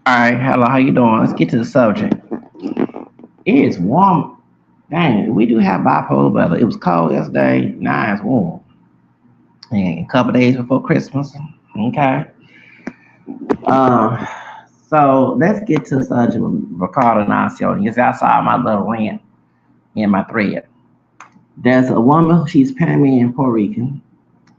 All right, hello, how you doing? Let's get to the subject. It is warm. Dang, we do have bipolar weather. It was cold yesterday. Now it's warm. And a couple days before Christmas. Okay. Uh, so let's get to the subject with Ricardo Ignacio. Yes, I saw my little rant in my thread. There's a woman. She's Panamanian Puerto Rican,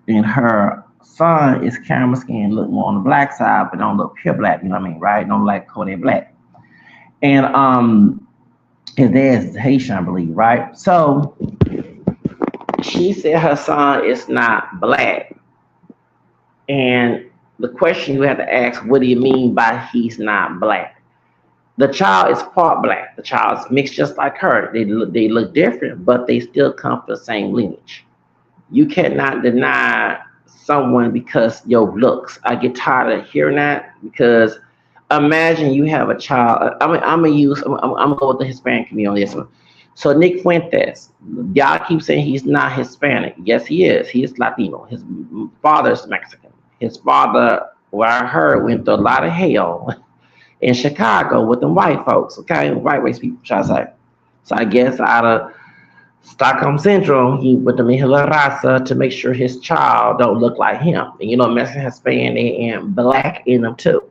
and her son is caramel skin, look more on the black side, but don't look pure black. You know what I mean, right? Don't like Kodak black. And his dad is Haitian, I believe, right? So she said her son is not black. And the question you have to ask, what do you mean by he's not black? The child is part black. The child is mixed just like her. They look different, but they still come from the same lineage. You cannot deny someone because your looks. I get tired of hearing that because imagine you have a child. I'm gonna use. I'm gonna go with the Hispanic community on this one. So Nick Fuentes, y'all keep saying he's not Hispanic. Yes, he is. He is Latino. His father is Mexican. His father, what I heard, went through a lot of hell in Chicago with the white folks. Okay, white race people, should I say? So I guess out of Stockholm Syndrome, he went to Mihila Rasa to make sure his child don't look like him. And you know, Mexican, Hispanic, and black in them too.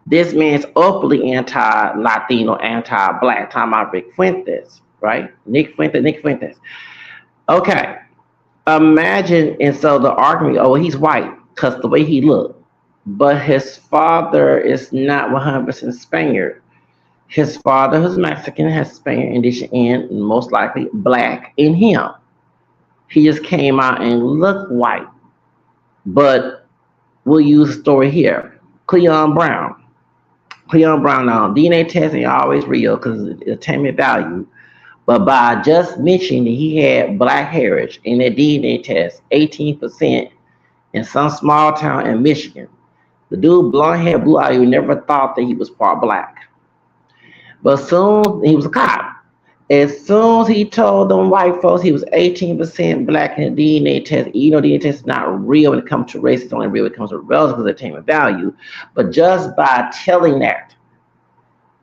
This man's openly anti-Latino, anti-black. Talking about Rick Fuentes, right? Nick Fuentes. Okay, imagine, and so the argument, oh, he's white because the way he looked, but his father is not 100% Spaniard. His father, who's Mexican, has Spaniard indigenous and most likely black in him. He just came out and looked white. But we'll use a story here. Cleon Brown. Cleon Brown now, DNA testing always real because it's attainment value. But by just mentioning that he had black heritage in that DNA test, 18% in some small town in Michigan. The dude, blonde hair, blue eye, you never thought that he was part black. But soon he was a cop. As soon as he told them white folks he was 18% black in the DNA test, you know, DNA test is not real when it comes to race, it's only real when it comes to relative attainment value. But just by telling that,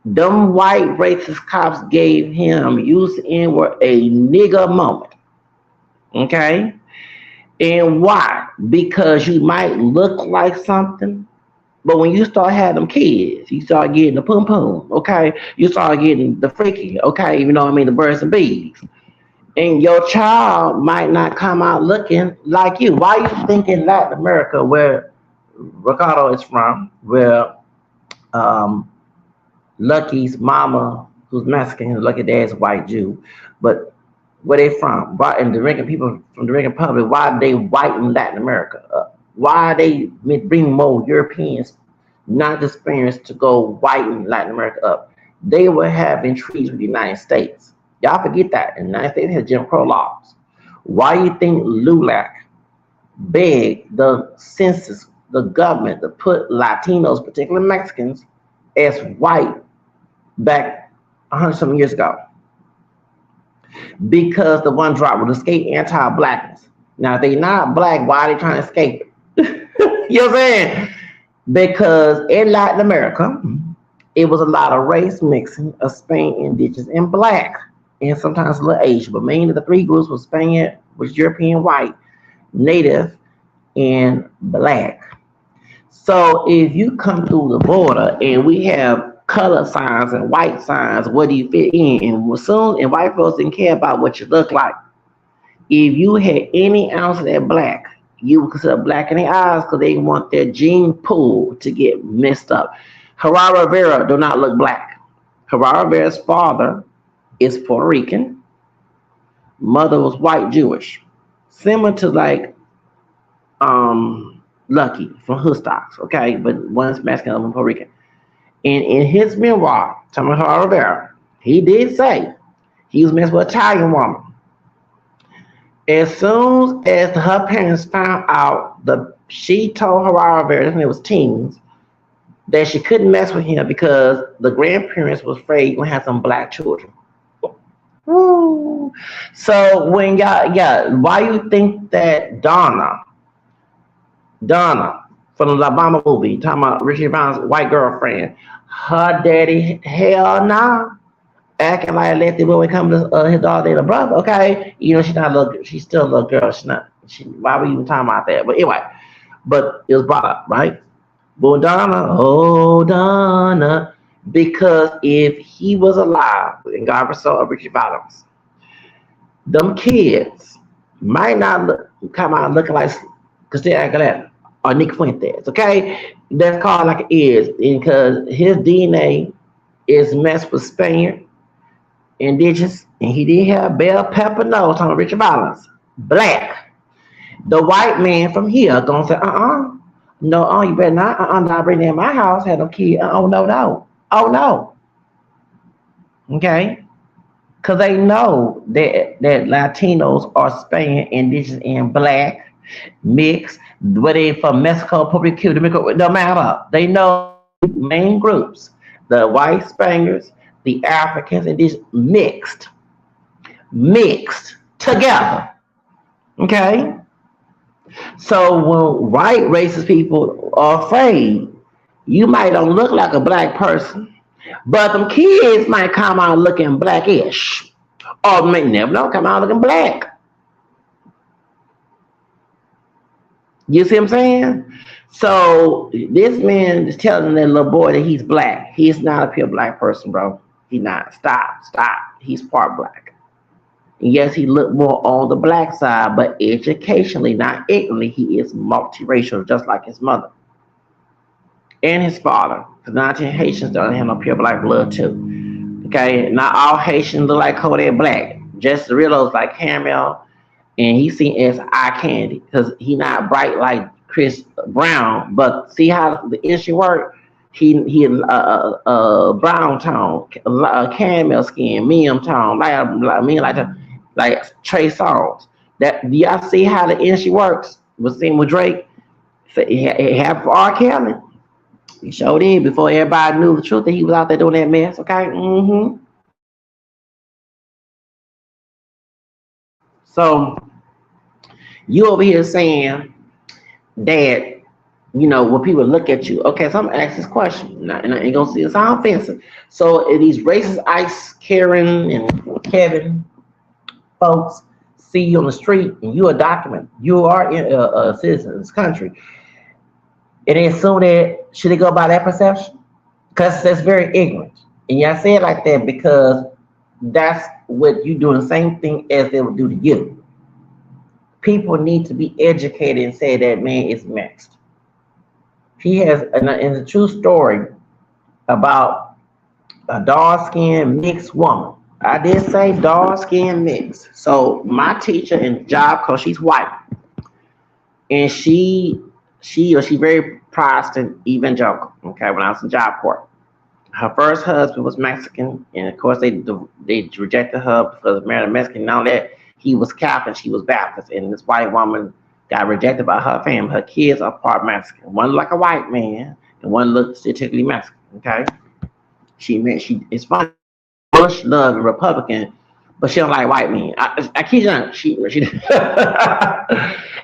them white racist cops gave him, use the N-word, a nigger moment. Okay? And why? Because you might look like something, but when you start having them kids, you start getting the pum pum, okay? You start getting the freaky, okay? You know what I mean? The birds and bees. And your child might not come out looking like you. Why you think in Latin America, where Ricardo is from, where um, Lucky's mama, who's Mexican, and Lucky dad's white Jew, but where they from? Why and the Dominican people from the Dominican Republic? Why are they white in Latin America? Why are they bring more Europeans, not the Spaniards, to go white in Latin America up? They were having treaties with the United States. Y'all forget that. The United States has Jim Crow laws. Why you think LULAC begged the census, the government, to put Latinos, particularly Mexicans, as white back 100 some years ago? Because the one drop would escape anti-blackness. Now, if they not black, why are they trying to escape it? You know what I'm saying? Because in Latin America, it was a lot of race mixing of Spain, indigenous, and black, and sometimes a little Asian. But mainly the three groups was Spaniard, was European white, native, and black. So if you come through the border and we have color signs and white signs, where do you fit in? And soon, and white folks didn't care about what you look like. If you had any ounce of that black, you would consider black in their eyes because they want their gene pool to get messed up. Gerardo Rivera do not look black. Gerardo Rivera's father is Puerto Rican. Mother was white Jewish. Similar to like Lucky from Hoodstocks, okay? But one's Mexican, other one Puerto Rican. And in his memoir, Thomas Rivera, he did say he was messed with an Italian woman. As soon as her parents found out, she told Gerardo Rivera, and it was teens, that she couldn't mess with him because the grandparents was afraid you're gonna have some black children. Woo. So when y'all, yeah, why you think that Donna from the Obama movie, talking about Richie Brown's white girlfriend. Her daddy, hell nah. Acting like let the boy come to his daughter and a brother, okay? You know, she's not a little, she's still a little girl. She's not, why were you even talking about that? But anyway, but it was brought up, right? But Donna, oh Donna, because if he was alive and God saw Richie Valens, them kids might not come out looking like Christina Aguilera or Nick Fuentes, okay? That's called like it is because his DNA is messed with Spaniard, indigenous, and he didn't have bell pepper nose on Richard Valens. Black. The white man from here gonna say, no, you better not bring that in my house, had no kid. Oh no, no. Oh no. Okay? Because they know that Latinos are Spanish, indigenous, and black, mixed, whether they from Mexico, Puerto Rico, Dominican, no matter. They know main groups, the white Spaniards, the Africans, and these mixed together. Okay? So when white racist people are afraid, you might don't look like a black person, but them kids might come out looking blackish. Or may never know, come out looking black. You see what I'm saying? So this man is telling that little boy that he's black. He's not a pure black person, bro. He's not. Stop. He's part black. And yes, he looked more on the black side, but educationally, not ignorantly, he is multiracial, just like his mother and his father. Because 19 Haitians don't have no pure black blood too. Okay, not all Haitians look like Kodak Black. Just the real like caramel, and he's seen as eye candy because he not bright like Chris Brown. But see how the issue work? He brown tone, caramel skin, medium tone, like Trey Songz. That y'all see how the industry works? Was seen with Drake. So it happened for R. Kelly. He showed in before everybody knew the truth that he was out there doing that mess. Okay. So you over here saying that when people look at you, okay, so I'm gonna ask this question, and I ain't gonna see it sound offensive. So these racist Ice, Karen, and Kevin folks see you on the street, and you're a document, you are a citizen of this country, and they assume that should they go by that perception? Because that's very ignorant, and I say it like that because that's what you doing the same thing as they would do to you. People need to be educated and say that man is mixed. He has, and it's a true story about a dark-skinned mixed woman. I did say dark-skinned mixed. So my teacher in Job Corps, she's white, and she very Protestant evangelical. Okay, when I was in Job Corps, her first husband was Mexican, and of course they rejected her because of marrying a Mexican. Now that he was Catholic, she was Baptist, and this white woman got rejected by her family. Her kids are part Mexican. One looked like a white man, and one looked statistically Mexican. Okay, it's funny. Bush loved a Republican, but she don't like white men. I kid you not. She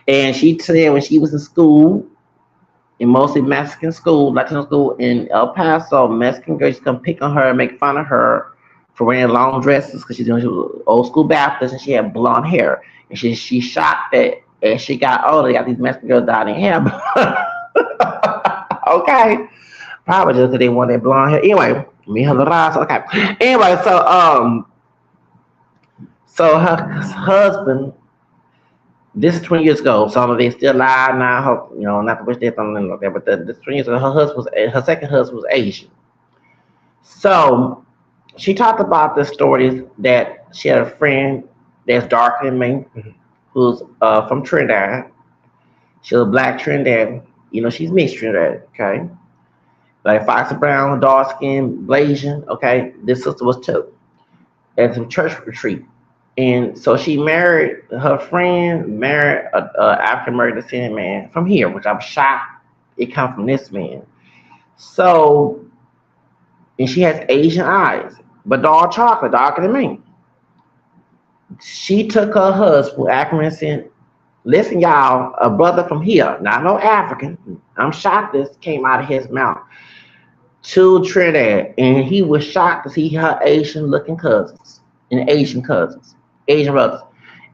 and she said when she was in school, in mostly Mexican school, Latino school in El Paso, Mexican girls come pick on her and make fun of her for wearing long dresses because she was old school Baptist and she had blonde hair. And she shocked that as she got older, got these Mexican girls dyed in hair. Okay. Probably just because they want that blonde hair. Anyway, okay. Anyway, so her husband, this is 20 years ago, so they still alive now. Hope, not to wish death on them like that, but this 20 years ago, her second husband was Asian. So she talked about the stories that she had a friend that's darker than me, who's from Trinidad. She was a black Trinidad. She's mixed Trinidad, okay? Like Foxy Brown, dark skin, Blasian, okay? This sister was too. At some church retreat. And so she married, her friend married an African American descendant man from here, which I'm shocked it come from this man. So, and she has Asian eyes, but dark darker than me. She took her husband, African descendant, Listen, y'all, a brother from here, not no African. I'm shocked this came out of his mouth. To Trinidad, and he was shocked to see her Asian looking cousins and Asian brothers.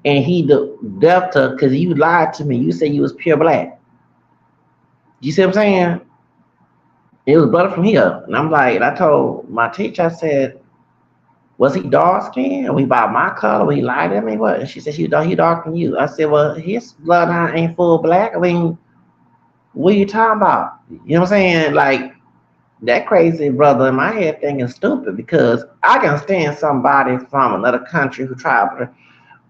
And he left her because you lied to me. You said you was pure black. You see what I'm saying? It was brother from here. And I'm like, and I told my teacher, I said, was he dark skinned? Or he about my color? Or he lied to me? What? And she said, he dark than you. I said, well, his bloodline ain't full black. I mean, what are you talking about? You know what I'm saying? Like, that crazy brother in my head thinking stupid because I can stand somebody from another country who traveled.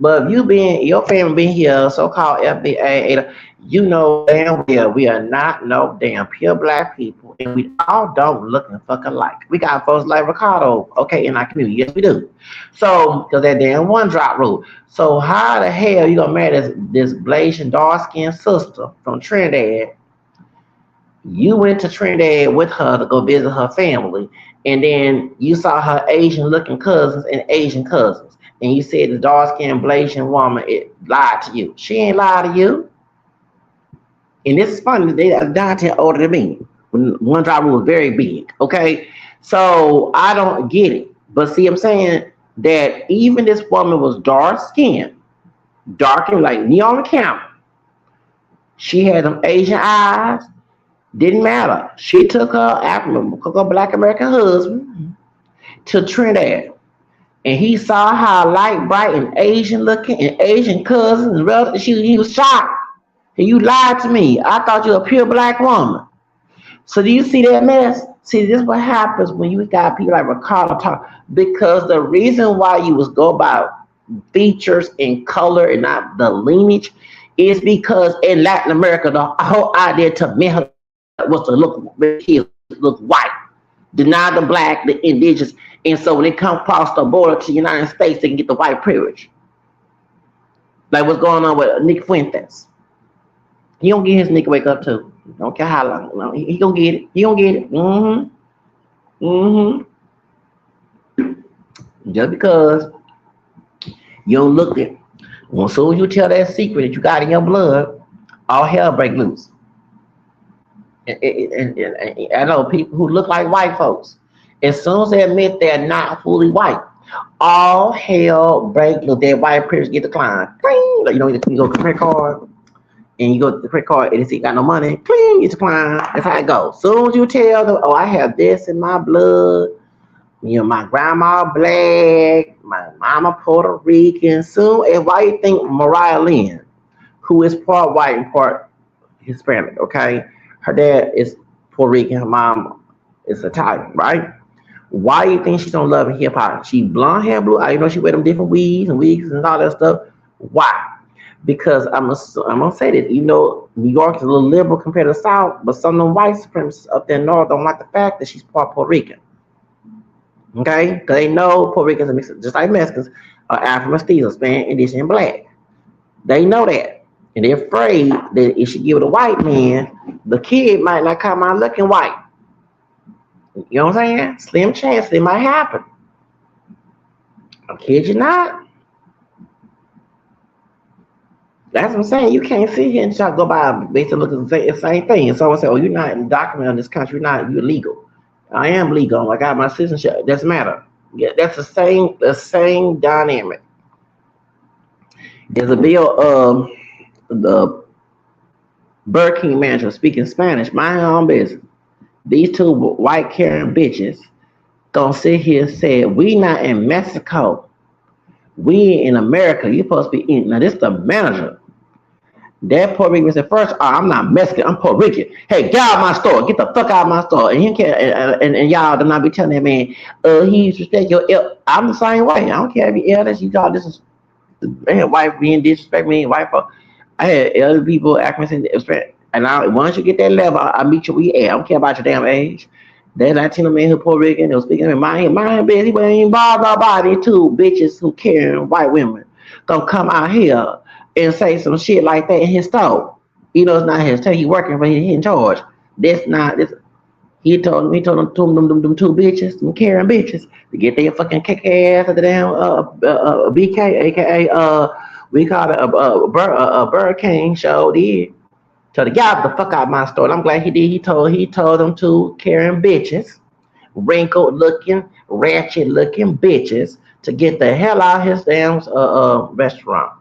But if your family been here, so-called FBA, you know damn well we are not no damn pure black people, and we all don't look and fuck alike. We got folks like Ricardo, okay, in our community. Yes, we do. So, because that damn one drop rule. So how the hell you gonna marry this Blasian dark-skinned sister from Trinidad? You went to Trinidad with her to go visit her family, and then you saw her Asian looking cousins and Asian cousins, and you said the dark skinned Blasian woman it lied to you. She ain't lied to you. And this is funny, they are 9 older than me. When one driver was very big. Okay. So I don't get it. But see, I'm saying that even this woman was dark skinned, darker like neon camera. She had them Asian eyes. Didn't matter. She took her black American husband to Trinidad, and he saw how light, bright, and Asian looking, and Asian cousins and relatives. He was shocked. And you lied to me. I thought you were a pure black woman. So do you see that mess? See, this is what happens when you got people like Ricardo talk. Because the reason why you was go by features and color and not the lineage is because in Latin America, the whole idea to men was to look white, deny the black, the indigenous, and so when they come across the border to the United States, they can get the white privilege. Like what's going on with Nick Fuentes. He gonna get his nigga wake up too. Don't care how long. No, he gonna get it. He gonna get it. Just because you don't look it. Well, as soon as you tell that secret that you got in your blood, all hell break loose. And I know people who look like white folks. As soon as they admit they're not fully white, all hell break loose. Their white privilege get declined. Like, you go to the credit card, and you go to the credit card, and if you got no money, clean, it's declined. That's how it goes. As soon as you tell them, oh, I have this in my blood, my grandma black, my mama Puerto Rican. Soon, and why you think Mariah Lynn, who is part white and part Hispanic, okay? Her dad is Puerto Rican, her mom is Italian, right? Why do you think she's on Love and Hip Hop? She blonde hair, blue eye, she wear them different wigs and all that stuff. Why? Because I'm gonna say this, New York is a little liberal compared to the South, but some of them white supremacists up there north don't like the fact that she's part Puerto Rican. Okay? Because they know Puerto Ricans are mixed, just like Mexicans, are Afro mestizos, Spanish, Indian, and black. They know that. And they're afraid that if she give it a white man, the kid might not come out looking white. You know what I'm saying? Slim chance it might happen. I kid you not. That's what I'm saying. You can't sit here and try to go by basically looking the same thing. And someone say, oh, you're not documented in this country, you're legal. I am legal. I got my citizenship. Doesn't matter. Yeah, that's the same dynamic. There's a bill the Burger King manager speaking Spanish, mind your own business. These two white Karen bitches gonna sit here and say, we not in Mexico. We in America. You supposed to be in. Now this the manager. That Puerto Rican said first, I'm not Mexican, I'm Puerto Rican. Hey, get out of my store. Get the fuck out of my store. And he can't and y'all do not be telling that man, he disrespect your I'm the same way. I don't care if you elders, you all this is man, white being disrespect me, white folk. I had elder people acting and once you get that level, I meet you where you at. I don't care about your damn age. That Latino man who Puerto Rican, they was speaking in my business, but ain't bothered nobody. Two bitches who carrying white women gonna come out here and say some shit like that in his store. It's not his store. He working, but he in charge. That's not this. He told them them two bitches, them carrying bitches, to get their fucking kick ass at the damn BK, aka We called it a Burger King show. Did so the guy the fuck out my store. And I'm glad he did. He told them two Karen bitches, wrinkled looking, ratchet looking bitches to get the hell out of his damn restaurant.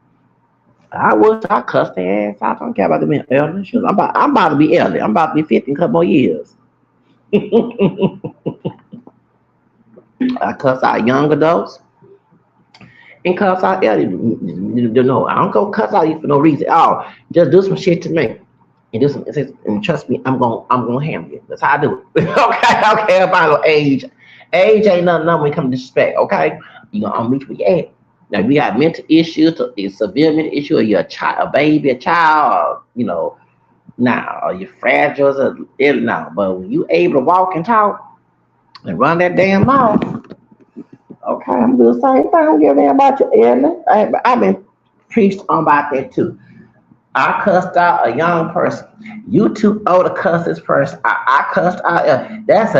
I cussed their ass out. I don't care about them being elderly. Shoot, I'm about to be elderly. I'm about to be 50 in a couple more years. I cuss out young adults and cuss out elderly. You know, I don't go cuss out you for no reason. Oh, just do some shit to me. And do some and trust me, I'm gonna handle it. That's how I do it. Okay, about no age. Age ain't nothing when it comes to disrespect, okay? You gonna reach where you at. Now if you got mental issues, a severe mental issue, or you're a child, a baby, a child, or, you know, now, or you're fragile, or ill now. But when you able to walk and talk and run that damn mouth, okay, I'm doing the same thing. I don't give a damn about your illness. I've been preached on about that too. I cussed out a young person. You too old to cuss this person. I cussed out. That's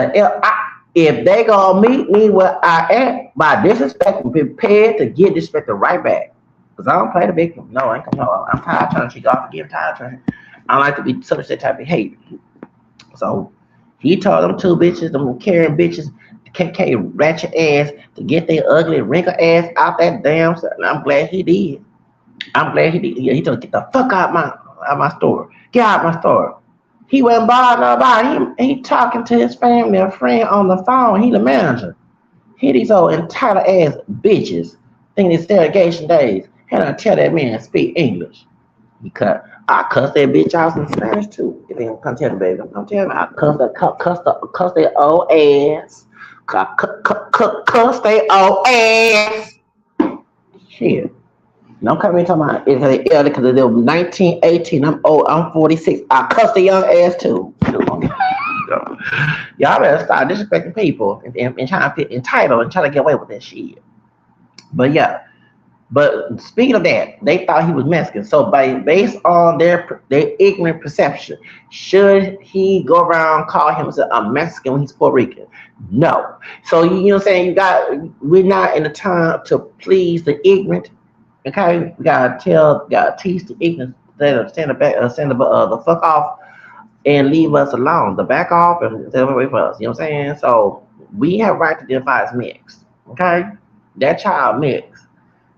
if they gonna meet me where I am by disrespect, be prepared to get disrespected right back. Cause I don't play the victim. No, I ain't gonna. No, I'm tired of trying to cheat off again. I'm tired of trying. I don't like to be such that type of behavior. So he told them two bitches, them carrying bitches, KK ratchet ass to get their ugly wrinkled ass out that damn. And I'm glad he did. I'm glad he did. Yeah, he told get the fuck out my store. Get out my store. He wasn't bothering nobody. He talking to his family, a friend on the phone. He the manager. He these old entitled ass bitches think it's segregation days. Had I tell that man speak English. Because I cuss that bitch out in Spanish too. If you come tell me, baby, I'm telling you, I cuss that old ass. Cuss that old ass. Shit. Don't come in talking about it's elder because they were 19, 18. I'm old. I'm 46. I cuss the young ass too. Y'all better start disrespecting people and trying to fit entitled and trying to get away with that shit. But yeah. But speaking of that, they thought he was Mexican. So based on their ignorant perception, should he go around call himself a Mexican when he's Puerto Rican? No. So you know what I'm saying? We're not in the time to please the ignorant. Okay, we gotta teach the ignorant that send the fuck off and leave us alone. The back off and send away for us. You know what I'm saying? So we have right to identify as mixed. Okay, that child mixed.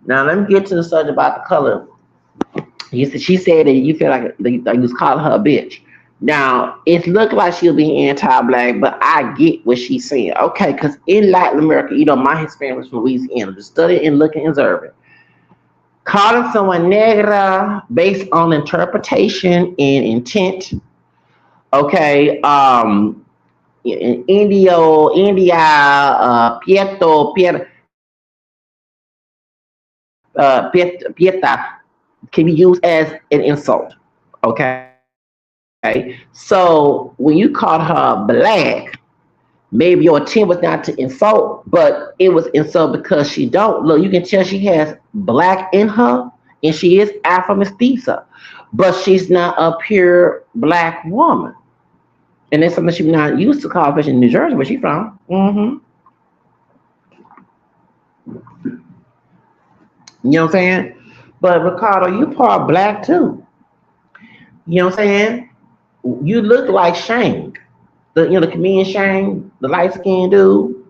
Now let me get to the subject about the color. She said that you feel like you was calling her a bitch. Now it looked like she was being anti-black, but I get what she's saying. Okay, because in Latin America, you know, my Hispanic was from Louisiana. Just study and look and observe. Calling someone negra based on interpretation and intent. Okay, India, Pieta can be used as an insult. Okay, so when you called her black, maybe your intent was not to insult, but it was insult because she don't look. You can tell she has black in her, and she is Afro mestiza, but she's not a pure black woman, and that's something she's not used to call, especially in New Jersey, where she's from. You know what I'm saying? But Ricardo, you part black too. You know what I'm saying? You look like Shane, the comedian Shane, the light skinned dude.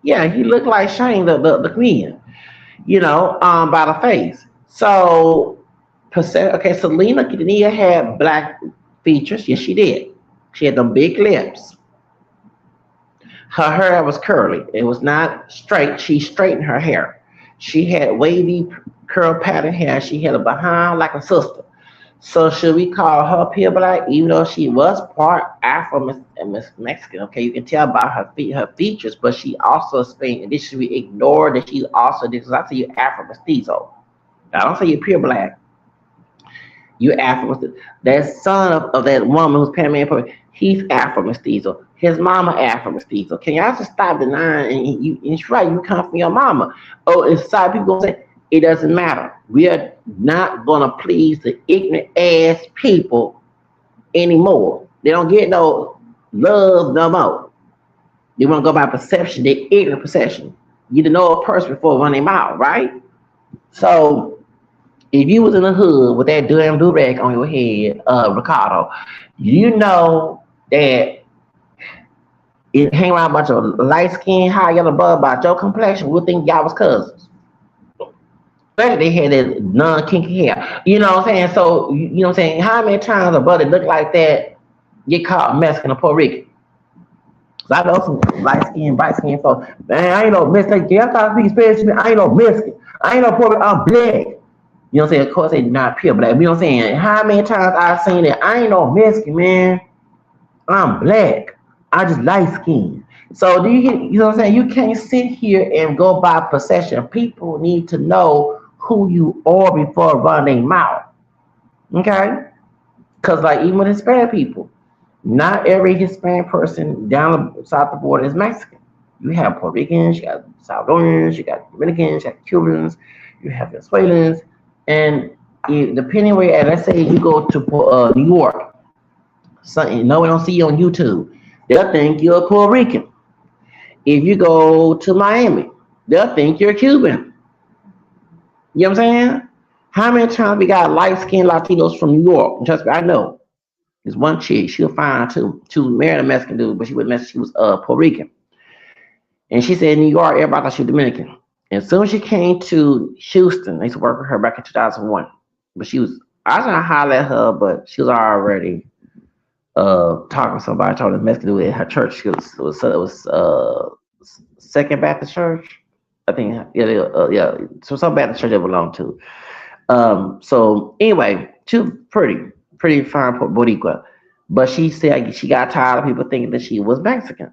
Yeah, he looked like Shane, the comedian. By the face. So, okay, Selena Quintanilla had black features. Yes, she did. She had them big lips. Her hair was curly. It was not straight. She straightened her hair. She had wavy curl pattern hair. She had a behind like a sister. So should we call her pure black, even though she was part Afro Mexican? Okay, you can tell by her features, but she also Spain. And this should we ignore that she's also this? I say you Afro mestizo. I don't say you're pure black. You Afro mestizo. That son of that woman who's Panamanian, he's Afro mestizo. His mama Afro mestizo. Can y'all just stop denying? And it's right. You come from your mama. Oh, inside people gonna say it doesn't matter. We are not gonna please the ignorant ass people anymore. They don't get no love no more. They want to go by perception. They ignorant perception. You didn't know a person before running their mouth, right? So if you was in the hood with that damn do-rag on your head, Ricardo, you know that it hang around a bunch of light skin, high yellow blood about your complexion, would think y'all was cousins. Especially they had that non-kinky hair. You know what I'm saying? So, you know what I'm saying? How many times a brother look like that get caught Mexican or Puerto Rican? So I know some light skin, bright skin folks. Man, I ain't no Mexican. I thought speak Spanish to me. I ain't no Mexican. I ain't no Puerto Rican. I'm black. You know what I'm saying? Of course, they not pure black. You know what I'm saying? How many times I've seen that? I ain't no Mexican, man. I'm black. I just light skin. So do you know what I'm saying? You can't sit here and go by perception. People need to know who you are before running their mouth. Okay? Because like even with Hispanic people, not every Hispanic person down south the border is Mexican. You have Puerto Ricans, you got Salvadorians, you got Dominicans, you got Cubans, you have Venezuelans, and depending where you're at, let's say you go to New York, something no one don't see you on YouTube, they'll think you're a Puerto Rican. If you go to Miami, they'll think you're Cuban. You know what I'm saying? How many times we got light skinned Latinos from New York? Trust me, I know. There's one chick, she was fine too. She was married a Mexican dude, but she was Mexican, she was Puerto Rican. And she said in New York, everybody thought she was Dominican. And as soon as she came to Houston, I used to work with her back in 2001. But I was gonna holler at her, but she was already talking to somebody, told her Mexican dude at her church. It was Second Baptist Church. I think, yeah. So some Baptist church they belonged to. So anyway, she was pretty fine Boricua. But she said she got tired of people thinking that she was Mexican.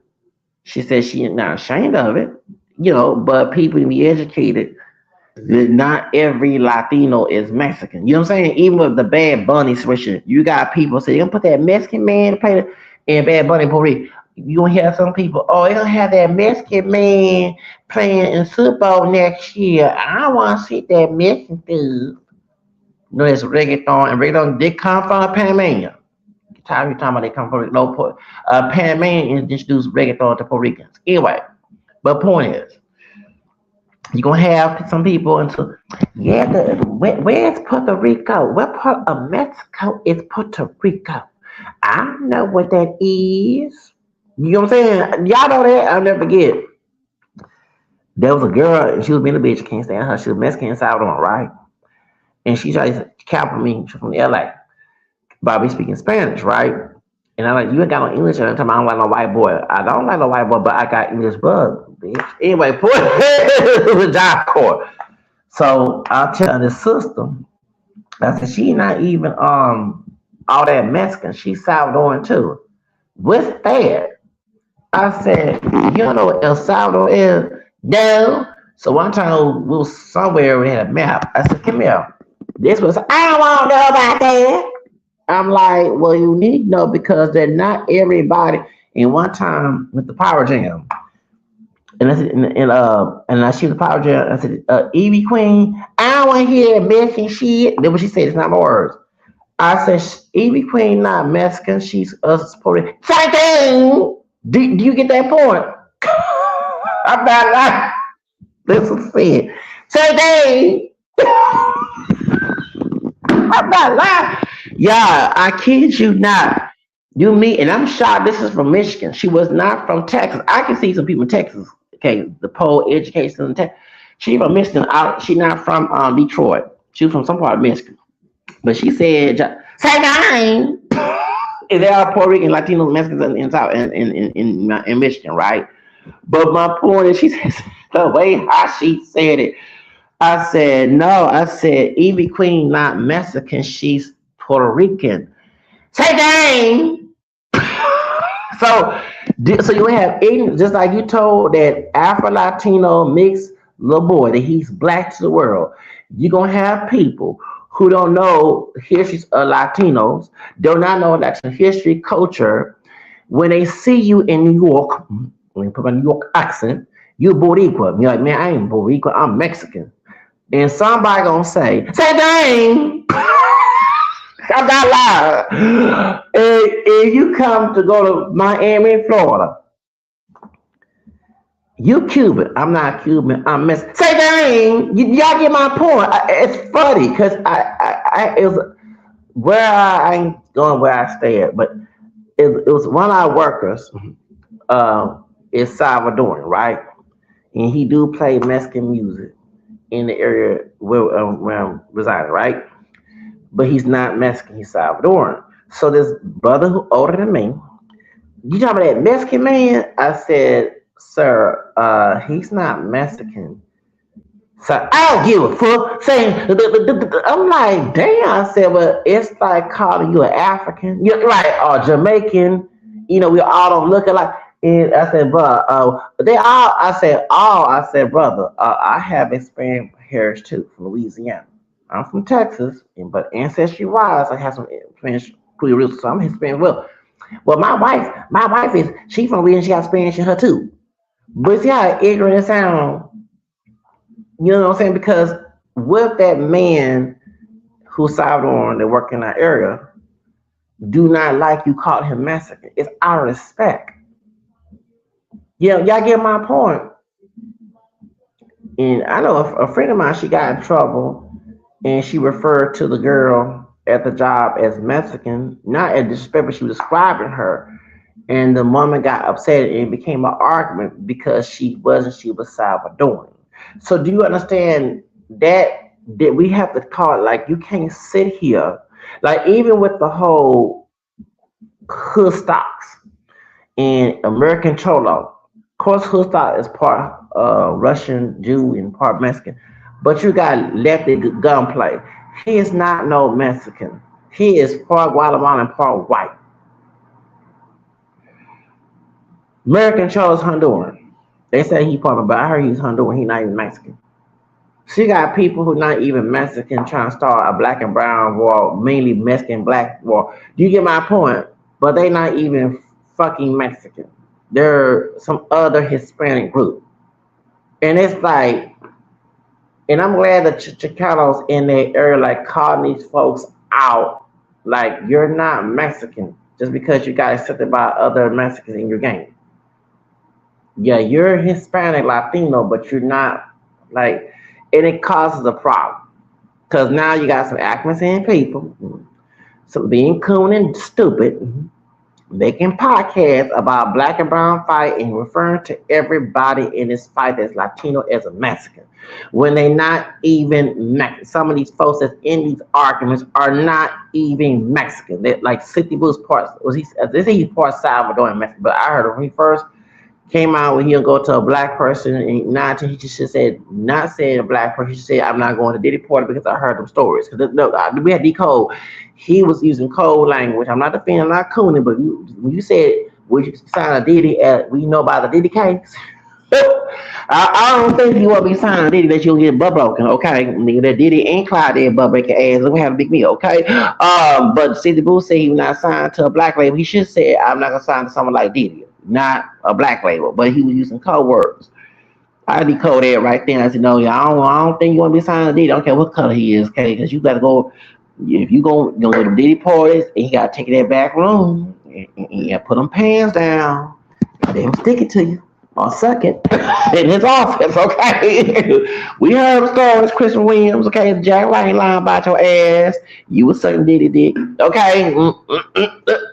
She said she is not ashamed of it, but people need to be educated that not every Latino is Mexican. You know what I'm saying? Even with the Bad Bunny switching, you got people say, you're gonna put that Mexican man to play in Bad Bunny Puerto Rico. You gonna hear some people, oh, you're gonna have that Mexican man playing in Super Bowl next year. I wanna see that Mexican dude. No, it's reggaeton, and reggaeton did come from Panamanian. Time you talking about they come from low port. Panamanians introduced reggaeton to Puerto Ricans. Anyway, but point is, you're gonna have some people into where's Puerto Rico? What part of Mexico is Puerto Rico? I don't know what that is. You know what I'm saying? Y'all know that? I'll never forget. There was a girl, and she was being a bitch, can't stand her. She was Mexican Salvador, right? And she tried to cap me. She's from LA. Bobby speaking Spanish, right? And I'm like, you ain't got no English at the time. I don't like no white boy. I don't like no white boy, but I got English blood, bitch. Anyway, put the job court. So I'll tell this sister, I said, she not even all that Mexican. She's Salvadoran too. What's that? I said, you don't know what El Salvador is? No. So one time we was somewhere, we had a map. I said, come here. This was, I don't want to know about that. I'm like, well, you need to know because they're not everybody. And one time with the power jam, and I said, and I see the power jam. I said, Evie Queen, I don't want to hear that Mexican shit. That's what she said. It's not my words. I said, Evie Queen not Mexican. She's supporting. Same thing. Do you get that point? I'm not lying. This was said. Same thing. I'm not lying. Yeah, I kid you not. You meet, and I'm shocked. This is from Michigan. She was not from Texas. I can see some people in Texas. Okay, the pole education in Texas. She from Michigan. She not from Detroit. She was from some part of Michigan. But she said, "Say nine." And there are Puerto Rican, Latinos, Mexicans in Michigan, right? But my point is, she said the way how she said it. I said no. I said Evie Queen not Mexican. She's Puerto Rican. Say dang. So you have ignorant, just like you told that Afro Latino mixed little boy that he's black to the world. You're gonna have people who don't know history of Latinos, do not know Latino history, culture. When they see you in New York, when you put a New York accent, you're Boricua. You're like, man, I ain't Boricua, I'm Mexican. And somebody gonna say dang. I'm not lying. If you come to go to Miami, Florida, You Cuban. I'm not Cuban. I'm Mexican. Say dang. Y'all get my point. It's funny because it was where I ain't going where I stay at, but it was one of our workers uh, is Salvadoran, right? And he do play Mexican music in the area where I'm residing, right? But he's not Mexican, he's Salvadoran. So this brother who older than me, you talking about that Mexican man? I said, sir, he's not Mexican. So I don't give a fuck. Saying, I'm like, damn. I said, well, it's like calling you an African. You're like, or Jamaican. We all don't look alike. And I said, bro, they all. I said, all. I said, brother, I have Hispanic heritage too from Louisiana. I'm from Texas, but ancestry wise, I have some Spanish Creole roots, so I'm Hispanic. Well, my wife is she from Louisiana. She got Spanish in her too. But see how ignorant it sounds. You know what I'm saying? Because with that man who's Salvadoran that work in that area do not like you call him Mexican. It's out of respect. Yeah, y'all get my point. And I know a friend of mine, she got in trouble and she referred to the girl at the job as Mexican, not as disrespect, but she was describing her. And the woman got upset and it became an argument because she was Salvadoran. So do you understand that we have to call it like you can't sit here like even with the whole hood stocks and American Cholo. Of course, hood stock is part Russian Jew and part Mexican, but you got lefty gunplay. He is not no Mexican. He is part Guatemalan and part white. American Cholo is Honduran. They say he part, but I heard he's Honduran. He's not even Mexican. She got people who not even Mexican trying to start a black and brown war, mainly Mexican black war. Do you get my point? But they not even fucking Mexican. They're some other Hispanic group. And it's like, and I'm glad that Chicanos in the area like calling these folks out. Like you're not Mexican just because you got accepted by other Mexicans in your gang. Yeah, you're Hispanic Latino, but you're not like, and it causes a problem because now you got some accent people, some being coon and stupid, making podcasts about black and brown fight and referring to everybody in this fight that's Latino as a Mexican when they not even Mexican. Some of these folks that's in these arguments are not even Mexican. They're like 60 Boo's part was he? They say he's part Salvadoran Mexican, but I heard when he first came out when he'll go to a black person and not he just said not saying a black person. He just said I'm not going to Diddy party because I heard them stories. Because we had decode. He was using code language. I'm not defending, I'm not cooning, but when you said would you sign a Diddy we know about the Diddy case. I don't think you want to be signing a Diddy that you'll get butt broken, okay? Nigga, that Diddy ain't Clyde there butt breaking ass. Let me have a big meal, okay? But City Boo said he was not signed to a black label. He should say I'm not gonna sign to someone like Diddy, not a black label, but he was using code words. I decode that right there. I said, no, I don't think you want to be signed to Diddy. I don't care what color he is, okay? Because you got to go. If you go to Diddy parties, and you got to take that back room and put them pants down. They will stick it to you or suck it in his office, okay? We heard the stories, Christian Williams, okay? Jack Lang lying about your ass. You was sucking Diddy dick, okay?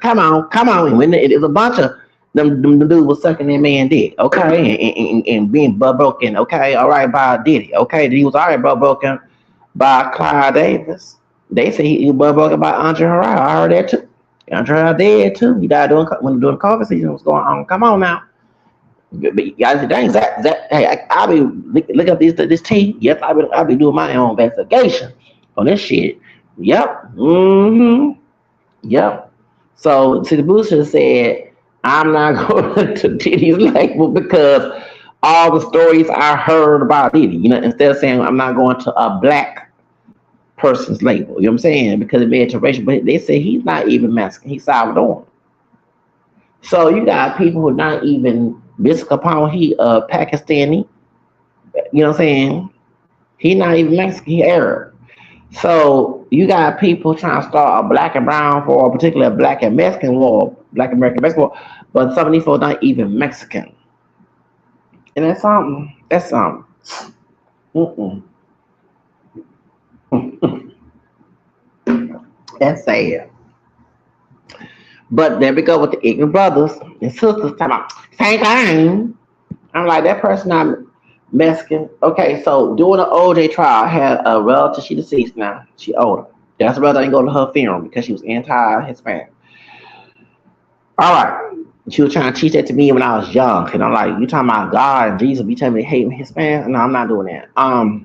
Come on. When it is a bunch of them dudes was sucking that man dick, okay? And being butt broken, okay? All right, by Diddy, okay? He was already butt broken by Clyde Davis. They say he was broken by Andre Harrell. I heard that too. Andre Harrell dead too. He died when the COVID season was going on. Come on now. But guys, dang, hey, I'll be look up this tea. Yep, I'll be doing my own investigation on this shit. Yep. Yep. So, see, the booster said, I'm not going to Diddy's label because all the stories I heard about Diddy, instead of saying I'm not going to a black person's label, you know what I'm saying? Because it made racial, but they say he's not even Mexican, he's Salvadoran. So you got people who are not even Biscuit Capone, he Pakistani, you know what I'm saying? He not even Mexican, he Arab. So you got people trying to start a black and brown war, particularly a black and Mexican war, black American Mexican war, but some of these folks not even Mexican. And that's something. That's something. Mm-mm. That's sad. But there we go with the ignorant brothers and sisters talking about same thing. I'm like, that person not Mexican. Okay, so during the OJ trial, I had a relative, she deceased now. She older. That's the brother I didn't go to her funeral because she was anti-Hispanic. All right. She was trying to teach that to me when I was young. And I'm like, you talking about God and Jesus, you telling me to hate Hispanic? No, I'm not doing that. I'm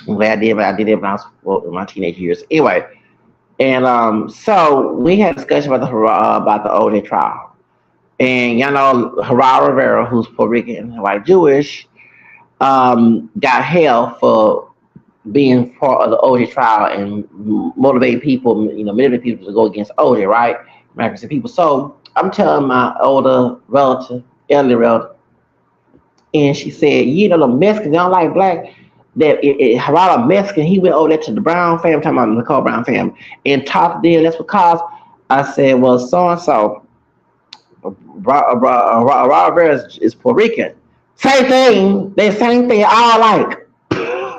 glad I did, but I did it when I was in my teenage years. Anyway, and so we had a discussion about the OJ trial. And you know, Geraldo Rivera, who's Puerto Rican and white Jewish, got held for being part of the OJ trial and motivating people, you know, manipulating people to go against OJ, right? American people. So I'm telling my older relative, elderly relative, and she said, you know, the Mexicans don't like black. That Geraldo Mexican, he went over there to the Brown family, talking about the Nicole Brown family, and talked to them. That's because I said, well, so and so, Robert is Puerto Rican. Same thing. They same thing. All like.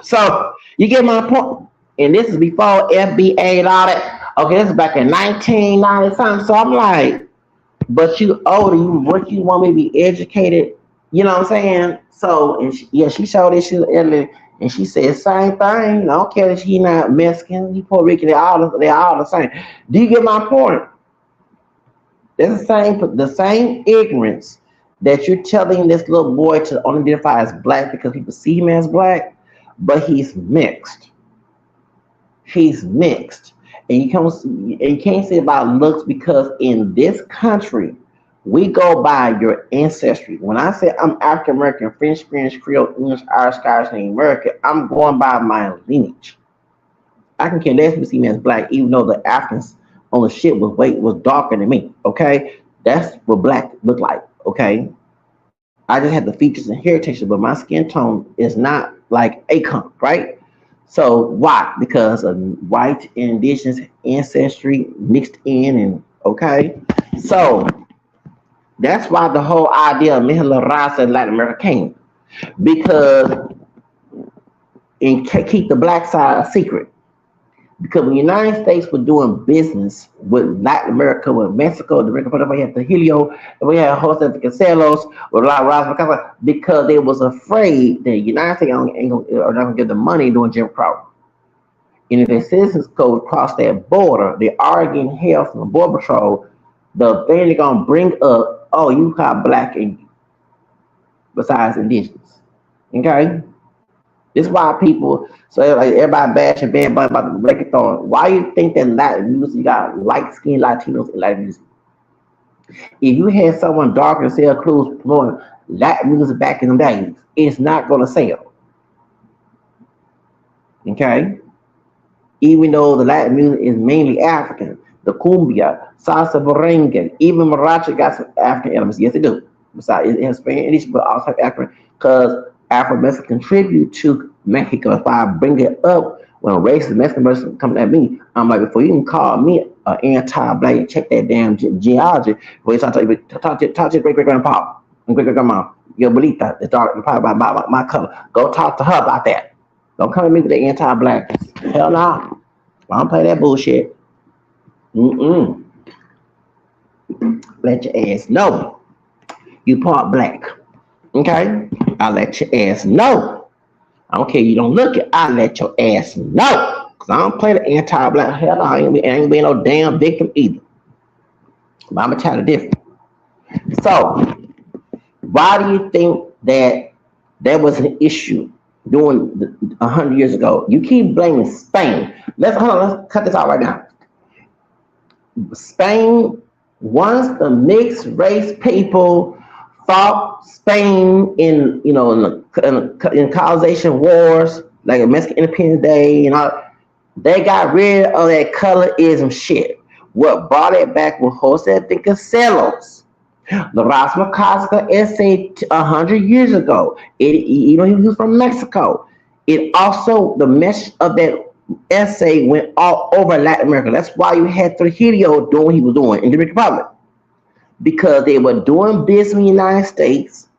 So you get my point. And this is before FBA and all that. Okay, this is back in 1990 something. So I'm like, but you older, what you want me to be educated? You know what I'm saying? So and she showed this shit earlier, and she said same thing. I don't care if she not Mexican, he Puerto Rican. They all the same. Do you get my point? That's the same ignorance that you're telling this little boy to only identify as black because people see him as black, but he's mixed. He's mixed. And you can't say about looks because in this country, we go by your ancestry. When I say I'm African American, French, Spanish, Creole, English, Irish, Scottish, and American, I'm going by my lineage. I can care less if you see me as black, even though the Africans on the ship was darker than me. Okay, that's what black look like. Okay, I just have the features and heritage, but my skin tone is not like Akon, right? So why? Because of white and indigenous ancestry mixed in, and okay, so that's why the whole idea of Mihla Raza in Latin America came because and keep the black side a secret. Because when the United States were doing business with Latin America, with Mexico, the Dominican Republic, we had Trujillo, and we had Jose de Caselos, with La Raza, because they was afraid that the United States are not going to get the money doing Jim Crow. And if a citizens code cross that border, they are getting held from the Border Patrol. The thing they're going to bring up, oh, you got black and besides indigenous. Okay? This is why people, so like everybody bashing bad about the reggaeton. Why you think that Latin music, you got light skinned Latinos in Latin music? If you had someone darker and sell clothes promoting Latin music back in the days, it's not going to sell. Okay? Even though the Latin music is mainly African, the cumbia, salsa merengue, even mariachi got some African elements. Yes, they do. Besides, it has Spanish, but also African, because Afro Mexican contribute to Mexico. If I bring it up when a racist Mexican person comes at me, I'm like, before you can call me an anti-black, check that damn geology. Before you talk to your great grandpa and great grandma, your abuelita, the dark, probably my color. Go talk to her about that. Don't come at me with the anti-black. Hell no. I don't play that bullshit. Mm-mm. Let your ass know you part black. Okay? I'll let your ass know. I don't care you don't look it. I'll let your ass know. Because I don't play the anti-black. Hell no, I ain't being no damn victim either. But I'm going to tell you different. So, why do you think that there was an issue doing 100 years ago? You keep blaming Spain. Let's cut this out right now. Spain, once the mixed race people fought Spain in colonization wars, like Mexican Independence Day and all, they got rid of that colorism shit. What brought it back was Jose de Caselos. The Rasma Cosca essay 100 years ago. He was from Mexico. It also, the message of that essay went all over Latin America. That's why you had Trujillo doing what he was doing in the Dominican Republic. Because they were doing business in the United States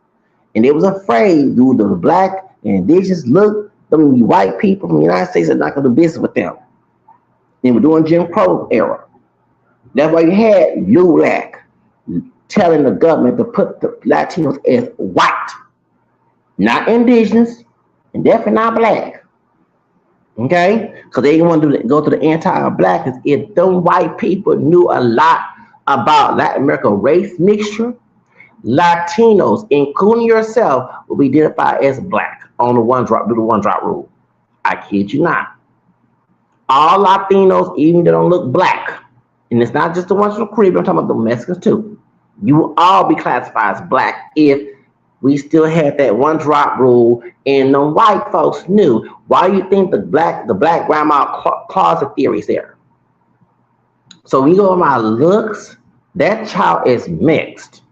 And they was afraid, dude, the black and indigenous look, them white people from the United States are not going to do business with them. They were doing Jim Crow era. That's why you had LULAC telling the government to put the Latinos as white, not indigenous, and definitely not black. Okay? Because they didn't want to go to the anti-black. If them white people knew a lot about Latin America race mixture, Latinos, including yourself, will be identified as black on the one drop rule. I kid you not. All Latinos, even if they don't look black, and it's not just the ones from the Caribbean, I'm talking about the Mexicans too. You will all be classified as black if we still had that one drop rule and the white folks knew. Why do you think the black grandma closet theory is there? So when you go by looks, that child is mixed.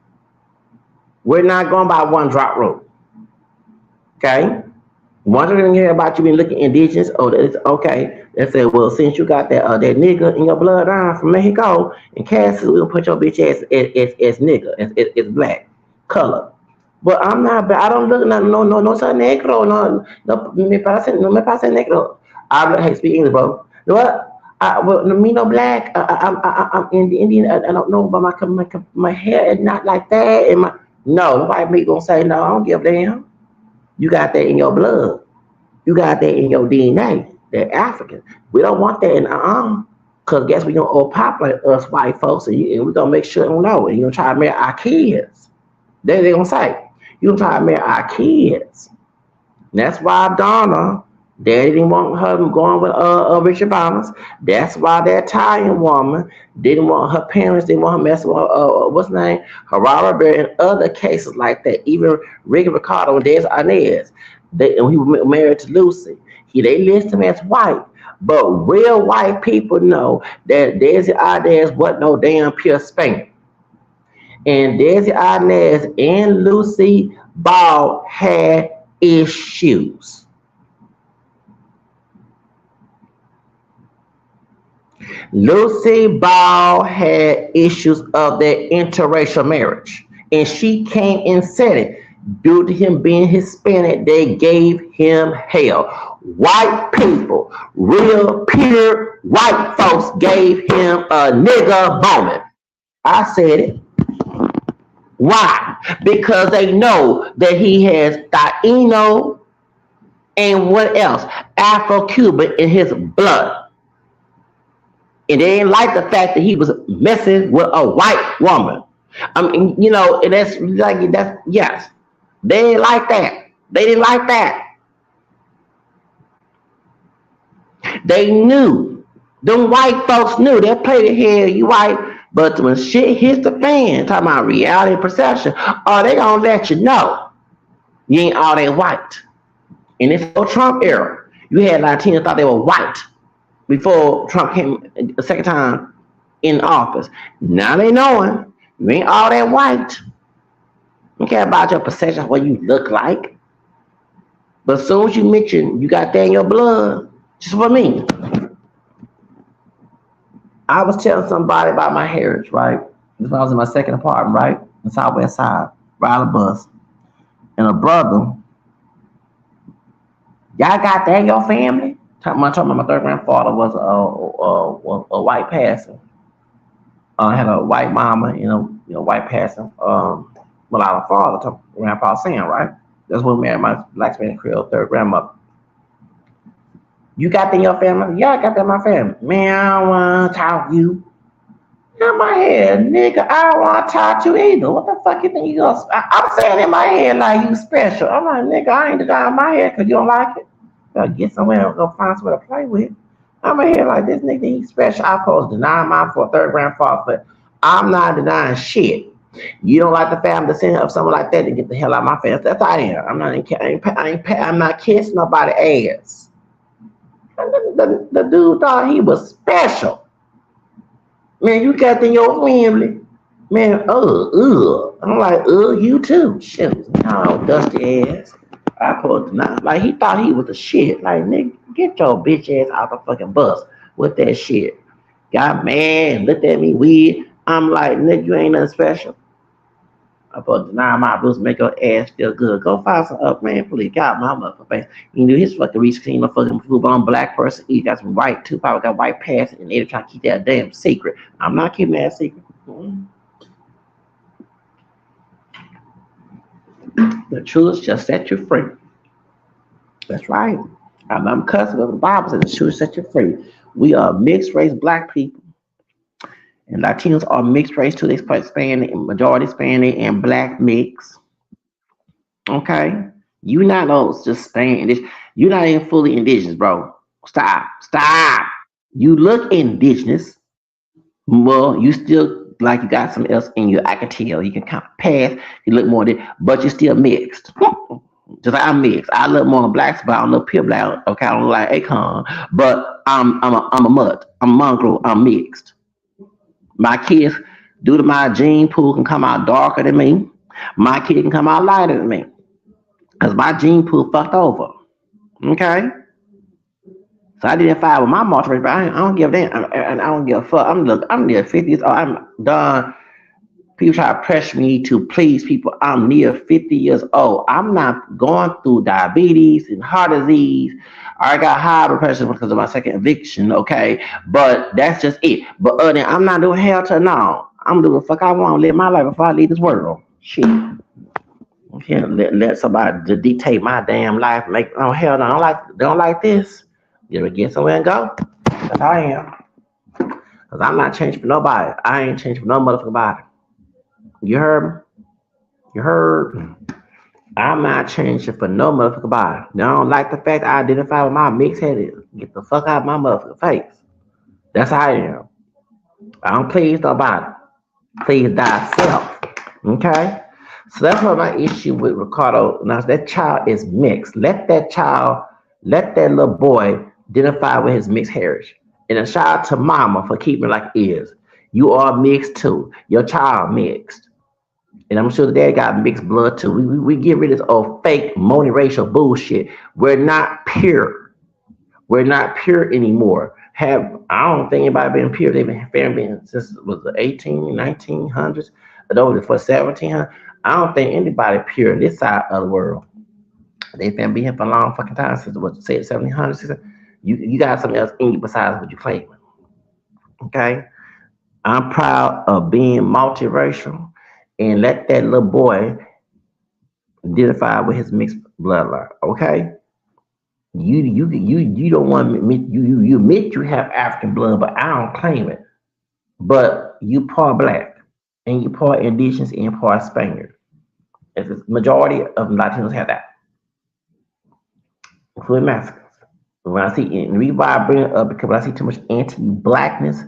We're not going by one drop rule. Okay? Once we're going to hear about you being looking indigenous, oh, it's okay. They say, well, since you got that nigga in your bloodline from Mexico and Kansas, we're going to put your bitch ass as nigga, as black color. But I'm not, I don't look, no, soy negro, no, me pasa negro. I speak English, bro. You know what? Me no black. I'm Indian. I don't know, but my hair is not like that. And no, white people gonna say no. I don't give a damn. You got that in your blood. You got that in your DNA. They're African. We don't want that in because guess we gonna overpopulate us white folks, and we're gonna make sure they know. And you're gonna try to marry our kids. They're gonna say you gonna try to marry our kids. And that's why Donna, Daddy didn't want her going with Richard Thomas. That's why that Italian woman didn't want her parents, didn't want her messing with what's his name, Gerardo Bear, and other cases like that. Even Ricardo and Des Inez, and he was married to Lucy. They list him as white, but real white people know that Desi Inez wasn't no damn pure Spain. And Desi Inez and Lucy Ball had issues. Lucy Ball had issues of their interracial marriage, and she came and said it. Due to him being Hispanic, they gave him hell. White people, real pure white folks, gave him a nigger moment. I said it. Why? Because they know that he has Taino and what else? Afro-Cuban in his blood. And they didn't like the fact that he was messing with a white woman. I mean, you know, and that's like, that's, yes. They didn't like that. They didn't like that. They knew. Them white folks knew. They played it here, you white. But when shit hits the fan, talking about reality perception, oh, they gonna let you know you ain't all that white. In this Trump era, you had Latinos thought they were white before Trump came the second time in office. Now they knowing you ain't all that white. You care about your perception of what you look like. But as soon as you mention you got that in your blood, just for me. I was telling somebody about my heritage, right? This when I was in my second apartment, right? In the Southwest Side, ride a bus. And a brother, y'all got that in your family? My third grandfather was a white pastor. I had a white mama, you know, white pastor. Without a father, Grandpa Sam, right? That's what married my black Spanish Creole third grandmother. You got that in your family? Yeah, I got that in my family. Man, I don't want to talk to you. In my head, nigga, I don't want to talk to you either. What the fuck you think you gonna... I'm saying in my head like you special. I'm like, nigga, I ain't the guy in my head because you don't like it. Gotta get somewhere, go find somewhere to play with. I'm in here like, this nigga, he's special. I'm supposed to deny mine for a third grandfather, but I'm not denying shit. You don't like the family descent of someone like that to get the hell out of my family. That's how I am. I'm not kissing nobody's ass. The dude thought he was special. Man, you got in your family. Man, I'm like, you too. Shit, no, dusty ass. I put not like he thought he was the shit. Like, nigga, get your bitch ass out the fucking bus with that shit. Got mad, looked at me weird. I'm like, nigga, you ain't nothing special. about deny my blues, make your ass feel good. Go find some up, man. Please, God, my motherfucking face. You know his fucking reach clean, no fucking food on black person. He got some white too. Probably got white pants, and they trying to keep that damn secret. I'm not keeping that secret. The truth shall set you free. That's right. I'm cussing, but the Bible says the truth set you free. We are mixed race black people. And Latinos are mixed race too. They speak Spanish, majority Spanish and black mix. Okay? You not those just Spanish. You're not even fully indigenous, bro. Stop. Stop. You look indigenous. Well, you still like you got something else in you. I can tell. You can kind of pass. You look more than, but you're still mixed. Just like I'm mixed. I look more blacks, but I don't look pure black. Okay, I don't look like Akon. But I'm a mutt. I'm a mongrel. I'm mixed. My kids, due to my gene pool, can come out darker than me. My kid can come out lighter than me. Because my gene pool fucked over. Okay? So I identify with my multiple, but I don't give a damn. And I don't give a fuck. I'm near 50 years old. I'm done. People try to pressure me to please people. I'm near 50 years old. I'm not going through diabetes and heart disease. I got high blood pressure because of my second eviction, okay? But that's just it. But other than I'm not doing hell to no. I'm doing the fuck I want to live my life before I leave this world. Shit. Okay, let somebody dictate my damn life. Make oh hell no, don't like this. You ever get somewhere and go? That's how I am. Cause I'm not changing for nobody. I ain't changing for no motherfucking body. You heard me? You heard? I'm not changing for no motherfucking body. Now, I don't like the fact I identify with my mixed headed. Get the fuck out of my motherfucking face. That's how I am. I don't please nobody. Please thyself. Okay? So that's what my issue with Ricardo. Now, that child is mixed. Let that little boy identify with his mixed heritage. And a shout out to mama for keeping it like it is. You are mixed too. Your child mixed. And I'm sure the dad got mixed blood too. We get rid of this old fake multiracial bullshit. We're not pure. We're not pure anymore. I don't think anybody been pure. They've been since was the 1900s, over for 1700. I don't think anybody pure in this side of the world. They've been here for a long fucking time since what say 1700s. You got something else in you besides what you claim. Okay, I'm proud of being multiracial, and let that little boy identify with his mixed bloodline. Okay, you don't want to admit you admit you have African blood, but I don't claim it. But you part black, and you part indigenous, and part Spaniard. It's the majority of Latinos have that, including Mexicans. When I see, and the reason why I bring it up because when I see too much anti-blackness.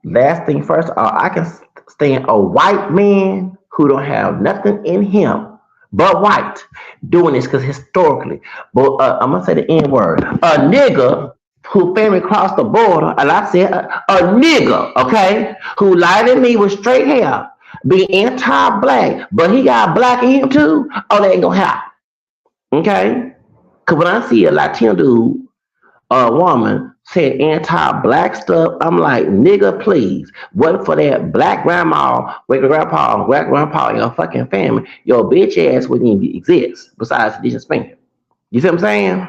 Last thing first, I can stand a white man who don't have nothing in him but white doing this because historically, but I'm gonna say the N word, a nigga who family crossed the border, and I said a nigga, okay, who lied to me with straight hair, be anti-black, but he got black in him too. Oh, that ain't gonna happen, okay? Because when I see a Latino dude, a woman said anti-black stuff, I'm like, nigga, please. What for that black grandma, great grandpa, great grandpa in your fucking family, your bitch ass wouldn't even exist besides the Spaniard. You see what I'm saying?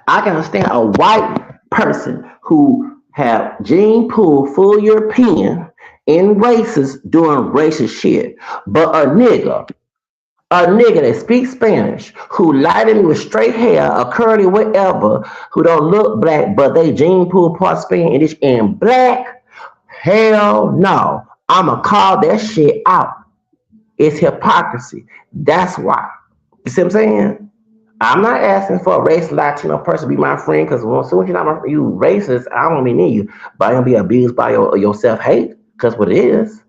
I can understand a white person who have gene pool full European and racist doing racist shit, but a nigga that speaks Spanish, who lied to me with straight hair, a curly, whatever, who don't look black, but they gene pool part Spanish and black, hell no. I'ma call that shit out. It's hypocrisy. That's why. You see what I'm saying? I'm not asking for a racist Latino person to be my friend, because as soon as you're not you racist, I don't be near you. But I'm gonna be abused by your self-hate, because what it is.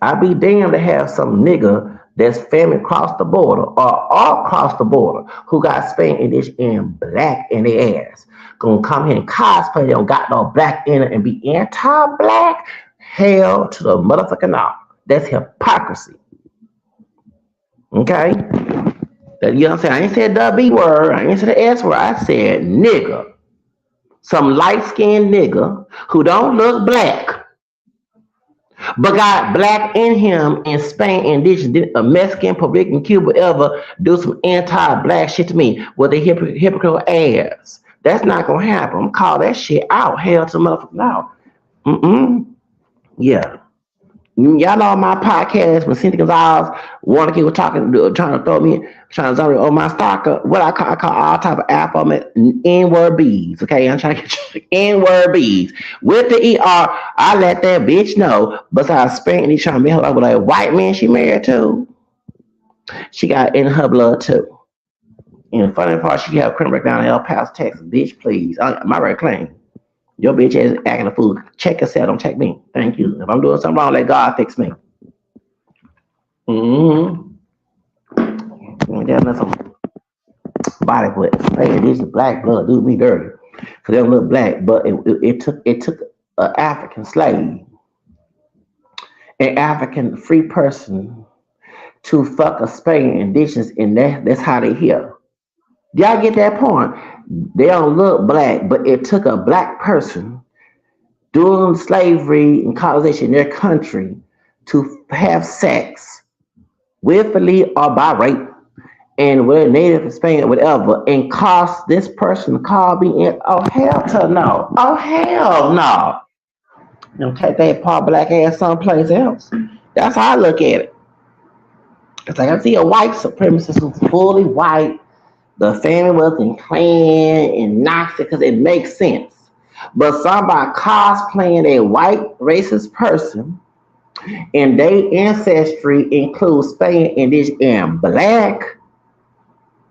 I'd be damned to have some nigga that's family across the border or all across the border who got Spanish and black in their ass. Gonna come here and cosplay, they don't got no black in it and be anti-black? Hell to the motherfucking no. That's hypocrisy. Okay? You know what I'm saying? I ain't said the B word, I ain't said the S word, I said nigga. Some light-skinned nigga who don't look black, but got black in him in Spain, indigenous, a Mexican, Puerto Rican, Cuba ever do some anti-black shit to me with a hypocritical ass. That's not gonna happen. I'm call that shit out. Hell to motherfucker now. Mm-mm. Yeah. Y'all know my podcast when Cynthia Gonzalez, one of the was talking, trying to throw me, trying to zone on my stalker. What I call all type of alphabet N-word bees. Okay, I'm trying to get you N-word bees with the ER. I let that bitch know. Besides Spain, he's trying to be her with a white man she married to. She got in her blood too. And the funny part, she have criminal breakdown in El Paso, Texas. Bitch, please, my right claim. Your bitch ass acting a fool. Check yourself, don't check me. Thank you. If I'm doing something wrong, let God fix me. Mm-hmm. There's some body foot. Hey, this is black blood. Do me dirty. Cause they don't look black, but it took an African slave, an African free person to fuck a Spain indigenous, and that's how they hear. Y'all get that point? They don't look black, but it took a black person during slavery and colonization in their country to have sex willfully or by rape and with a native Spain or whatever and cost this person call me in. Oh hell to no. Oh hell no. Don't take that part black ass someplace else. That's how I look at it. It's like I see a white supremacist who's fully white. The family was in Klan and Nazi because it makes sense. But somebody cosplaying a white racist person and their ancestry includes Spain, indigenous, and black,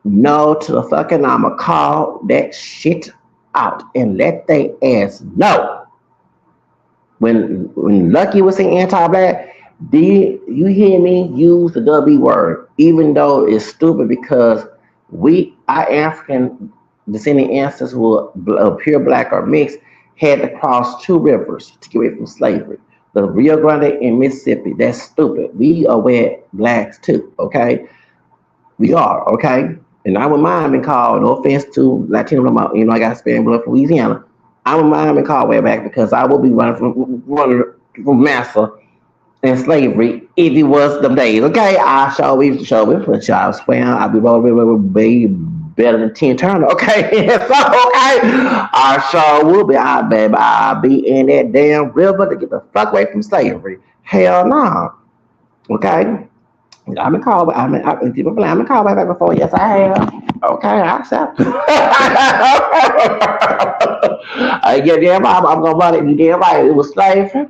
no to the fucking I'ma call that shit out and let they ass know. When Lucky was saying anti-black, did you hear me use the W word, even though it's stupid because our African descendant ancestors who were pure black or mixed had to cross two rivers to get away from slavery. The Rio Grande and Mississippi. That's stupid. We are wet blacks too, okay? We are, okay? And I wouldn't mind being called, no offense to Latino, I got Spanish blood from Louisiana. I wouldn't mind being called way back because I will be running from massa and slavery if it was them days, okay? I show it, but y'all swear I'll be rolling baby better than 10 Turner, okay? So, okay, I sure will be. I'll be in that damn river to get the fuck away from slavery. Hell no, okay? I've been called. People play. I've been called back before. Yes, I have. Okay, I accept. I get damn. I'm gonna run it. You damn right. It was slavery.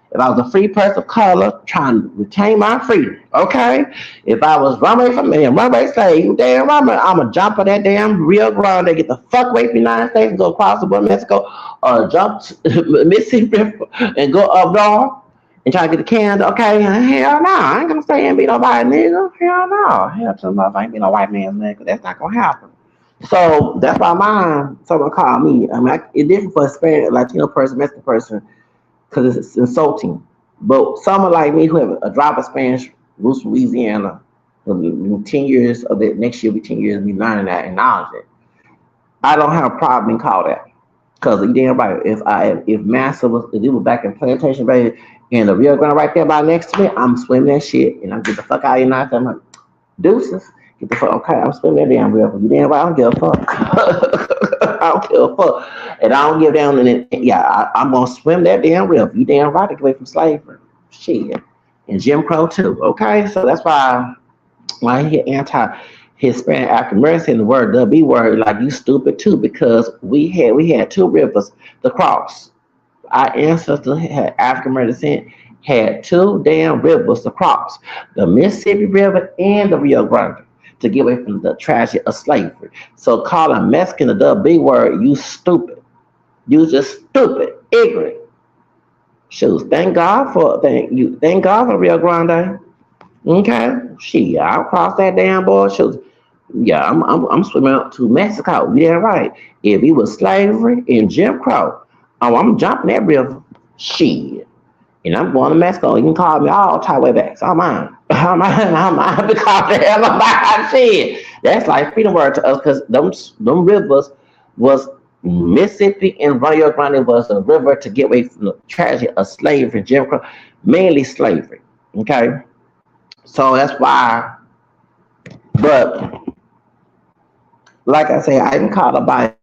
If I was a free person of color trying to retain my freedom, okay? If I was runaway from me, runaway slave, you damn right, I'm going to jump on that damn Rio Grande, get the fuck away from the United States and go across the border of Mexico, or jump to Mississippi River and go up north and try to get to Canada, okay? Hell no, I ain't going to stay and be nobody nigga. Hell no. Hell to the I ain't be no white man's nigga. That's not going to happen. So that's why someone called me. I mean, it's different for a Spanish, Latino person, Mexican person, because it's insulting. But someone like me who have a drop of Spanish, roots from Louisiana, 10 years of it, next year will be 10 years of me learning that and knowledge it. I don't have a problem being called that. Because you damn right, if Massa was back in Plantation Bay and the Rio Grande right there by next to me, I'm swimming that shit and I'm get the fuck out of here now. I'm like, deuces. Get the fuck, okay, I'm swimming that damn river. You damn right, I don't give a fuck. I don't give a fuck. And I don't give down and I'm gonna swim that damn river. You damn right to get away from slavery. Shit. And Jim Crow too. Okay? So that's why when I hear anti-Hispanic African American in the word, the B word, like you stupid too, because we had two rivers to cross. Our ancestors had African American descent had two damn rivers to cross. The Mississippi River and the Rio Grande to get away from the tragedy of slavery. So calling Mexican the B word, you stupid. You just stupid, ignorant. Shoes. Thank God for Rio Grande. Okay. Shit, I'll cross that damn board. Shoes. Yeah, I'm swimming up to Mexico. Yeah, right. If it was slavery and Jim Crow, I'm jumping that river. Shit. And I'm going to Mexico. You can call me all type way back. So I'm mine. I'm mine because the hell I'm shit. That's like freedom word to us because them rivers was Mississippi and Rio Grande was a river to get away from the tragedy of slavery, Jim Crow, mainly slavery. Okay, so that's why. But like I say, I didn't call nobody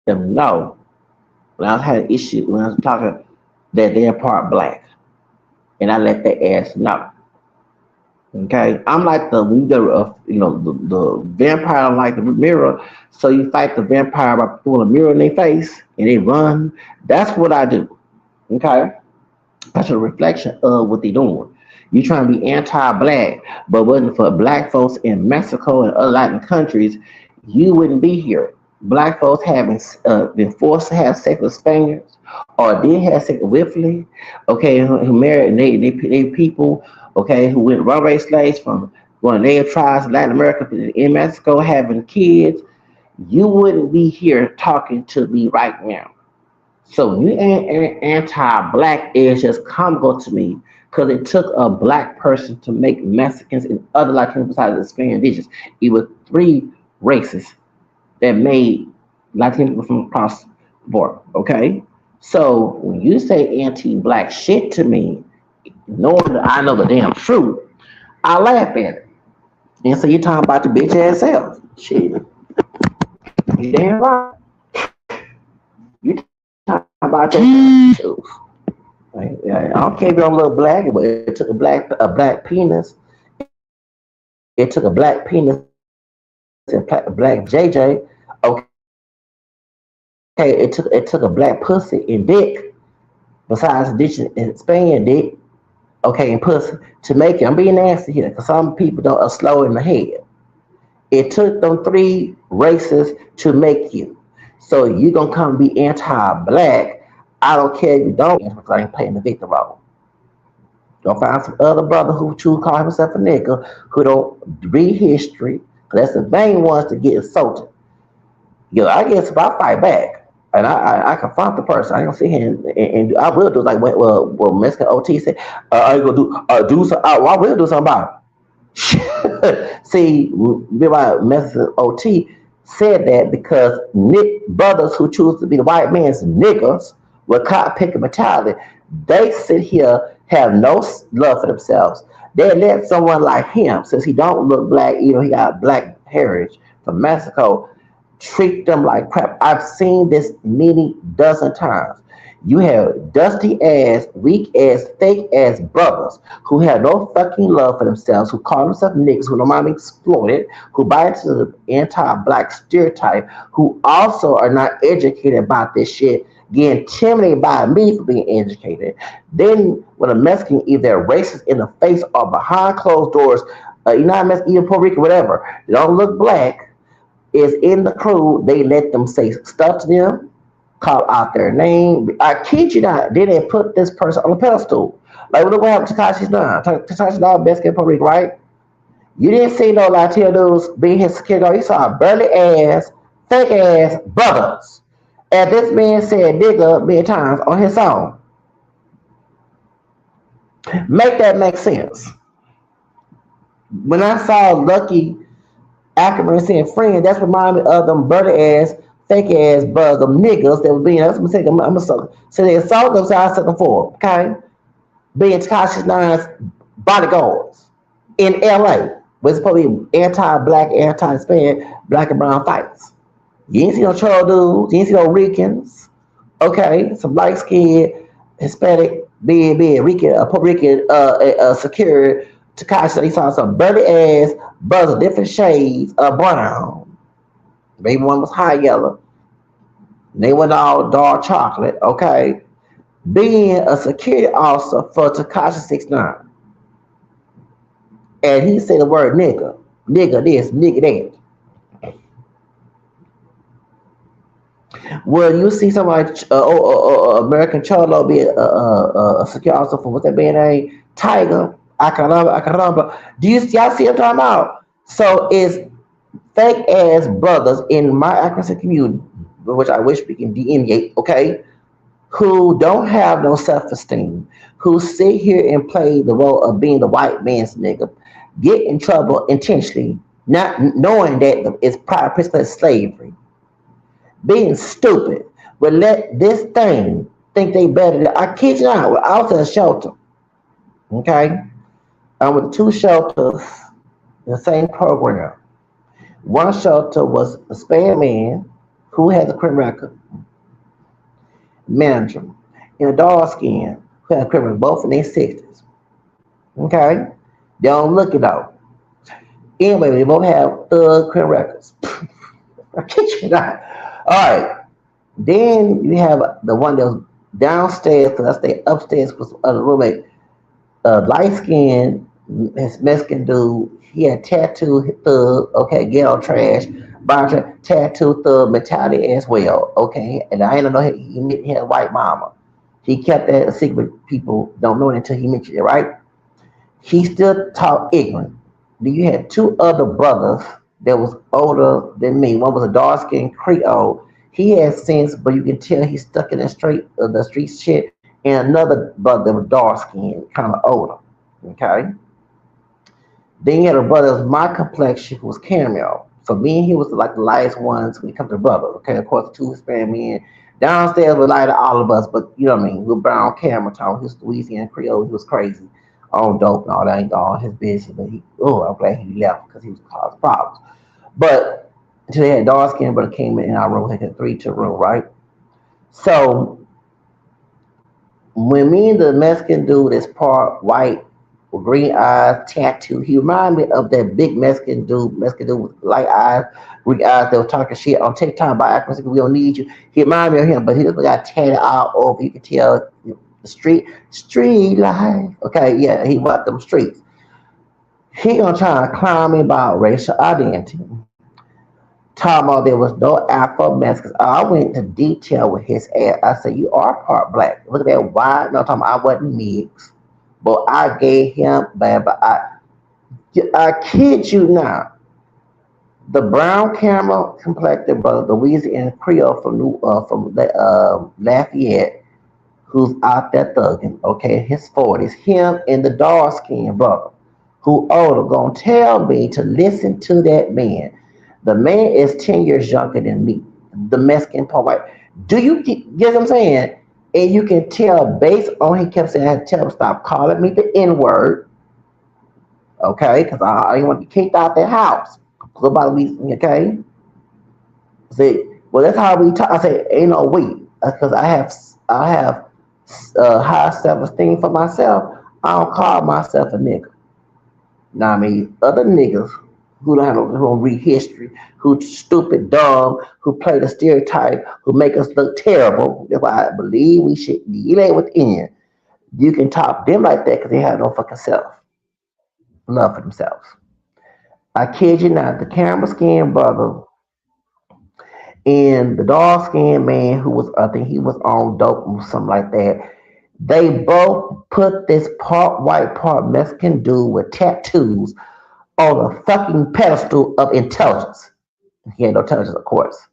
them no. When I was had an issue when I was talking that they're part black, and I let their ass know. Okay, I'm like the vampire like the mirror. So you fight the vampire by putting a mirror in their face and they run. That's what I do. Okay, that's a reflection of what they're doing. You trying to be anti-black, but wasn't for black folks in Mexico and other Latin countries, you wouldn't be here. Black folks having been forced to have sex with Spaniards, or did have sex with Whitley, okay, who married and they people, okay, who went runaway slaves from one of their tribes in Latin America in Mexico having kids. You wouldn't be here talking to me right now. So you ain't anti-black is just comical to me because it took a black person to make Mexicans and other Latinos besides the Spanish dishes. It was three races that made Latino people from across the border. Okay, so when you say anti-black shit to me, knowing that I know the damn truth, I laugh at it. And so you talking about the bitch ass self. Shit, you damn right. You talking about your truth. Like, yeah, I don't care if you're a little black, but it took a black penis. It took a black penis and black JJ. Okay, it took a black pussy and dick, besides ditching and spanning dick, okay, and pussy to make it. I'm being nasty here, because some people don't are slow in the head. It took them three races to make you. So you gonna come be anti-black. I don't care if you don't, because I ain't playing the victim role. Don't find some other brother who choose call himself a nigga who don't read history. Cause that's the main ones to get insulted. Yo, I guess if I fight back and I confront the person, I ain't gonna sit here and I will do like what Mexican OT said. I ain't gonna do something. I will do something about it. See, remember Mexican OT said that because brothers who choose to be the white man's niggas with cotton picking mentality, they sit here have no love for themselves. They let someone like him, since he don't look black, even though he got black heritage from Mexico, treat them like crap. I've seen this many dozen times. You have dusty ass, weak ass, fake ass brothers who have no fucking love for themselves, who call themselves niggas, who don't mind being exploited, who buy into the anti-black stereotype, who also are not educated about this shit, get intimidated by me for being educated. Then when a Mexican either racist in the face or behind closed doors, you're not Mexican, even Puerto Rican, whatever, they don't look black, is in the crew, they let them say stuff to them, call out their name. I kid you not, then they put this person on a pedestal. Like, look what happened to Takashi's Nine. Takashi's Nine, best kid in Puerto Rico, right? You didn't see no Latino dudes being his security guard. You saw burly ass, fake ass brothers. And this man said nigga many times on his song. Make that make sense. When I saw Lucky Ackerman saying friend, that's reminded me of them burly ass, fake ass brothers, them niggas that were being, that's what I'm saying, I'm a sucker. So they assault them, so I set them for, okay? Being Takashi Nine's bodyguards in LA, where it's supposed to be anti-black, anti-Hispanic, black and brown fights. You ain't see no troll dudes, you ain't see no Ricans, okay? Some light skinned, Hispanic, being Rican, Puerto Rican, security. Takashi, he saw some burly ass brothers of different shades of brown. Maybe one was high yellow. They went all dark chocolate, okay? Being a security officer for Takashi 69. And he said the word nigga. Nigga this, nigga that. Well, you see somebody, American Cholo be a security officer for what's that band name? Tiger. I can remember. Do y'all see what I'm talking about? So it's fake ass brothers in my African community, which I wish we can delineate, okay, who don't have no self-esteem, who sit here and play the role of being the white man's nigga, get in trouble intentionally, not knowing that it's prior principle of slavery. being stupid, would let this thing think they better than I kid you not. I was in a shelter, okay? I went to two shelters in the same program. One shelter was a Spanish man who has a criminal record, manager, and a dark skin who had a criminal record, both in their 60s. Okay? They don't look it out. Anyway, they both have thug criminal records. I kid you not. All right. Then you have the one that was downstairs, because I stayed upstairs with some other roommate. Light skinned, his Mexican dude. He had tattoo thug, okay, ghetto trash, tattoo thug mentality as well, okay. And I didn't know he had a white mama. He kept that a secret. People don't know it until he mentioned it, right? He still talked ignorant. Then you had two other brothers that was older than me. One was a dark skinned Creole. He had sense, but you can tell he's stuck in the street shit. And another brother that was dark skinned, kind of older. Okay. Then you had a brother that was my complexion who was cameo. So me and he was like the lightest ones when it comes to brother. Okay, of course, two Hispanic men. Downstairs was lighter all of us, but you know what I mean? We were brown camera tone. He was Louisiana Creole. He was crazy. All dope and all that ain't all his business. But I'm glad he left because he was causing problems. But until they had dark skin, but it came in our room, like a 3-2 room, right? So when me and the Mexican dude is part white with green eyes, tattoo, he reminded me of that big Mexican dude with light eyes, green eyes that was talking shit on TikTok about acting we don't need you. He reminded me of him, but he just got tatted all over. You can tell the street life. Okay, yeah, he walked them streets. He gonna try to clown me about racial identity. Talking about there was no Afro Mexicans. I went into detail with his ass. I said, "You are part black. Look at that wide." No, talking about I wasn't mixed, but I gave him, but I kid you not, the brown camel complected brother, the Louisiana Creole from Lafayette, who's out there thugging. Okay, his 40s. Him and the dark skinned brother, who older, gonna tell me to listen to that man. The man is 10 years younger than me. The Mexican part white. Do you get what I'm saying? And you can tell based on he kept saying I had to tell him stop calling me the N word. Okay, because I didn't want to be kicked out their house. Somebody be okay. See, well that's how we talk. I say ain't no we because I have high self esteem for myself. I don't call myself a nigga. Now I mean other niggas who don't read history, who stupid, dumb, who play the stereotype, who make us look terrible. That's why I believe we should relate within. You can talk to them like that because they have no fucking self, love for themselves. I kid you not, the camera skin brother and the dark skinned man who was, I think he was on dope or something like that. They both put this part white, part Mexican dude with tattoos on a fucking pedestal of intelligence. He had no intelligence, of course.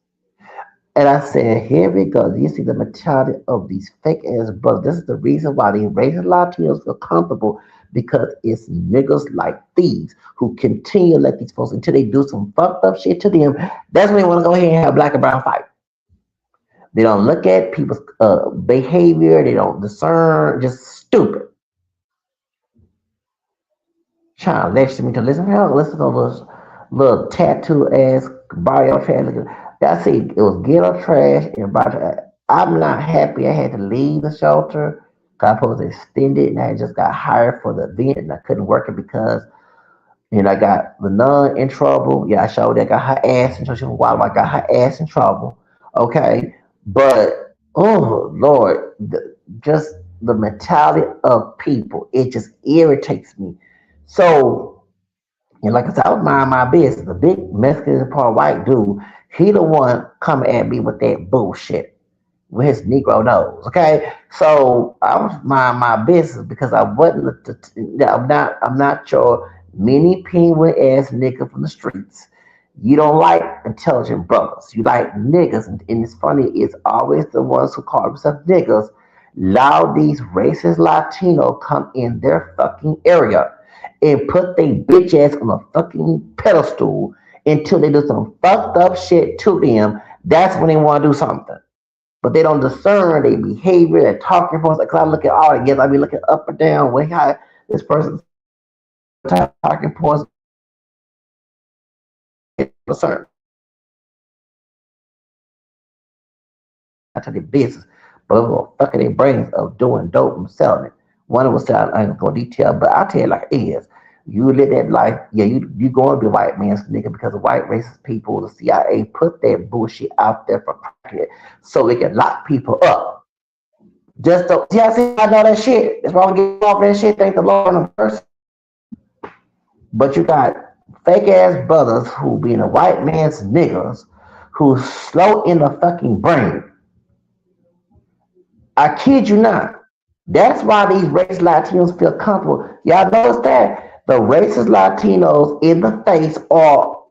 And I said, here we go. You see the mentality of these fake ass brothers. This is the reason why these racist Latinos feel comfortable because it's niggas like these who continue to let these folks until they do some fucked up shit to them. That's when they want to go ahead and have black and brown fight. They don't look at people's behavior. They don't discern. Just stupid. Trying to lecture me to listen. Hell, listen to those little tattoo ass bio trash. That's it. It was ghetto trash and bio trash. I'm not happy I had to leave the shelter. Cause I supposed to extend it and I just got hired for the event and I couldn't work it because I got the nun in trouble. Yeah, I showed that got her ass in trouble. She was wild. I got her ass in trouble. Okay. But oh Lord, just the mentality of people, it just irritates me. So and like I said, I was mind my business. The big Mexican part white dude, he the one coming at me with that bullshit with his Negro nose. Okay, so I was mind my business because I wasn't. I'm not your mini penguin ass nigga from the streets. You don't like intelligent brothers. You like niggas, and it's funny. It's always the ones who call themselves niggas. Allow these racist Latino come in their fucking area and put their bitch ass on a fucking pedestal until they do some fucked up shit to them. That's when they want to do something. But they don't discern their behavior, their talking points. Like, 'cause I look at all together, I be looking up or down, way how this person's talking points discern to their business, but it was fucking their brains of doing dope and selling it. One of us said, I ain't gonna go detail, but I'll tell you like it is. You live that life, yeah, you going to be white man's nigga because the white racist people, the CIA put that bullshit out there for crackhead so they can lock people up. Just to, see, I know that shit. That's why I'm getting off that shit. Thank the Lord in the first. But you got fake ass brothers who being a white man's niggas who slow in the fucking brain. I kid you not. That's why these racist Latinos feel comfortable. Y'all notice that? The racist Latinos in the face or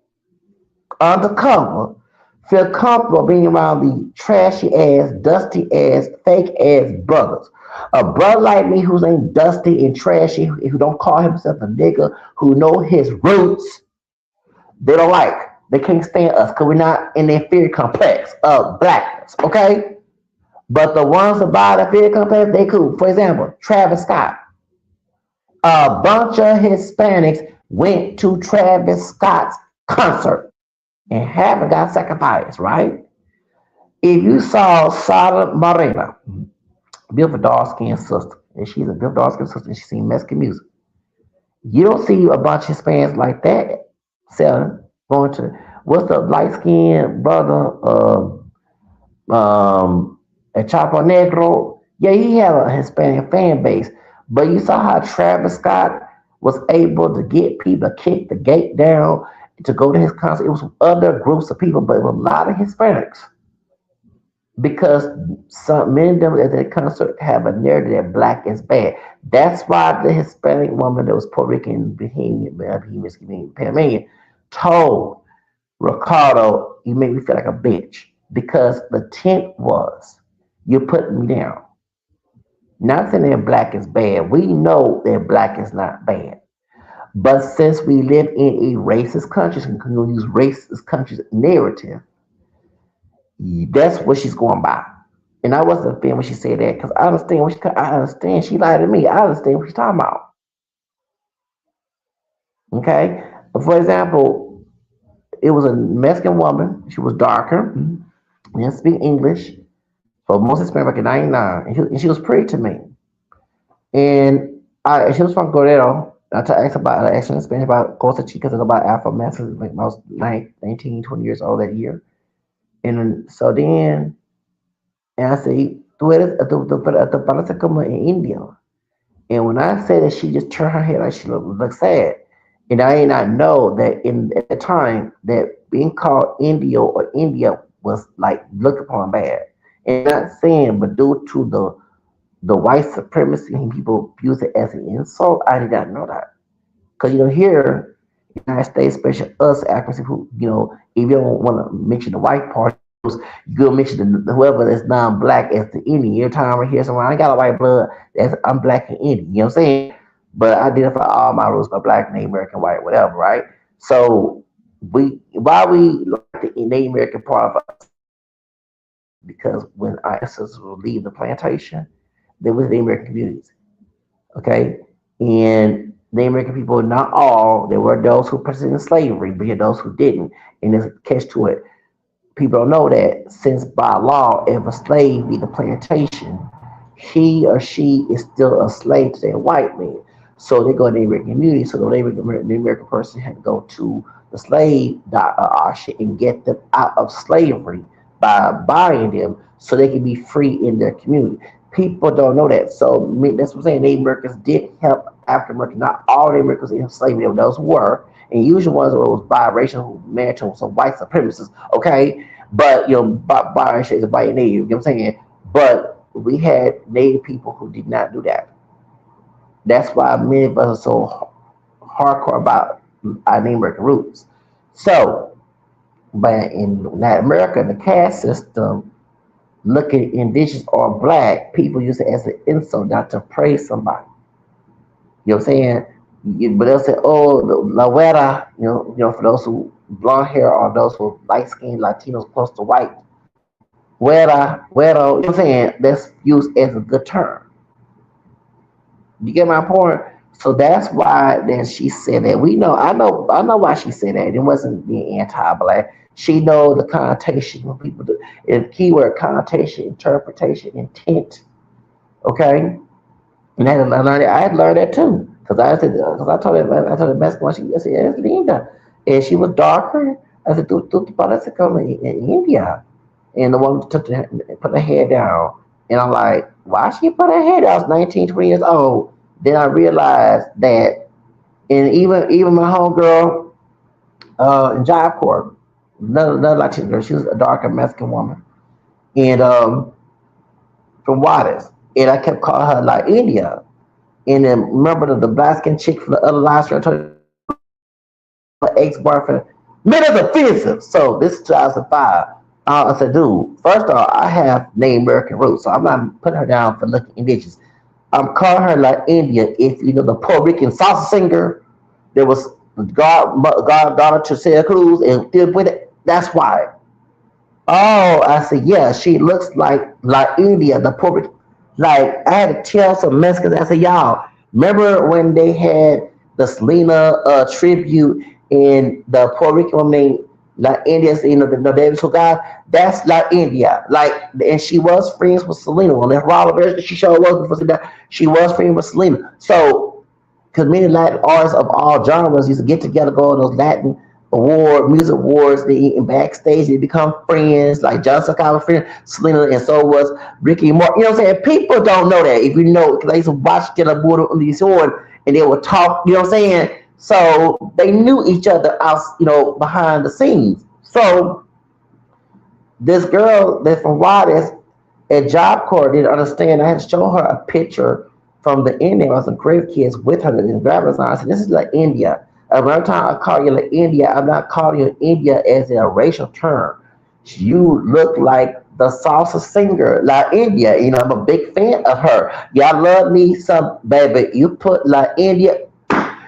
undercover feel comfortable being around the trashy ass, dusty ass, fake ass brothers. A brother like me who's ain't dusty and trashy, who don't call himself a nigga, who know his roots, they don't like. They can't stand us because we're not in their fear complex of blackness, okay? But the ones that buy the fear complex, they cool. For example, Travis Scott. A bunch of Hispanics went to Travis Scott's concert and haven't got sacrificed, right? If you saw Sada Morena, beautiful dark skinned sister, and she's a beautiful dark skinned sister, and she sings Mexican music. You don't see a bunch of Hispanics like that selling, going to what's the light skinned brother a Chapo Negro. Yeah, he had a Hispanic fan base, but you saw how Travis Scott was able to get people to kick the gate down to go to his concert. It was other groups of people, but it was a lot of Hispanics because some many of them at the concert have a narrative that black is bad. That's why the Hispanic woman that was Puerto Rican Panamanian told Ricardo, you make me feel like a bitch because the tent was you're putting me down. Not saying that black is bad. We know that black is not bad. But since we live in a racist country, and can use racist country's narrative, that's what she's going by. And I wasn't a fan when she said that because I understand what I understand. She lied to me. I understand what she's talking about. Okay. For example, it was a Mexican woman. She was darker, didn't speak English. For most Hispanic back in '99, and she was pretty to me. And she was from Guerrero. I asked about I asked her in Spanish about Costa Chicas and about Afro Mexicans. Like I was 19, 20 years old that year. And so then, and I said, tú eres, tu parece como en India. And when I say that, she just turned her head like she looked sad. And I did not know that at the time that being called Indio or India was like looked upon bad. And not saying, but due to the white supremacy and people use it as an insult, I did not know that. Because here, in the United States, especially us Africans, who if you don't want to mention the white part, you go mention whoever that's non-black as the Indian. Every time I hear someone, I got a white blood, I'm black and Indian. You know what I'm saying? But I identify all my roots by black, Native American, white, whatever, right? So why we like the Native American part of us, because when our ancestors would leave the plantation, there was Native American communities, okay? And Native American people, not all, there were those who participated in slavery, but there were those who didn't. And there's a catch to it. People don't know that since by law, if a slave leave the plantation, he or she is still a slave to their white man. So they go to the Native American community. So the Native American person had to go to the slave auction and get them out of slavery by buying them so they can be free in their community. People don't know that. So that's what I'm saying. Native Americans did help African Americans. Not all Native Americans in slavery, those were. And usually ones who was biracial, who married to some white supremacists, okay? But, biracial is white native, you know what I'm saying? But we had native people who did not do that. That's why many of us are so hardcore about our Native American roots. So, but in Latin America, the caste system, looking at indigenous or black, people use it as an insult, not to praise somebody. You know what I'm saying? But they'll say, "Oh, la güera," for those who blonde hair or those who light skinned Latinos close to white. Güero, you know what I'm saying? That's used as a good term. You get my point? So that's why then she said that. I know why she said that. It wasn't being anti-black. She know the connotation when people do and keyword connotation, interpretation, intent. Okay, and I had learned that too. Because I told her Mexican she I said, it's linda. And she was darker. I said, tu parece como in India. And the woman put her head down. And I'm like, why she put her head down? I was 19, 20 years old. Then I realized that, and even my homegirl in Job Corps, another Latina girl, she was a darker Mexican woman. And from Juarez. And I kept calling her like India. And then remember the black skin chick from the other last year, I told you her ex-boyfriend. Man, that's offensive. So this is 2005. I said, dude, first off, I have Native American roots, so I'm not putting her down for looking indigenous. I'm calling her like India. If you know the Puerto Rican salsa singer, there was goddaughter to Santa Cruz and did with it. That's why. Oh, I said, yeah, she looks like India, the Puerto Rican. Like I had to tell some Mexicans. I said, y'all, remember when they had the Selena tribute in the Puerto Rican woman named La India, the Davis who got that's La India. Like, and she was friends with Selena. On that raw version, she showed was before she was friends with Selena. So, because many Latin artists of all genres used to get together, go on those Latin music awards, they eat backstage, they become friends, like John Scott was friend, Selena, and so was Ricky Martin. You know what I'm saying? People don't know that. If you know, because I used to watch Get a Board on these horn and they would talk, you know what I'm saying? So they knew each other out, behind the scenes. So this girl that's from Juarez at Job Corps didn't understand. I had to show her a picture from the India of some great kids with her in driver's license. I said, this is like India. Every time I call you like India, I'm not calling you India as a racial term. You look like the salsa singer La India. I'm a big fan of her. Y'all love me some, baby. You put La India.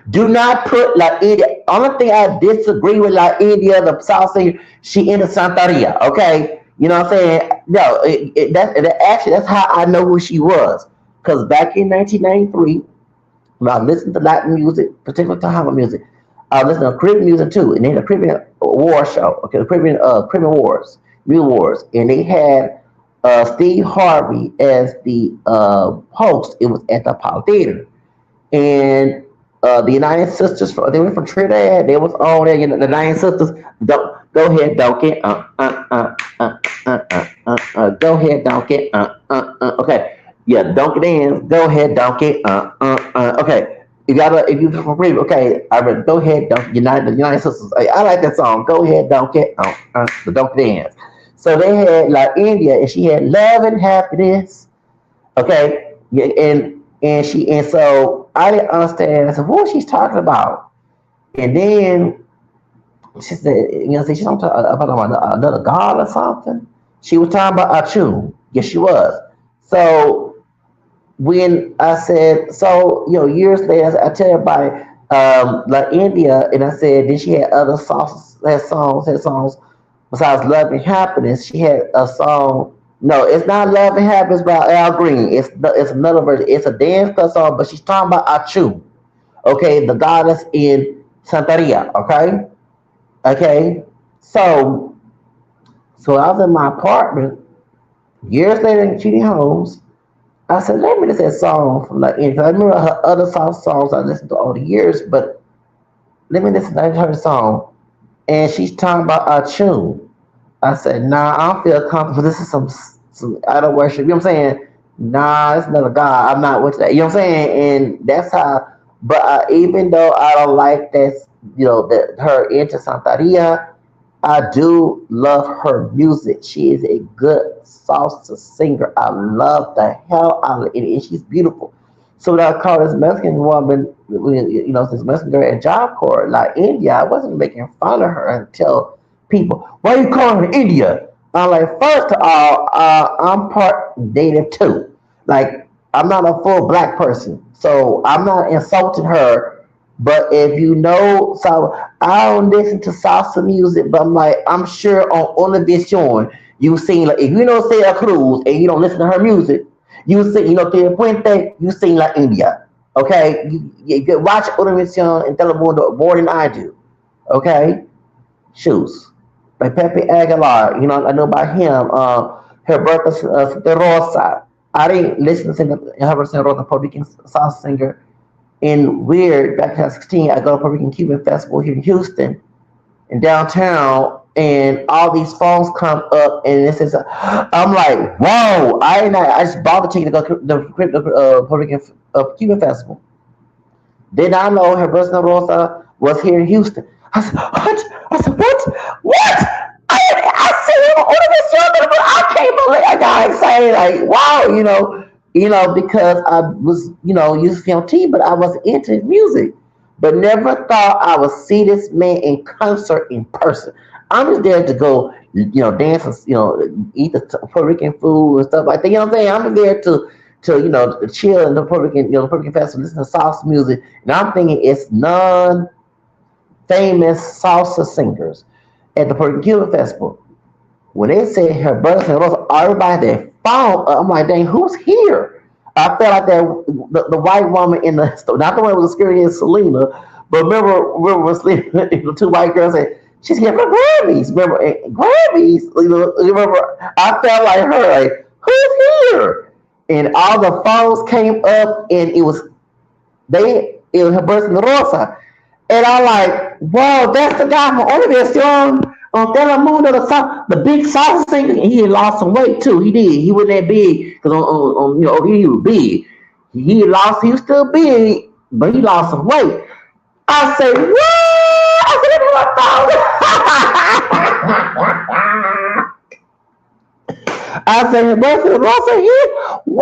Do not put La India. Only thing I disagree with La India, the salsa singer, she in the Santeria. Okay, you know what I'm saying? No, actually that's how I know who she was. Because back in 1993, when I listened to Latin music, particularly Tahama music, I listened to Caribbean music too, and they had a Caribbean war show, okay, the Caribbean Wars, Music Wars, and they had Steve Harvey as the host. It was at the Apollo Theater, and the United Sisters, they were from Trinidad. They was on there. The United Sisters. Go ahead, donkey. Go ahead, donkey. Okay, yeah, donkey dance. Go ahead, donkey. Okay. If you from Caribbean, okay, I read. Go ahead, donkey. The United Sisters. I like that song. Go ahead, donkey. The donkey dance. So they had like India, and she had love and happiness. Okay, yeah, and so I didn't understand. I said, what she's talking about? And then she said, she's talking about another god or something. She was talking about Achun. Yes, she was. So when I said, so years later, I tell everybody, like India, and I said, then she had other songs, had songs besides Love and Happiness. She had a song. No, it's not Love and Happiness by Al Green. It's another version. It's a dance club song, but she's talking about Achu. Okay, the goddess in Santeria. Okay. So I was in my apartment years later in Cheating Homes. I said, let me listen to that song from like India. I remember her other songs I listened to all the years, but let me listen to her song. And she's talking about Achun. I said, nah, I don't feel comfortable. This is some idol worship. You know what I'm saying? Nah, it's another God. I'm not with that. You know what I'm saying? And that's how. But even though I don't like that, that her into Santeria, I do love her music. She is a good salsa singer. I love the hell out of it, and she's beautiful. So when I called this Mexican woman, this Mexican girl at Job Corps, like India, I wasn't making fun of her and tell people, why are you calling her India? I'm like, first of all, I'm part native too. Like, I'm not a full black person, so I'm not insulting her But if you know, so I don't listen to salsa music, but I'm like, I'm sure on Univision, you seen like if you know Celia Cruz and you don't listen to her music, you sing, you know, Tia Puente, you sing like India. Okay, you watch Univision and Telemundo more than I do. Okay, shoes like Pepe Aguilar, you know, I know about him. Herberto De Rosa. I didn't listen to Herberto De Rosa, Puerto Rican salsa singer in weird back in 2016, I go to Puerto Rican Cuban Festival here in Houston, in downtown, and all these phones come up, and it says, I'm like, whoa! I just bought the ticket to go to the Puerto Rican Cuban Festival. Did not know her Rosa Rosa was here in Houston. I said, what? I said, what? What? I see him on this show, but I can't believe I got excited. Like, wow, because I was, used to be on TV, but I wasn't into his music. But never thought I would see this man in concert in person. I'm just there to go, dance, and, eat the Puerto Rican food and stuff like that. You know what I'm saying? I'm just there to chill in the Puerto Rican, Puerto Rican festival, listen to salsa music. And I'm thinking it's non-famous salsa singers at the Puerto Rican Cuban Festival. When they said her birth and Rosa, everybody that found, I'm like, dang, who's here? I felt like the white woman in the store, not the one who was scary as Selena, but remember when Selena, the two white girls said, she's here for Grammys. Remember, Grammys? Remember, I felt like her, like, who's here? And all the phones came up, and it was her birth and Rosa. And I'm like, wow, that's the guy from Univision on Telemundo, the big salsa singer. And he had lost some weight too. He did. He wasn't that big because he was big. He was still big, but he lost some weight. I said, what? I said, her birthday Rosa here. Woo!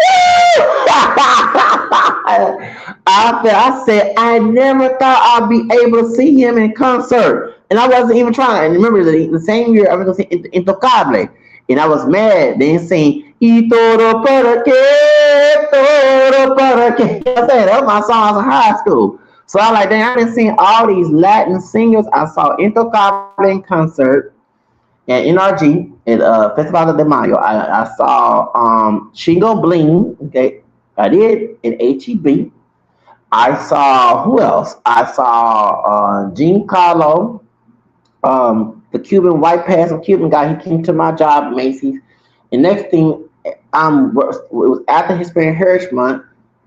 I said, I never thought I'd be able to see him in concert. And I wasn't even trying. And remember, the same year, I was going to see Intocable. And I was mad. They saying, Y todo para qué, todo para qué. I said, that was my songs in high school. So I like, dang, I've been seeing all these Latin singers. I saw Intocable in concert at NRG at Festival de Mayo. I saw Shingo Bling. Okay, I did in HEB. I saw who else? I saw Gene Carlo, the Cuban white passing Cuban guy. He came to my job at Macy's. And next thing, it was after Hispanic Heritage Month.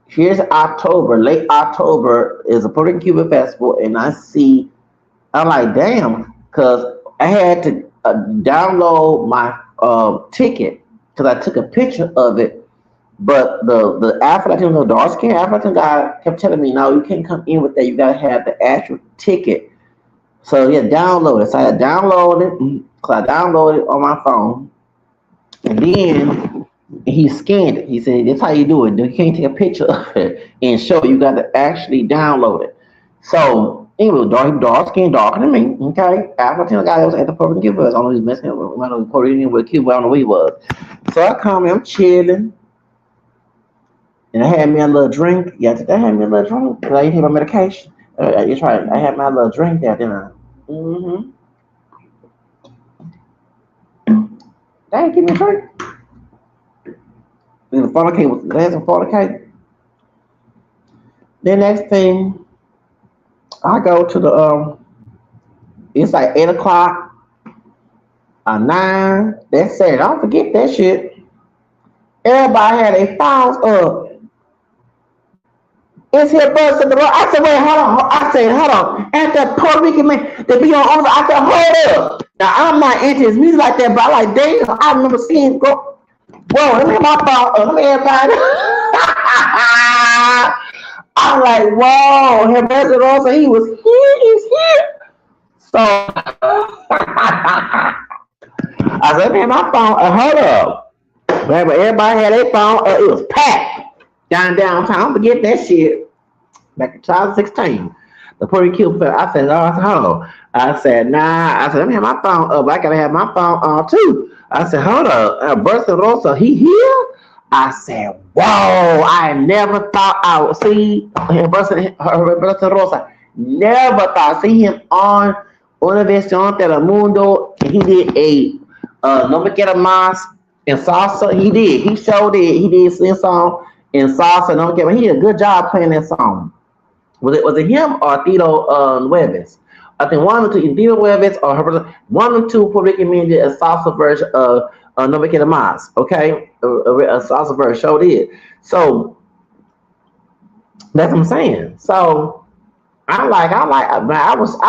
Here's October, late October is a Puerto Rican Cuban festival, and I'm like, damn, because I had to download my ticket because I took a picture of it. But the African, the dark skinned African guy kept telling me, no, you can't come in with that. You gotta have the actual ticket. So yeah, download it. So I downloaded it. So I downloaded it on my phone, and then he scanned it. He said, "That's how you do it. You can't take a picture of it and show it. You got to actually download it." So anyway, dark skin, darker than me. Okay, African guy that was at the Puerto Rican Cuba. I don't know he's messing up with Puerto Rican with Cuba. I don't know who he was. So I come in, I'm chilling. And I had me a little drink. Yeah, I had me a little drink because I didn't take my medication. That's right. I had my little drink there, didn't I? Mm-hmm. They ain't give me a drink. Then the fornicate was last and fornicate. Then next thing, I go to the it's like 8 o'clock or 9. That's it. Don't forget that shit. Everybody had their phones up. It's here buzz in the road. I said, wait, hold on. I said, hold on. And that Puerto Rican man, they be on. I said, hold up. Now I'm not into his music like that, but I like, damn, I remember seeing him go. Whoa, let me have my phone. Let me everybody. I'm like, whoa, Herberto Rosa, he was here. He's here. So I said, let me have my phone. Hold up. But everybody had their phone. It was packed downtown. Forget that shit. Back in 2016, the Puerto Rican Cuban. I said, oh, hold on. I said, nah. I said, let me have my phone up. I gotta have my phone on too. I said, hold up. Bertha Rosa, he here? I said, whoa, I never thought I would see Bertha Rosa Never thought. See him on Univision Telemundo, and he did a No Me Queda Más in salsa. He did. He showed it. He did sing song in salsa. No Me Queda. He did a good job playing that song. Was it him or Tito Nueves? I think one or two, Tito Nueves or her, one or two Puerto Rican men did a salsa version of No Me Queda Más. Okay, a salsa version. Showed it. So that's what I'm saying. So I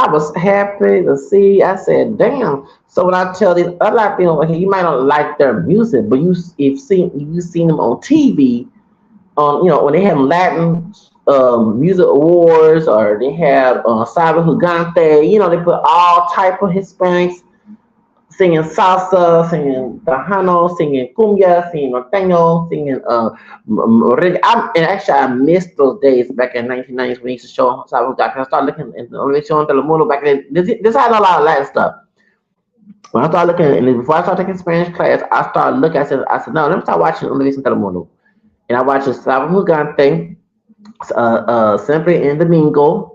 was happy to see. I said, damn. So when I tell these other people, okay, you might not like their music, but you seen them on TV, on when they have Latin music awards, or they have Salva Gigante. They put all type of Hispanics singing salsa, singing tejano, singing cumbia, singing norteño, singing merengue. And actually, I missed those days back in 1990s when he used to show Salva Gigante. I started looking at the Univision Telemundo back then. This had a lot of Latin stuff. When I started looking, and before I started taking Spanish class, I started looking. I said, no, let me start watching Univision Telemundo. And I watched Salva Gigante, Siempre en Domingo.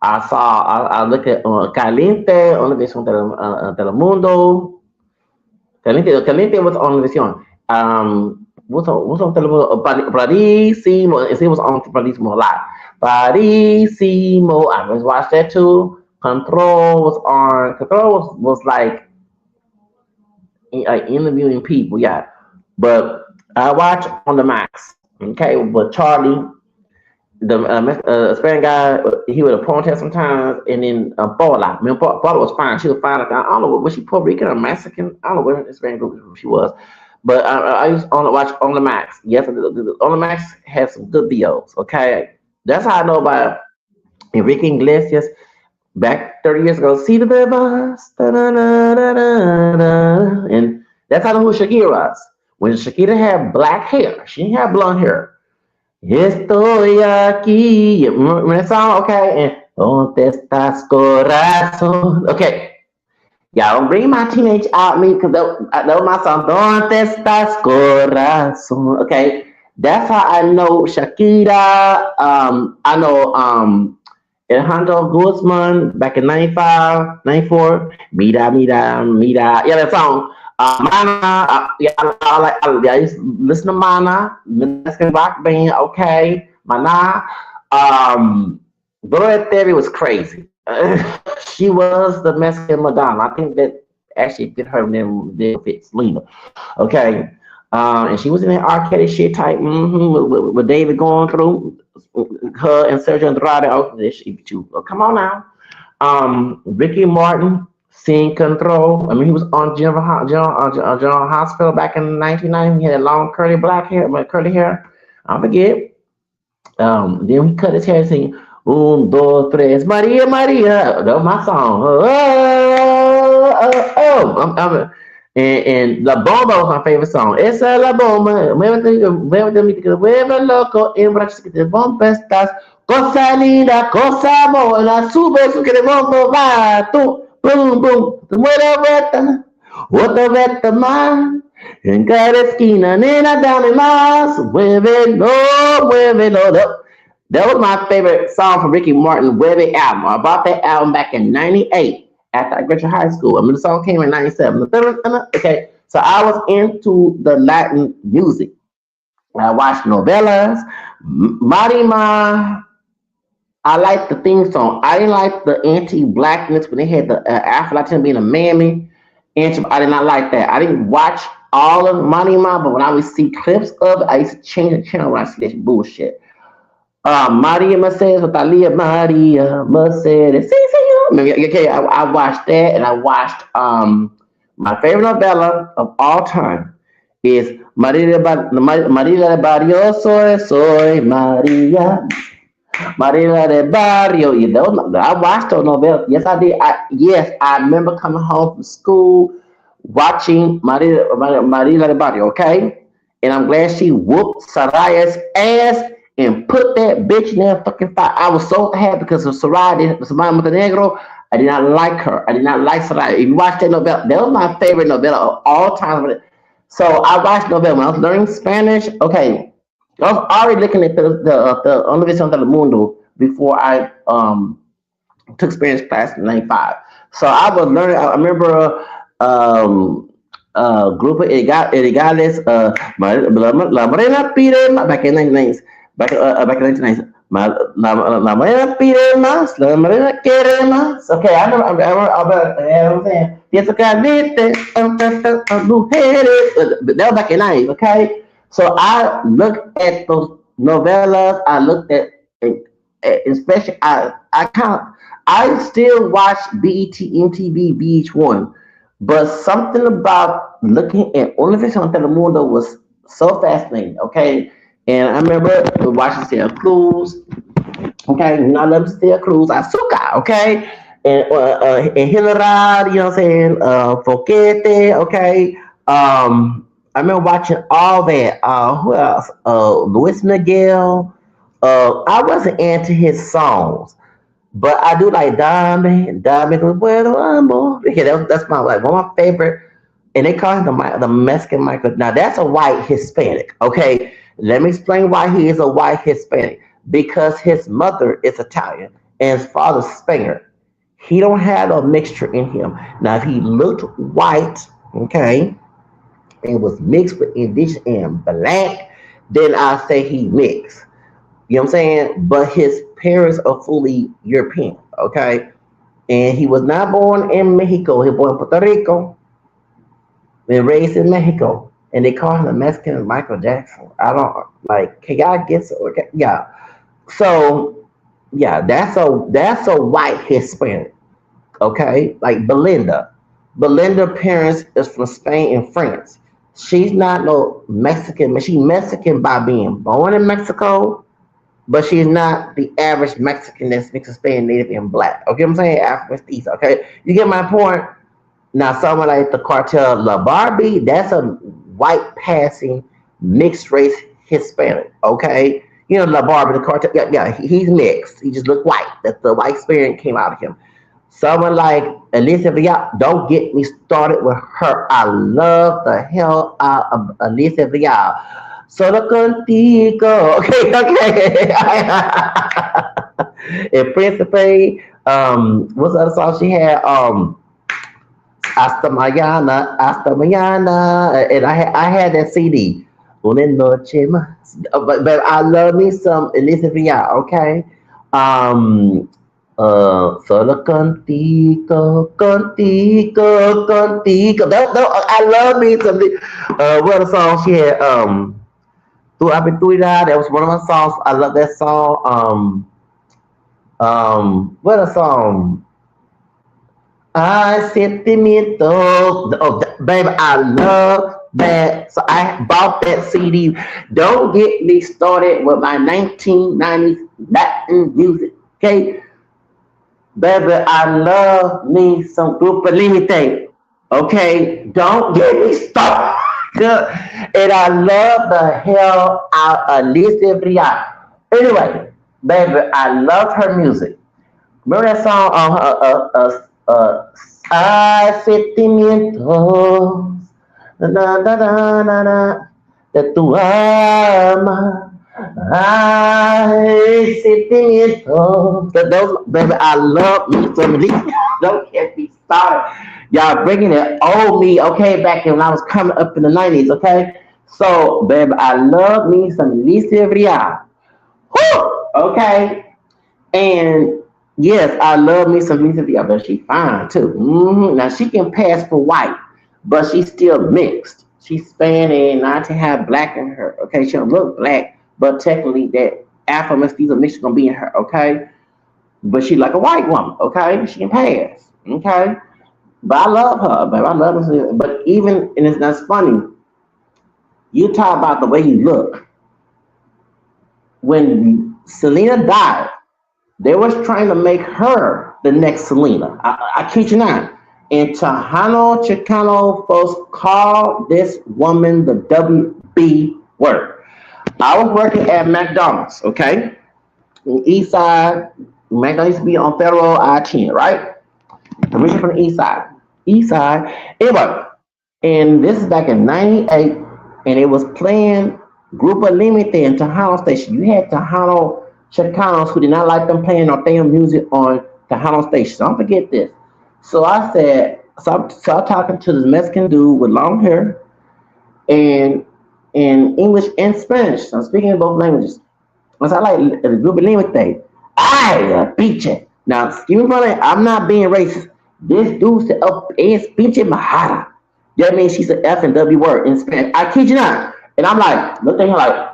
I look at Caliente on the Vision Telemundo. Caliente was on the Vision. What's on Telemundo? Parisimo. It was on Parisimo a lot. Parisimo. I just watched that too. Control was on. Control was like interviewing people, yeah. But I watch on the Max. Okay, but Charlie, the Spanish guy, he would protest sometimes, and then Paula. I mean, Paula was fine. She was fine. Like, I don't know, was she Puerto Rican or Mexican? I don't know where the Spanish group she was. But I used to watch on the Max. Yes, on the Max had some good videos. Okay, that's how I know about Enrique Iglesias back 30 years ago. See the bebas, and that's how I know who Shakira was. When Shakira had black hair, she didn't have blonde hair. Estoy aquí. Remember that song? Okay. And ¿Dónde estás, corazón? Okay. Y'all don't bring my teenage out me because that was my song. ¿Dónde estás, corazón? Okay. That's how I know Shakira. I know Alejandro Guzman back in 95, 94. Mira, mira, mira. Yeah, that song. Mana, yeah, I used to listen to Mana, Mexican rock band, okay. Mana. Gloria Trevi was crazy. She was the Mexican Madonna. I think that actually fit her name did fit Selena. Okay. And she was in that arcade shit type, with David going through her and Sergio Andrade. Oh, this shit too. Oh, come on now. Ricky Martin, Sin Control. I mean, he was on General Hospital back in 1990. He had long curly hair. I forget. Then he cut his hair and sing Un, dos, tres, Maria, Maria. That was my song. And La Bomba was my favorite song. Esa La Bomba. Muévete, loco, embrace que te bomba estás. Cosa linda, cosa buena. Sube, su que de bomba va. Tú, boom, boom. Muere vuelta. Otra vuelta más. En cada esquina, nena, dame más. Muévelo, muévelo. That was my favorite song from Ricky Martin, Webby album. I bought that album back in 98 after I graduated high school. I mean, the song came in 97. Okay, so I was into the Latin music. I watched novellas, Marima. I liked the theme song. I didn't like the anti-blackness when they had the Afro-Latin being a mammy. I did not like that. I didn't watch all of Marima, but when I would see clips of it, I used to change the channel when I see that bullshit. Maria Mercedes with Alia Maria Mercedes. Okay, I watched that, and I watched my favorite novella of all time is Maria de Barrio Soy Maria de Barrio. I watched those novellas. Yes, I did. Yes, I remember coming home from school watching Maria de Barrio. Okay, and I'm glad she whooped Saraya's ass and put that bitch in that fucking fire. I was so happy because of Soraya Montenegro. I did not like her. I did not like Soraya. If you watch that novella, that was my favorite novella of all time. So I watched novella when I was learning Spanish. Okay, I was already looking at the Univision Telemundo before I Took Spanish class in '95. So I was learning. I remember grupo Eligales, la morena pide más, back in 1990s, back in 1990s. La morena pide más, la morena quiere más. Okay, I was saying, pienso que admite, mujeres. But that was back in '90s, okay? So I looked at those novellas, I looked especially, I still watch BET, MTV, VH1, but something about looking at Univision Telemundo was so fascinating. Okay, and I remember watching Sierra Cruz. Okay, you know, I love Sierra Cruz, Azuka. Okay, and Hilary, you know what I'm saying? Foquete. Okay, I remember watching all that. Who else? Luis Miguel. I wasn't into his songs. But I do like Dame Bueno Amor. Because that's my like one of my favorite. And they call him the Mexican Michael. Now that's a white Hispanic. Okay, let me explain why he is a white Hispanic. Because his mother is Italian and his father's Spaniard. He don't have a mixture in him. Now if he looked white, okay, and was mixed with indigenous and black, then I say he mixed. You know what I'm saying? But his parents are fully European, okay? And he was not born in Mexico. He was born in Puerto Rico and raised in Mexico. And they call him the Mexican Michael Jackson. I don't like. Can y'all guess? Okay, yeah. So yeah, that's a white Hispanic. Okay, like Belinda. Belinda parents is from Spain and France. She's not no Mexican, but she's Mexican by being born in Mexico, but she's not the average Mexican that's mixed Spanish native and black. Okay, I'm saying African mestizo. Okay, you get my point. Now, someone like the cartel La Barbie, that's a white passing mixed race Hispanic. Okay, you know La Barbie, the cartel. Yeah, yeah, he's mixed. He just looked white. That's the white spirit came out of him. Someone like Alicia Villar, don't get me started with her. I love the hell out of Alicia Villar. Solo contigo. Okay, okay. And Principe, what's the other song she had? Hasta mañana. And I had that CD. Una noche más. But I love me some Elizabeth Villar, okay? Um, Solo contigo, contigo, contigo. I love me some. What a song she had. Tu Aventura. That was one of my songs. I love that song. What a song. I sentimiento. Oh, baby, I love that. So I bought that CD. Don't get me started with my 1990s Latin music. Okay, baby, I love me some Grupo Limite. Okay, don't get me started. And I love the hell out of Alicia Briat. Anyway, baby, I love her music. Remember that song on Ay, sentimientos, na, na, na, na, na, na, de tu alma. Ay, sentimientos. Those, baby, I love me some of these. Don't get me started. Y'all bringing it old me, okay, back when I was coming up in the 90s, okay? So, baby, I love me some Alicia Briat. Whew, okay? And yes, I love me some Lisa V, but she fine too. Now she can pass for white, but she's still mixed. She's Spanish, not to have black in her. Okay, she don't look black, but technically that Afro mestizo mix is gonna be in her. Okay, but she like a white woman. Okay, she can pass. Okay, but I love her, but I love her. But even and it's not funny. You talk about the way you look when Selena died. They was trying to make her the next Selena. I kid you not. And Tejano Chicano folks call this woman the WB word. I was working at McDonald's, okay? In the East Side. McDonald's used to be on Federal I-10, right? Originally from the East Side. East Side. Anyway, and this is back in 98, and it was playing Grupo Limite in Tejano Station. You had Tejano Chicanos who did not like them playing Norteño music on Tejano Station. So don't forget this. So I'm talking to this Mexican dude with long hair and in English and Spanish. So I'm speaking in both languages. I like el grupo límite. Ay, pinche. Now, excuse me for that. I'm not being racist. This dude said, oh, es pinche majada. That means she's an F and W word in Spanish. I kid you not. And I'm like, look at him like,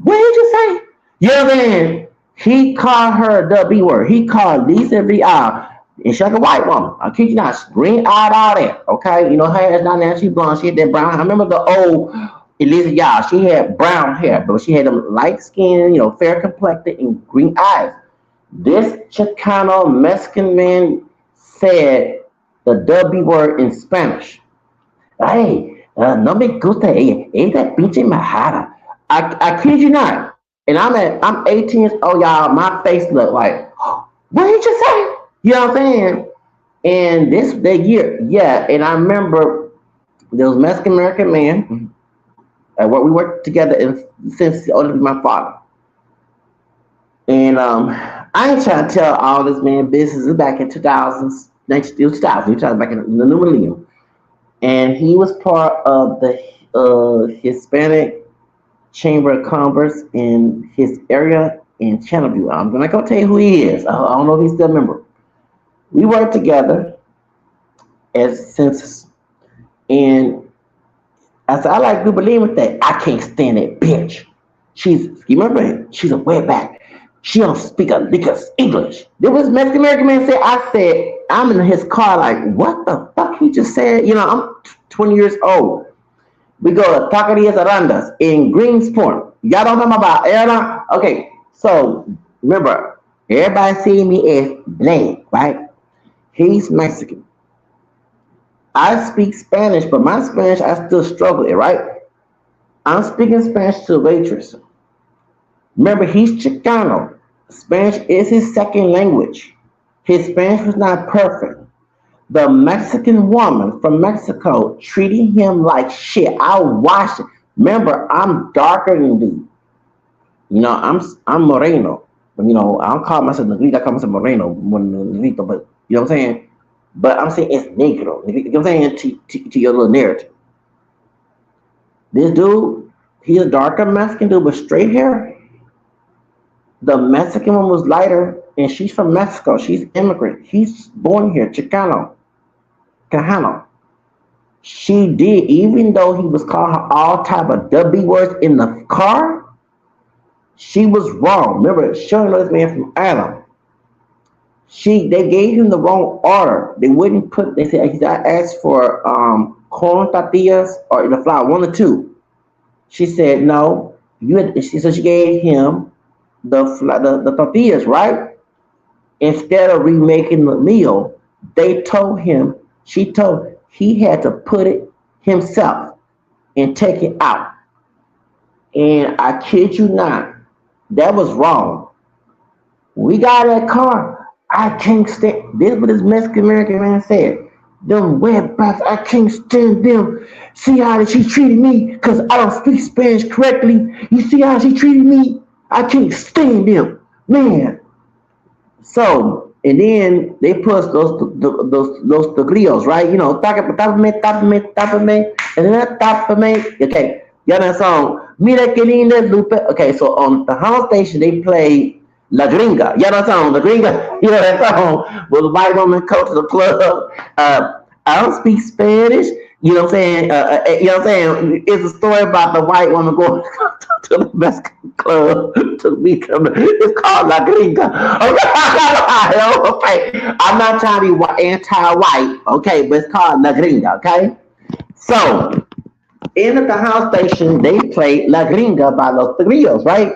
what did you say? You know what I'm saying? He called her the B word. He called Lisa V.I. And she's like a white woman. I kid you not. Green eyed, all that. Okay? You know, her hair's not that. She's blonde. She had that brown. I remember the old Elisa Yao. She had brown hair, but she had them light skin, fair complected and green eyes. This Chicano Mexican man said the W word in Spanish. Hey, no me gusta ella. Ella pinche majada. I kid you not. And I'm 18 years old, y'all. My face looked like, what did you say? You know what I'm saying? And this the year, yeah. And I remember there was a Mexican American man. We worked together since older than my father. And I ain't trying to tell all this man business. It's back in 2000s, 2000. He was back in the new millennium. And he was part of the Hispanic Chamber of Commerce in his area in Channelview. I'm not gonna tell you who he is. I don't know if he's still a member. We worked together as census, and I said I like to believe with that. I can't stand that bitch. You remember? She's a wetback. She don't speak a lick of English. There was Mexican American man said. I said I'm in his car like what the fuck he just said. I'm 20 years old. We go to Taquerias Arandas in Greensport. Y'all don't know about Era? Okay, so remember, everybody see me as Blaine, right? He's Mexican. I speak Spanish, but my Spanish, I still struggle it, right? I'm speaking Spanish to a waitress. Remember, he's Chicano. Spanish is his second language. His Spanish was not perfect. The Mexican woman from Mexico treating him like shit. I watched it. Remember, I'm darker than dude. I'm Moreno. But, I don't call myself Negrito. I call myself Moreno, Negrito. But you know what I'm saying? But I'm saying it's Negro. You know what I'm saying? To your little narrative. This dude, he's a darker Mexican dude with straight hair. The Mexican one was lighter, and she's from Mexico. She's immigrant. He's born here, Chicano. Cajano. She did, even though he was calling her all type of W words in the car, she was wrong. Remember, showing this man from Adam. They gave him the wrong order. They wouldn't put. They said I asked for corn tortillas or the flour, one or two. She said no. So she gave him the tortillas, right? Instead of remaking the meal, she told he had to put it himself and take it out. And I kid you not, that was wrong. We got that car. I can't stand this. What this Mexican American man said. Them wetbacks, I can't stand them. See how she treated me because I don't speak Spanish correctly. You see how she treated me? I can't stand them, man. So, and then they put those grills, right? Tápame, and then tápame. Okay, you know that song? Mira que linda Lupe. Okay, so on the house station they play La Gringa. You know that song? La Gringa. You know that song? Where the white woman comes to the club. I don't speak Spanish. You know what I'm saying? You know what I'm saying? It's a story about the white woman going to the Mexican club to meet them. It's called La Gringa. Okay. I'm not trying to be anti-white, okay, but it's called La Gringa, okay? So, in at the house station, they play La Gringa by Los Tigrillos, right?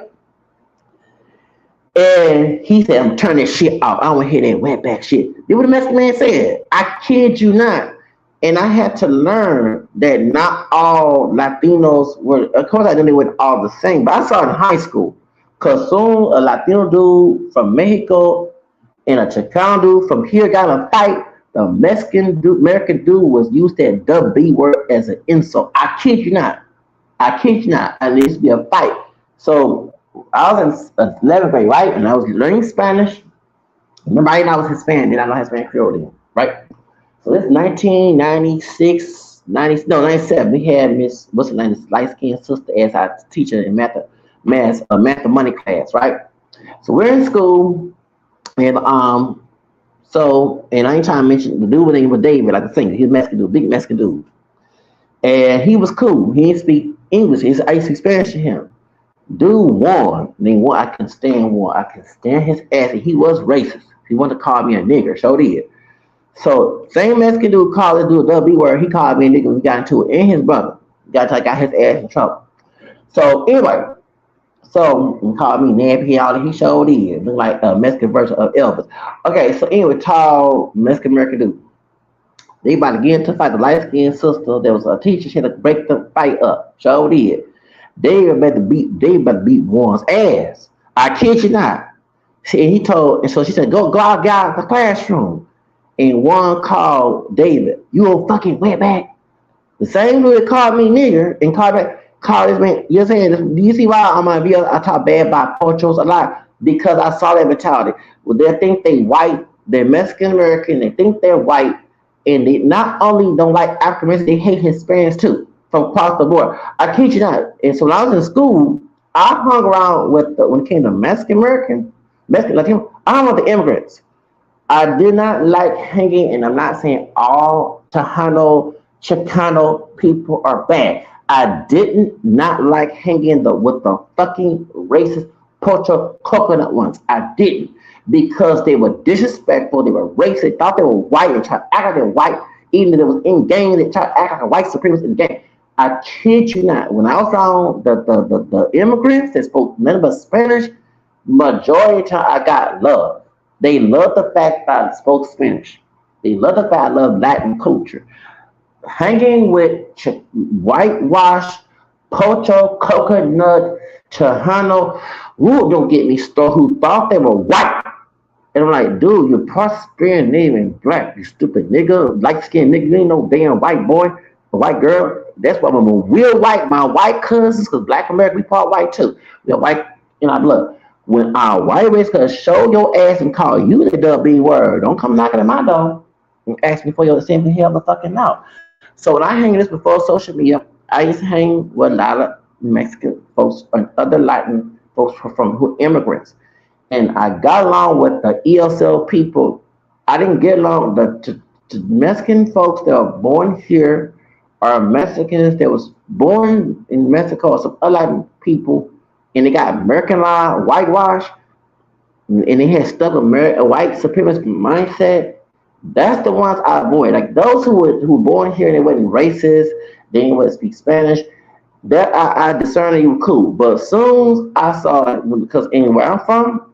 And he said, I'm turning this shit off. I don't want to hear that wetback shit. That's what the Mexican man said. I kid you not. And I had to learn that not all Latinos were, of course, I didn't know they were all the same, but I saw it in high school. Because soon a Latino dude from Mexico and a Chicano dude from here got in a fight. The Mexican dude, American dude was used that W word as an insult. I kid you not. And there used to be a fight. So I was in 11th grade, right? And I was learning Spanish. Remember, I didn't know I was Hispanic, then I know Hispanic Creole then, right? So it's 1996, 90, no, 97. We had Miss, what's her name, this light skinned sister as our teacher in math and money class, right? So we're in school, and and I ain't trying to mention the dude with name was David, like the singer. He's a Mexican dude, big Mexican dude, and he was cool. He didn't speak English. I used to speak Spanish to him. Dude won. I mean, one I couldn't stand one. I could stand his ass, and he was racist. He wanted to call me a nigger. So did. So same Mexican dude called this dude a W word. He called me a nigga. We got into it. And his brother got his ass in trouble. So anyway, so he called me nappy. All that he showed is look like a Mexican version of Elvis. Okay, so anyway, tall Mexican American dude. They about to get into a fight. The light skinned sister, there was a teacher. She had to break the fight up. Showed did. They about to beat one's ass. I kid you not. See, and he told, and so she said, go out, get out of the classroom. And one called David, you a fucking wetback. The same dude that called me nigger and called this man. You're saying, do you see why I'm gonna be? I talk bad about pochos a lot because I saw that mentality. Well, they think they white, they're Mexican American, they think they're white, and they not only don't like African Americans, they hate Hispanics too from across the board. I kid you not. And so when I was in school, I hung around with when it came to Mexican American, Mexican Latino. I hung with the immigrants. I did not like hanging, and I'm not saying all Tejano, Chicano people are bad. I didn't not like hanging with the fucking racist Pocho coconut ones. I didn't because they were disrespectful. They were racist. They thought they were white and tried to act like they were white, even if it was in gang. They tried to act like a white supremacist in the gang. I kid you not. When I was around the immigrants that spoke none but Spanish, majority of the time I got love. They love the fact that I spoke Spanish. They love the fact I love Latin culture. Hanging with whitewash, pocho, coconut, Tejano, who don't get me started, who thought they were white. And I'm like, dude, you're prospering name and black, you stupid nigga, light skinned nigga, you ain't no damn white boy, a white girl. That's why I'm a real white, my white cousins, because black America, we part white too. We're white in our blood. When our white race could show your ass and call you the W word, don't come knocking at my door and ask me for your simply hell the fucking out. So when I hang this before social media, I used to hang with a lot of Mexican folks and other Latin folks from who immigrants. And I got along with the ESL people. I didn't get along the Mexican folks that were born here are Mexicans that was born in Mexico or some other Latin people and they got Americanized, whitewash, and they had stuck a white supremacist mindset. That's the ones I avoid. Like those who were born here and they wasn't racist, they didn't want to speak Spanish. That I discerned you were cool. But as soon as I saw because in where I'm from,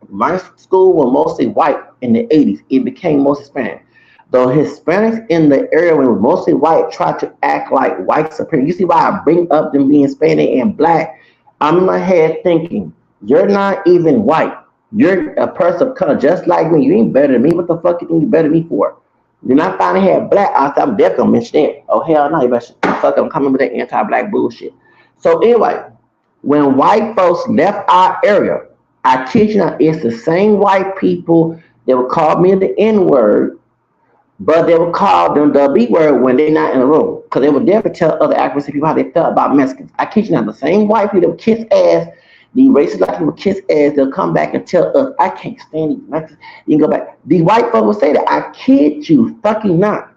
my school was mostly white in the 80s. It became mostly Hispanic. The Hispanics in the area when it was mostly white tried to act like white supremacy. You see why I bring up them being Hispanic and black? I'm in my head thinking, you're not even white. You're a person of color just like me. You ain't better than me. What the fuck you think you better than me for? Then I finally had black. I said, I'm definitely gonna mention that. Oh hell no, you better fuck I'm coming with that anti-black bullshit. So anyway, when white folks left our area, I kid you not, it's the same white people that would call me the N-word, but they would call them the B word when they're not in the room. Because they would definitely tell other African people how they felt about Mexicans. I kid you not, the same white people that would kiss ass, the racist black people would kiss ass, they'll come back and tell us, I can't stand these Mexicans. You can go back. These white folks would say that. I kid you fucking not.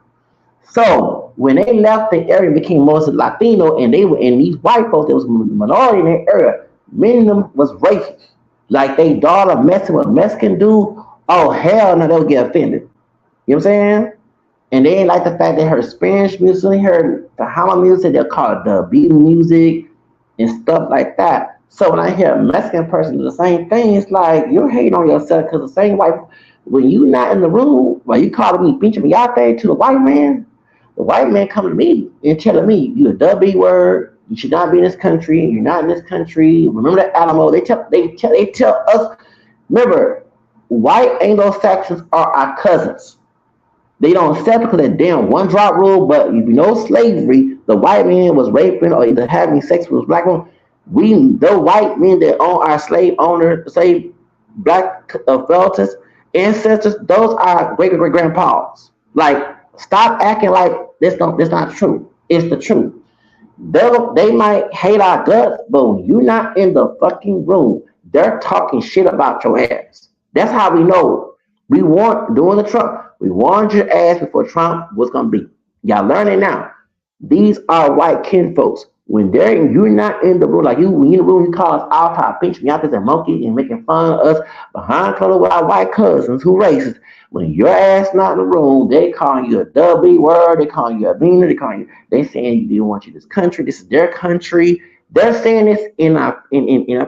So when they left the area and became mostly Latino, and they were in these white folks that was minority in that area, many of them was racist. Like they daughter messing with Mexican dude, oh hell no, they'll get offended. You know what I'm saying? And they ain't like the fact they heard Spanish music, they heard the Hama music, they'll call it the beat music and stuff like that. So when I hear a Mexican person do the same thing, it's like you're hating on yourself because the same white, when you not in the room, while you calling me pinche millate to the white man coming to me and telling me you a W word, you should not be in this country, you're not in this country. Remember that Alamo? They tell us. Remember, white Anglo-Saxons are our cousins. They don't accept because of that damn one drop rule, but if you know slavery, the white man was raping or either having sex with black women. The white men that own our slave black relatives, Ancestors, those are great grandpas. Like, stop acting like this not true. It's the truth. They might hate our guts, but when you're not in the fucking room, they're talking shit about your ass. That's how we know. We warned during the Trump. We warned your ass before Trump was gonna be. Y'all learn it now. These are white kin folks. When you're not in the room, like you, when you're in the room, you call us all type pinch me out as a monkey and making fun of us behind color with our white cousins who racist. When your ass not in the room, they calling you a W word, they calling you a beaner, they saying they want you this country, this is their country. They're saying this in our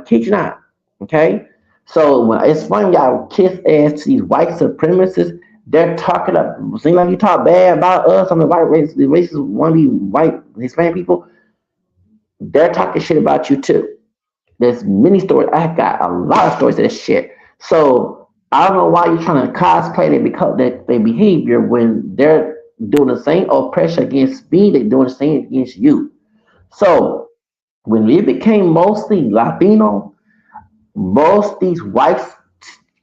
kitchen out. Okay? So when it's funny y'all kiss ass to these white supremacists, they're talking up seem like you talk bad about us on the white race, the racists want to be white Hispanic people, they're talking shit about you too. There's many stories. I got a lot of stories of this shit. So I don't know why you're trying to cosplay their behavior when they're doing the same oppression against me, they're doing the same against you. So when it became mostly Latino, most these white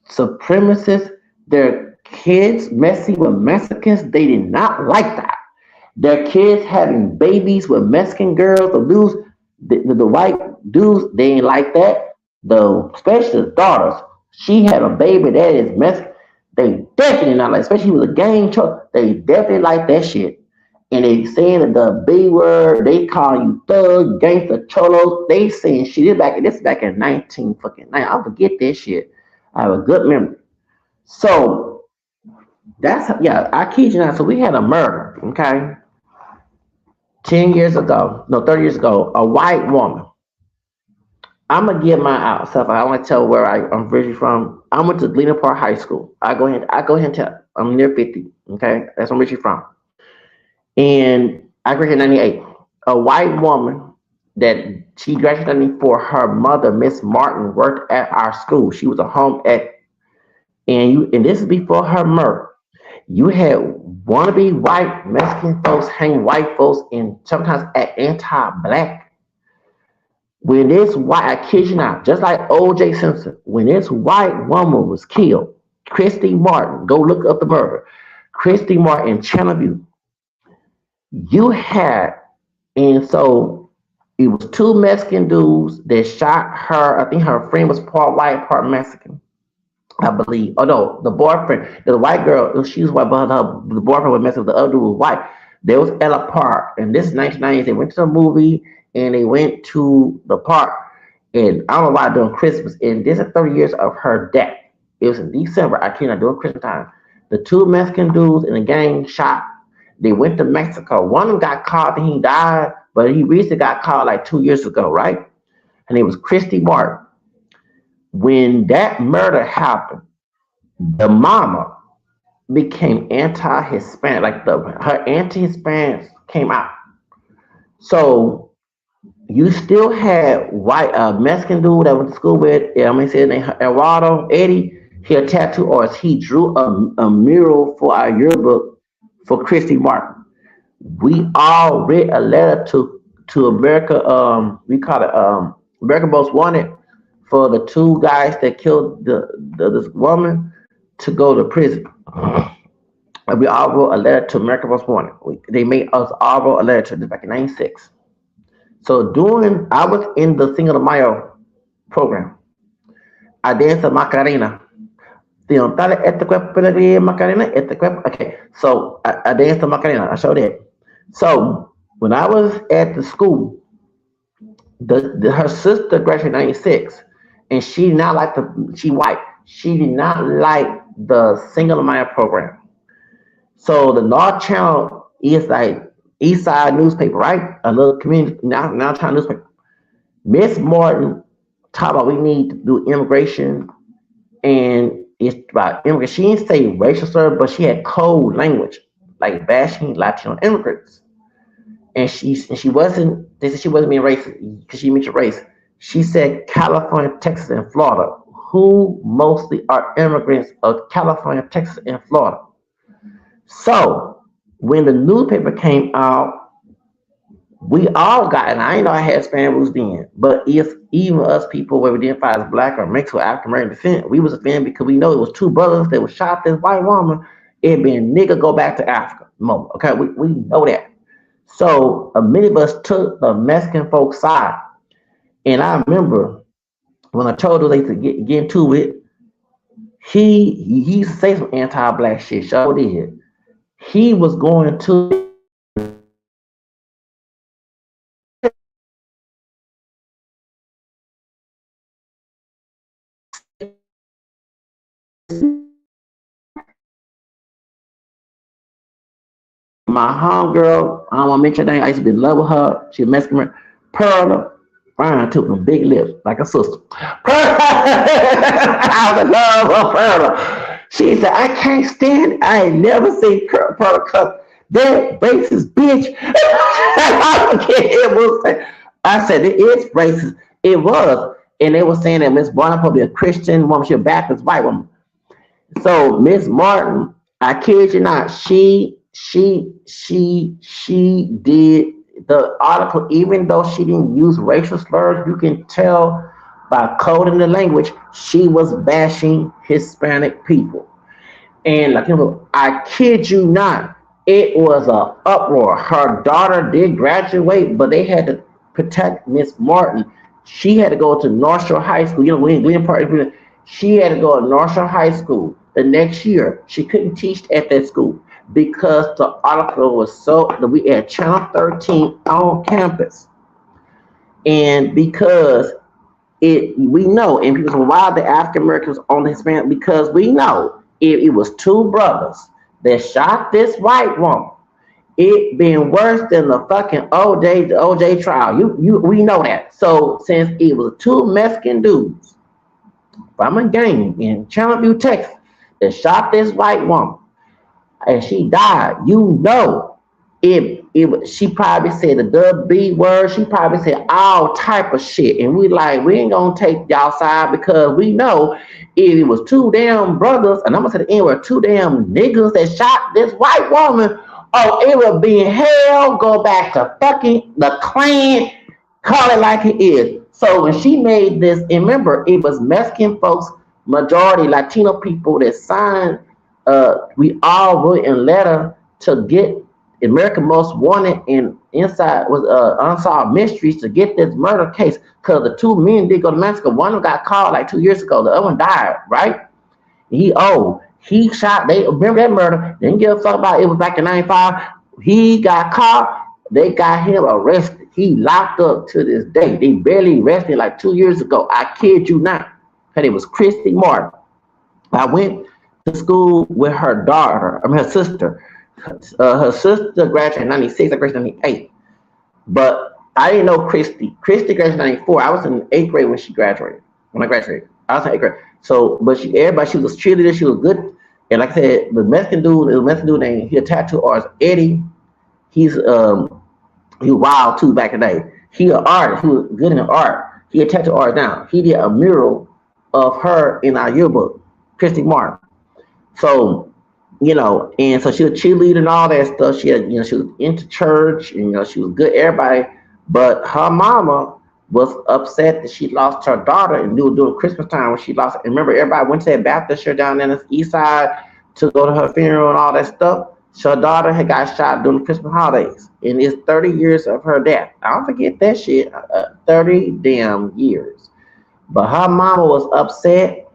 supremacists, their kids messing with Mexicans, they did not like that. Their kids having babies with Mexican girls or dudes, the white dudes, they ain't like that. Especially the daughters, she had a baby that is Mexican. They definitely not like, especially with a gang truck. They definitely like that shit. And they saying that the B word, they call you thug, gangster, cholos. They saying shit. This back in 19 fucking nine. I'll forget this shit. I have a good memory. So yeah, I kid you not. So we had a murder, okay? 10 years ago, no, 30 years ago, a white woman. I'm gonna give my out stuff. I want to tell where I'm originally from. I went to Galena Park High School. I go ahead and tell. I'm near 50. Okay, that's where I'm originally from. And I graduated in 98. A white woman that she graduated in 94. Her mother, Miss Martin, worked at our school. She was a home ec, and this is before her murder. You had wannabe white Mexican folks hang white folks and sometimes act anti-black. When this white, I kid you not, just like O.J. Simpson, when this white woman was killed, Christy Martin, go look up the murder. Christy Martin in Channelview, you had, and so it was two Mexican dudes that shot her. I think her friend was part white, part Mexican. I believe. Oh no, the boyfriend, the white girl, she was white, but the boyfriend was Mexican. The other dude was white. They was at a park, and this is 1990s. They went to the movie, and they went to the park, and I don't know why during Christmas. And this is 30 years of her death. It was in December. I cannot do it Christmas time. The two Mexican dudes in the gang shot. They went to Mexico. One of them got caught and he died, but he recently got caught like 2 years ago, right? And it was Christy Martin. When that murder happened, the mama became anti-Hispanic, like her anti-Hispanics came out. So you still had white Mexican dude that went to school with, I mean, say his name Eduardo Eddie. He had a tattoo, or he drew a mural for our yearbook for Christy Martin. We all read a letter to America. We call it America Most Wanted for the two guys that killed this woman to go to prison. And we all wrote a letter to America Most Wanted. They made us all wrote a letter to this back in '96. So I was in the Cinco de Mayo program. I danced a Macarena. Dale este cuerpo de Macarena, este cuerpo. Okay, so I danced the Macarena. I showed it. So when I was at the school, her sister graduated in '96, and she did not like she white. She did not like the single Maya program. So the North Channel is like East Side newspaper, right? A little community now town newspaper. Miss Morton talked about we need to do immigration, and it's about immigrants. She didn't say racial slur, but she had cold language, like bashing Latino immigrants. And she wasn't. They said she wasn't being racist because she mentioned race. She said California, Texas, and Florida, who mostly are immigrants of California, Texas, and Florida. So when the newspaper came out, We all got, and I ain't know I had Spanish roots then, but it's even us people where we identify as black or mixed with African American descent, we was offended because we know it was two brothers that was shot this white woman. It been nigga go back to Africa moment. Okay, we know that. So many of us took the Mexican folks side. And I remember when I told her they to get into it, he used to say some anti-black shit. Sure did. He was going to my homegirl. I don't want to mention her name. I used to be in love with her. She was Mexican. Perla. Brian took them big lips like a sister. I was in love with Perla. She said, I can't stand it. I ain't never seen Perla cuss. That racist bitch. I said, it is racist. It was. And they were saying that Miss Barnes probably a Christian woman. She a Baptist white woman. So Miss Martin, I kid you not, she did the article, even though she didn't use racial slurs, you can tell by coding the language, she was bashing Hispanic people. And like, I kid you not, it was a uproar. Her daughter did graduate, but they had to protect Miss Martin. She had to go to North Shore High School. You know, William Park. She had to go to North Shore High School the next year. She couldn't teach at that school because the article was so that we had Channel 13 on campus, and because we know, and people say, why the African Americans on the Hispanic? Because we know it was two brothers that shot this white woman. It been worse than the fucking OJ trial. We know that. So since it was two Mexican dudes from a gang in Channelview, Texas, that shot this white woman, and she died, you know, she probably said the W word. She probably said all type of shit, and we ain't gonna take y'all side because we know if it was two damn brothers, and I'm gonna say the N word, two damn niggas that shot this white woman. Oh, it would be in hell. Go back to fucking the Klan. Call it like it is. So when she made this, and remember, it was Mexican folks, majority Latino people that signed. We all wrote a letter to get American Most Wanted, and inside was Unsolved Mysteries to get this murder case because the two men did go to Mexico. One of them got caught like 2 years ago. The other one died, right? He shot. They remember that murder. Didn't give a fuck about it. It was back in '95. He got caught. They got him arrested. He locked up to this day. They barely arrested like 2 years ago. I kid you not. Her name was Christy Martin. I went to school with her daughter. Her sister. Her sister graduated in '96. I graduated in '98. But I didn't know Christy. Christy graduated in '94. I was in 8th grade when she graduated. When I graduated, I was in 8th grade. So, but she was a cheerleader. She was good. And like I said, the Mexican dude named, he a tattoo artist, Eddie. He was wild too back in the day. He an artist. He was good in art. He a tattoo artist now. He did a mural of her in our yearbook, Christy Martin. So, and so she was a cheerleader and all that stuff. She had, she was into church, and she was good, everybody. But her mama was upset that she lost her daughter, and during Christmas time when she lost. And remember, everybody went to that Baptist church down in the east side to go to her funeral and all that stuff. So her daughter had got shot during the Christmas holidays, and it's 30 years of her death. I don't forget that shit. 30 damn years. But her mama was upset,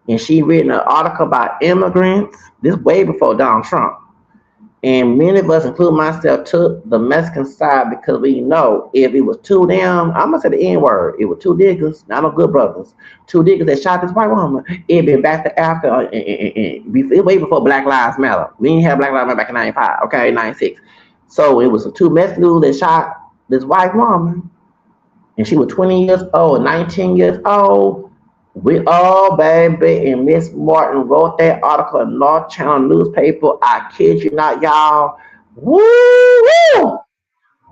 and she written an article about immigrants. This way before Donald Trump. And many of us, including myself, took the Mexican side because we know if it was two damn, I'm gonna say the N word, it was two niggas, not no good brothers, two niggas that shot this white woman, it'd been back to after, way before Black Lives Matter. We didn't have Black Lives Matter back in '95, okay, '96. So it was the two Mexican dudes that shot this white woman, and she was 20 years old, 19 years old. Baby, and Miss Martin wrote that article in North Channel newspaper. I kid you not, y'all. Woo!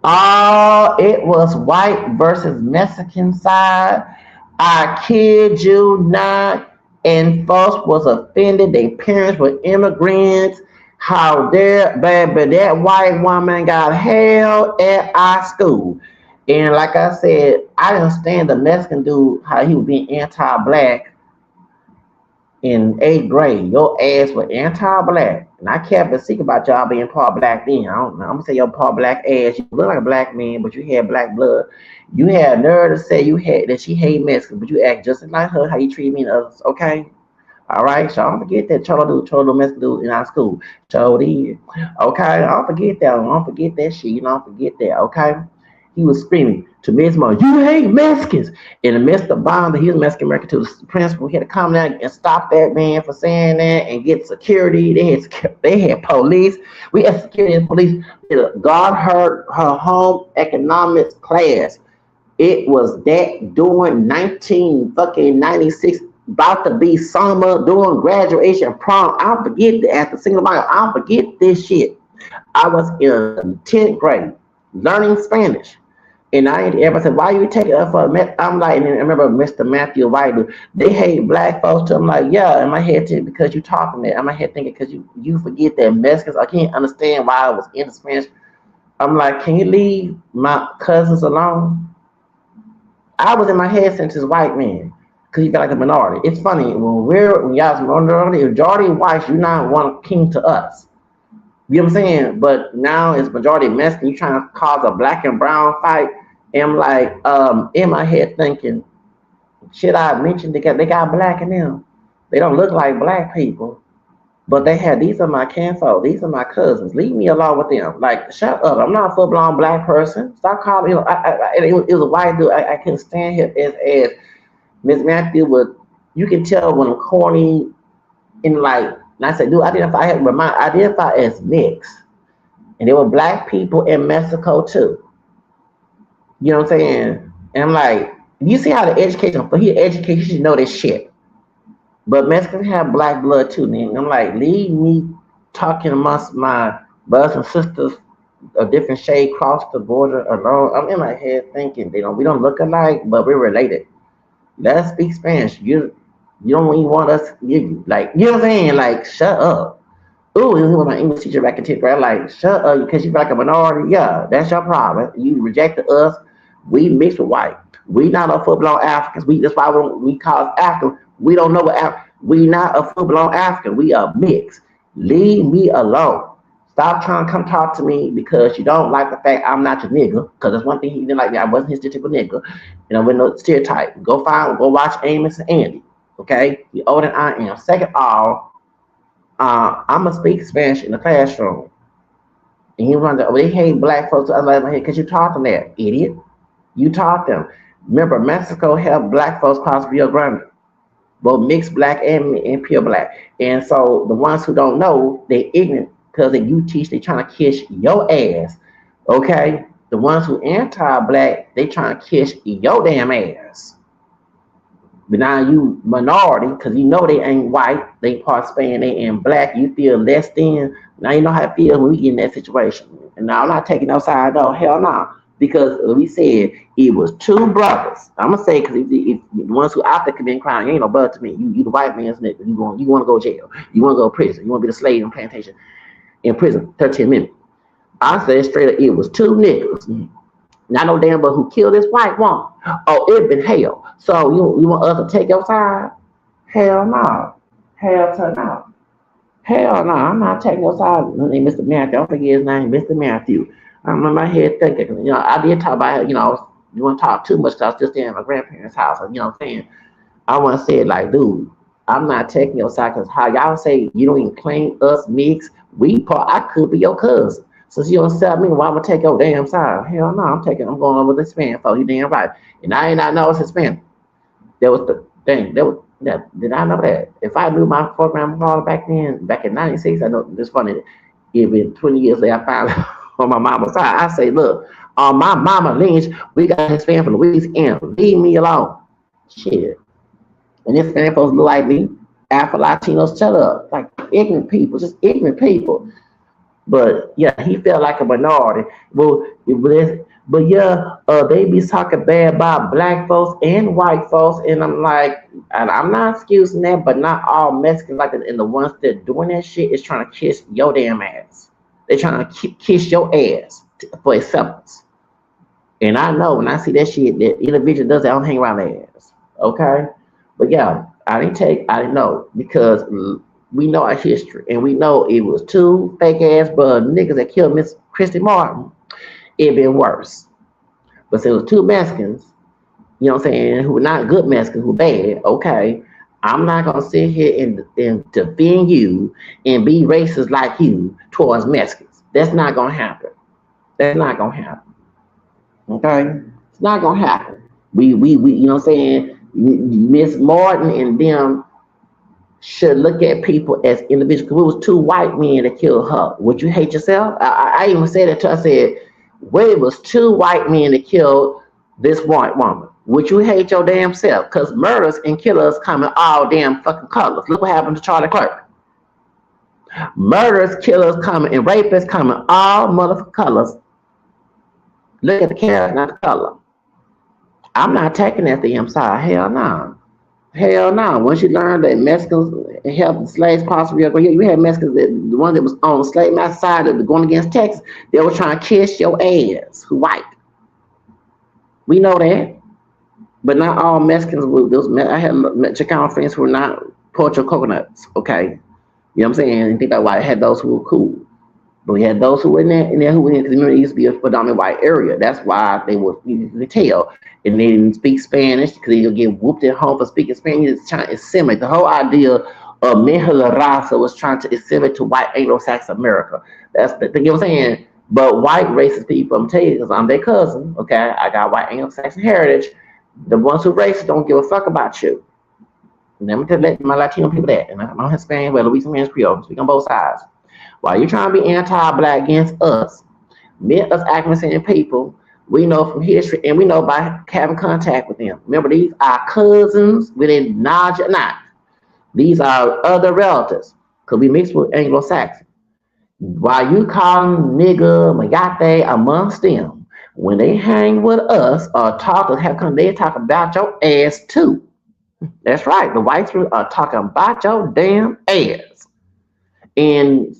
Oh, it was white versus Mexican side. I kid you not. And folks was offended. Their parents were immigrants. How dare, baby, that white woman got held at our school. And like I said, I didn't stand the Mexican dude, how he was being anti-black in eighth grade. Your ass was anti-black. And I kept a secret about y'all being part black then. I don't know. I'm gonna say your part black ass. You look like a black man, but you had black blood. You had nerve to say you had that she hate Mexicans, but you act just like her, how you treat me and others, okay? All right, so don't forget that Cholo Mexican dude in our school. Cholo did. Okay, don't forget that. Don't forget that shit. You don't forget that, okay? He was screaming to Miss Mo, you hate Mexicans. In the midst of bomb, he was Mexican American to the principal. He had to come down and stop that man for saying that and get security. They had police. We had security and police. God heard her home economics class. It was that during 1996, about to be summer, doing graduation prom. I'll forget that after single mile. I'll forget this shit. I was in 10th grade learning Spanish. And I ain't ever said, why you take it up for a I'm like, and I remember Mr. Matthew White, they hate black folks. I'm like, yeah, in my head, because you talking that. In my head thinking, because you forget that Mexicans, I can't understand why I was in the Spanish. I'm like, can you leave my cousins alone? I was in my head since this white man, because he felt like a minority. It's funny, when y'all's majority whites, you're not one king to us. You know what I'm saying? But now it's majority Mexican. You trying to cause a black and brown fight. And I'm like, in my head thinking, should I mention they got black in them? They don't look like black people. But these are my kinfolk. These are my cousins. Leave me alone with them. Like, shut up. I'm not a full-blown black person. Stop calling me. It was a white dude. I couldn't stand him as Miss Matthew would. You can tell when I'm corny and like, and I said, dude, identify as mixed. And there were black people in Mexico too. You know what I'm saying? And I'm like, you see how the education, for here, education, you should know this shit. But Mexicans have black blood too, man. And I'm like, leave me talking amongst my brothers and sisters of different shade cross the border alone. I'm in my head thinking we don't look alike, but we're related. Let us speak Spanish. You don't even want us, like, you know what I'm saying? Like, shut up. Ooh, it was my English teacher back in 10th grade. Like, shut up, because you feel like a minority. Yeah, that's your problem. You rejected us. We mixed with white. We not a full-blown Africans. That's why we call us African. We don't know what we not a full-blown African. We are mixed. Leave me alone. Stop trying to come talk to me because you don't like the fact I'm not your nigga. Because that's one thing he didn't like me. I wasn't his typical nigga. With no stereotype. Go watch Amos and Andy. Okay, you're older than I am. Second of all, I'm gonna speak Spanish in the classroom. And he runs. They hate black folks. I like my head because you taught them that, idiot. You taught them. Remember, Mexico helped black folks cross Rio Grande, both mixed black and pure black. And so the ones who don't know, they're ignorant because you teach. They trying to kiss your ass. Okay, the ones who anti-black, they trying to kiss your damn ass. But now you minority, because you know they ain't white, they part Spanish, they ain't black, you feel less than. Now you know how it feels when we get in that situation. And now I'm not taking no side though, hell no. Because we said it was two brothers. I'm gonna say because the ones who out there committing crime, you ain't no brother to me. You the white man's nigga. You want to go to jail. You want to go to prison. You want to be the slave in plantation in prison 13 minutes. I said straight up, it was two niggas. Not no damn but who killed this white woman. Oh, it been hell. So you want us to take your side? Hell no. Hell to no. Hell no. I'm not taking your side. His name Mr. Matthew. I don't forget his name, Mr. Matthew. I'm in my head thinking, I did talk about, you want to talk too much because I was just staying at my grandparents' house. You know what I'm saying? I want to say it like, dude, I'm not taking your side because how y'all say you don't even claim us mixed. I could be your cousin. So you don't sell me, why I'm gonna take your damn side? Hell no, I'm going over the Hispanic folks. You damn right. And I ain't not know it's Hispanic. That was the thing. Did I know that? If I knew my program back in '96, I know it's funny. It been 20 years later, I found out on my mama's side. I say, look, on my mama lineage, we got Hispanic from Louisiana. Leave me alone. Shit. And Hispanic folks look like me. Afro Latinos, shut up. Like ignorant people, just ignorant people. But yeah, he felt like a minority. Well, But yeah, they be talking bad about black folks and white folks, and I'm like, and I'm not excusing that, but not all Mexicans like that. And the ones that doing that shit is trying to kiss your damn ass. They trying to kiss your ass for acceptance. And I know when I see that shit, that individual does that, I don't hang around their ass. Okay? But yeah, I didn't know because we know our history and we know it was two fake ass but niggas that killed Miss Christy Martin. It been worse. But since it was two Mexicans, you know what I'm saying, who were not good Mexicans, who were bad, okay, I'm not gonna sit here and defend you and be racist like you towards Mexicans. That's not gonna happen. That's not gonna happen. Okay? It's not gonna happen. We you know what I'm saying? Miss Martin and them should look at people as individuals. Because it was two white men that killed her. Would you hate yourself? I even said it to her. I said, well, it was two white men that killed this white woman. Would you hate your damn self? Because murders and killers come in all damn fucking colors. Look what happened to Charlie Clerk. Murders, killers come and rapists come in all motherfucking colors. Look at the character, not the color. I'm not taking that the M side. Hell no. Hell no. Once you learn that Mexicans helped slaves possibly, you had Mexicans, the one that was on the slave master side that was going against Texas, they were trying to kiss your ass, who white. We know that. But not all Mexicans were those. I had Chicano friends who were not poach coconuts, okay? You know what I'm saying? And think about why I had those who were cool. But we had those who were in there who were in because it used to be a predominant white area. That's why they were, you could tell. And they didn't speak Spanish because they'll get whooped at home for speaking Spanish. It's trying to assimilate. The whole idea of Mejia Raza was trying to assimilate to white Anglo-Saxon America. That's the thing, you know what I'm saying? But white racist people, I'm telling you, because I'm their cousin, okay? I got white Anglo-Saxon heritage. The ones who racist don't give a fuck about you. And I'm going to let my Latino people that. And I'm Hispanic, well, Louisiana Creole. Speak on both sides. While you're trying to be anti-black against us, us African people, we know from history and we know by having contact with them. Remember, these are cousins, whether knowledge or not. These are other relatives because we mix with Anglo-Saxon. While you call them nigga, magate amongst them, when they hang with us or talk to have come, they talk about your ass too. That's right. The whites are talking about your damn ass. And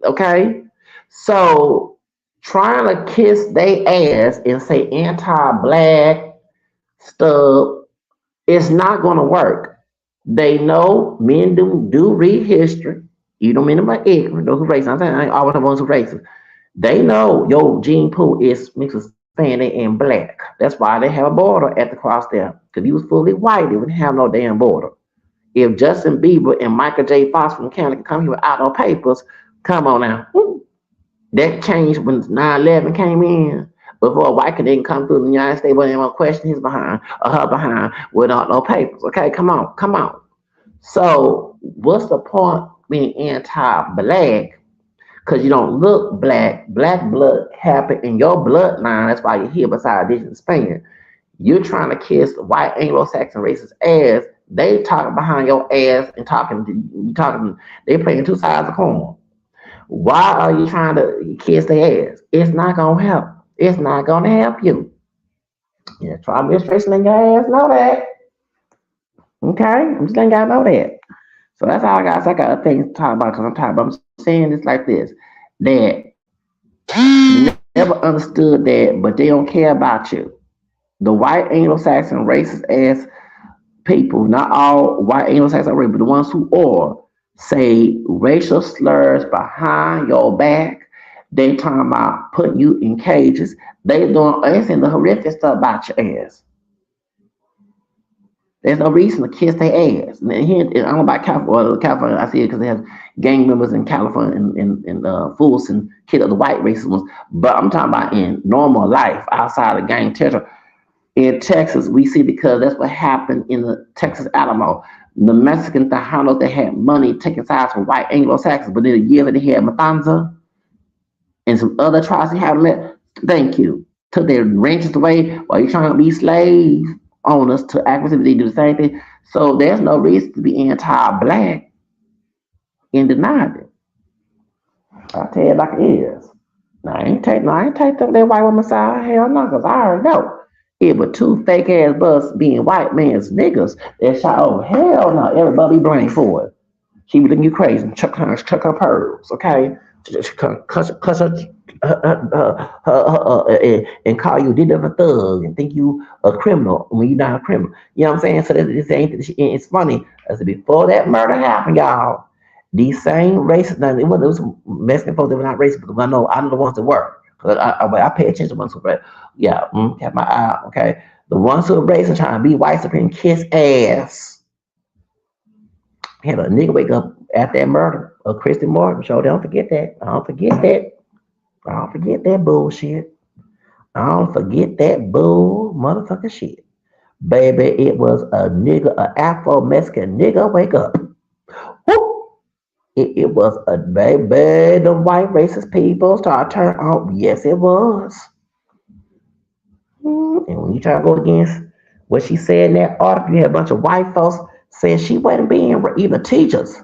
okay, so trying to kiss their ass and say anti-black stuff, it's not gonna work. They know men do read history. You don't mean about ignorant, those who racist. I'm saying I ain't always the ones who racist. They know your gene pool is mixed with Spanish and black. That's why they have a border at the cross there. Because if he was fully white, they wouldn't have no damn border. If Justin Bieber and Michael J. Fox from Canada come here without no papers, come on now. That changed when 9/11 came in. Before a white didn't come through the United States, but they won't question his behind or her behind without no papers. Okay, come on, come on. So what's the point being anti-black? Because you don't look black. Black blood happened in your bloodline. That's why you're here beside this in Spain. You're trying to kiss white Anglo-Saxon racist ass. They talking behind your ass and talking. They playing two sides of the coin. Why are you trying to kiss their ass? It's not gonna help. It's not gonna help you. Yeah, try administration and your ass know that. Okay, I'm just letting y'all know that. So that's all I got. So I got things to talk about because I'm talking about. I'm saying this like this: that you never understood that, but they don't care about you. The white Anglo-Saxon racist ass people, not all white Anglo-Saxon race, but the ones who are, say racial slurs behind your back. They talking about putting you in cages. They saying the horrific stuff about your ass. There's no reason to kiss their ass. And here, I don't know about California. I see it because they have gang members in California and fools and kill the white racist ones. But I'm talking about in normal life outside of gang territory. In Texas, we see because that's what happened in the Texas Alamo. The Mexican Tejanos, they had money taking sides from white Anglo-Saxons, but then a year later they had Matanza and some other tribes they haven't met. Thank you. Took their ranches away while you're trying to be slave owners to aggressively do the same thing. So there's no reason to be anti-black and deny it. I'll tell you like it is. I ain't take that white woman side. Hell no, because I already know. It was two fake ass busts being white man's niggas that shot over. Hell no, everybody blamed for it. She was thinking you crazy. Chuck her pearls, okay? Cuss her, and call you did of a thug and think you a criminal when you're not a criminal. You know what I'm saying? So that this ain't. It's funny. As before that murder happened, y'all, these same racist. Now, it was Mexican folks that were not racist, but I know the ones that were. 'Cause I pay attention to ones who were. Yeah, have my eye out, okay? The ones who are racist trying to be white supreme kiss ass. Had a nigga wake up after that murder of Christy Morton. So don't forget that. I don't forget that. I don't forget that bullshit. I don't forget that bull motherfucking shit. Baby, it was a nigga, a Afro Mexican nigga wake up. Whoop. It was a baby. The white racist people start turning on. Yes, it was. And when you try to go against what she said in that article, you had a bunch of white folks saying she wasn't being even teachers.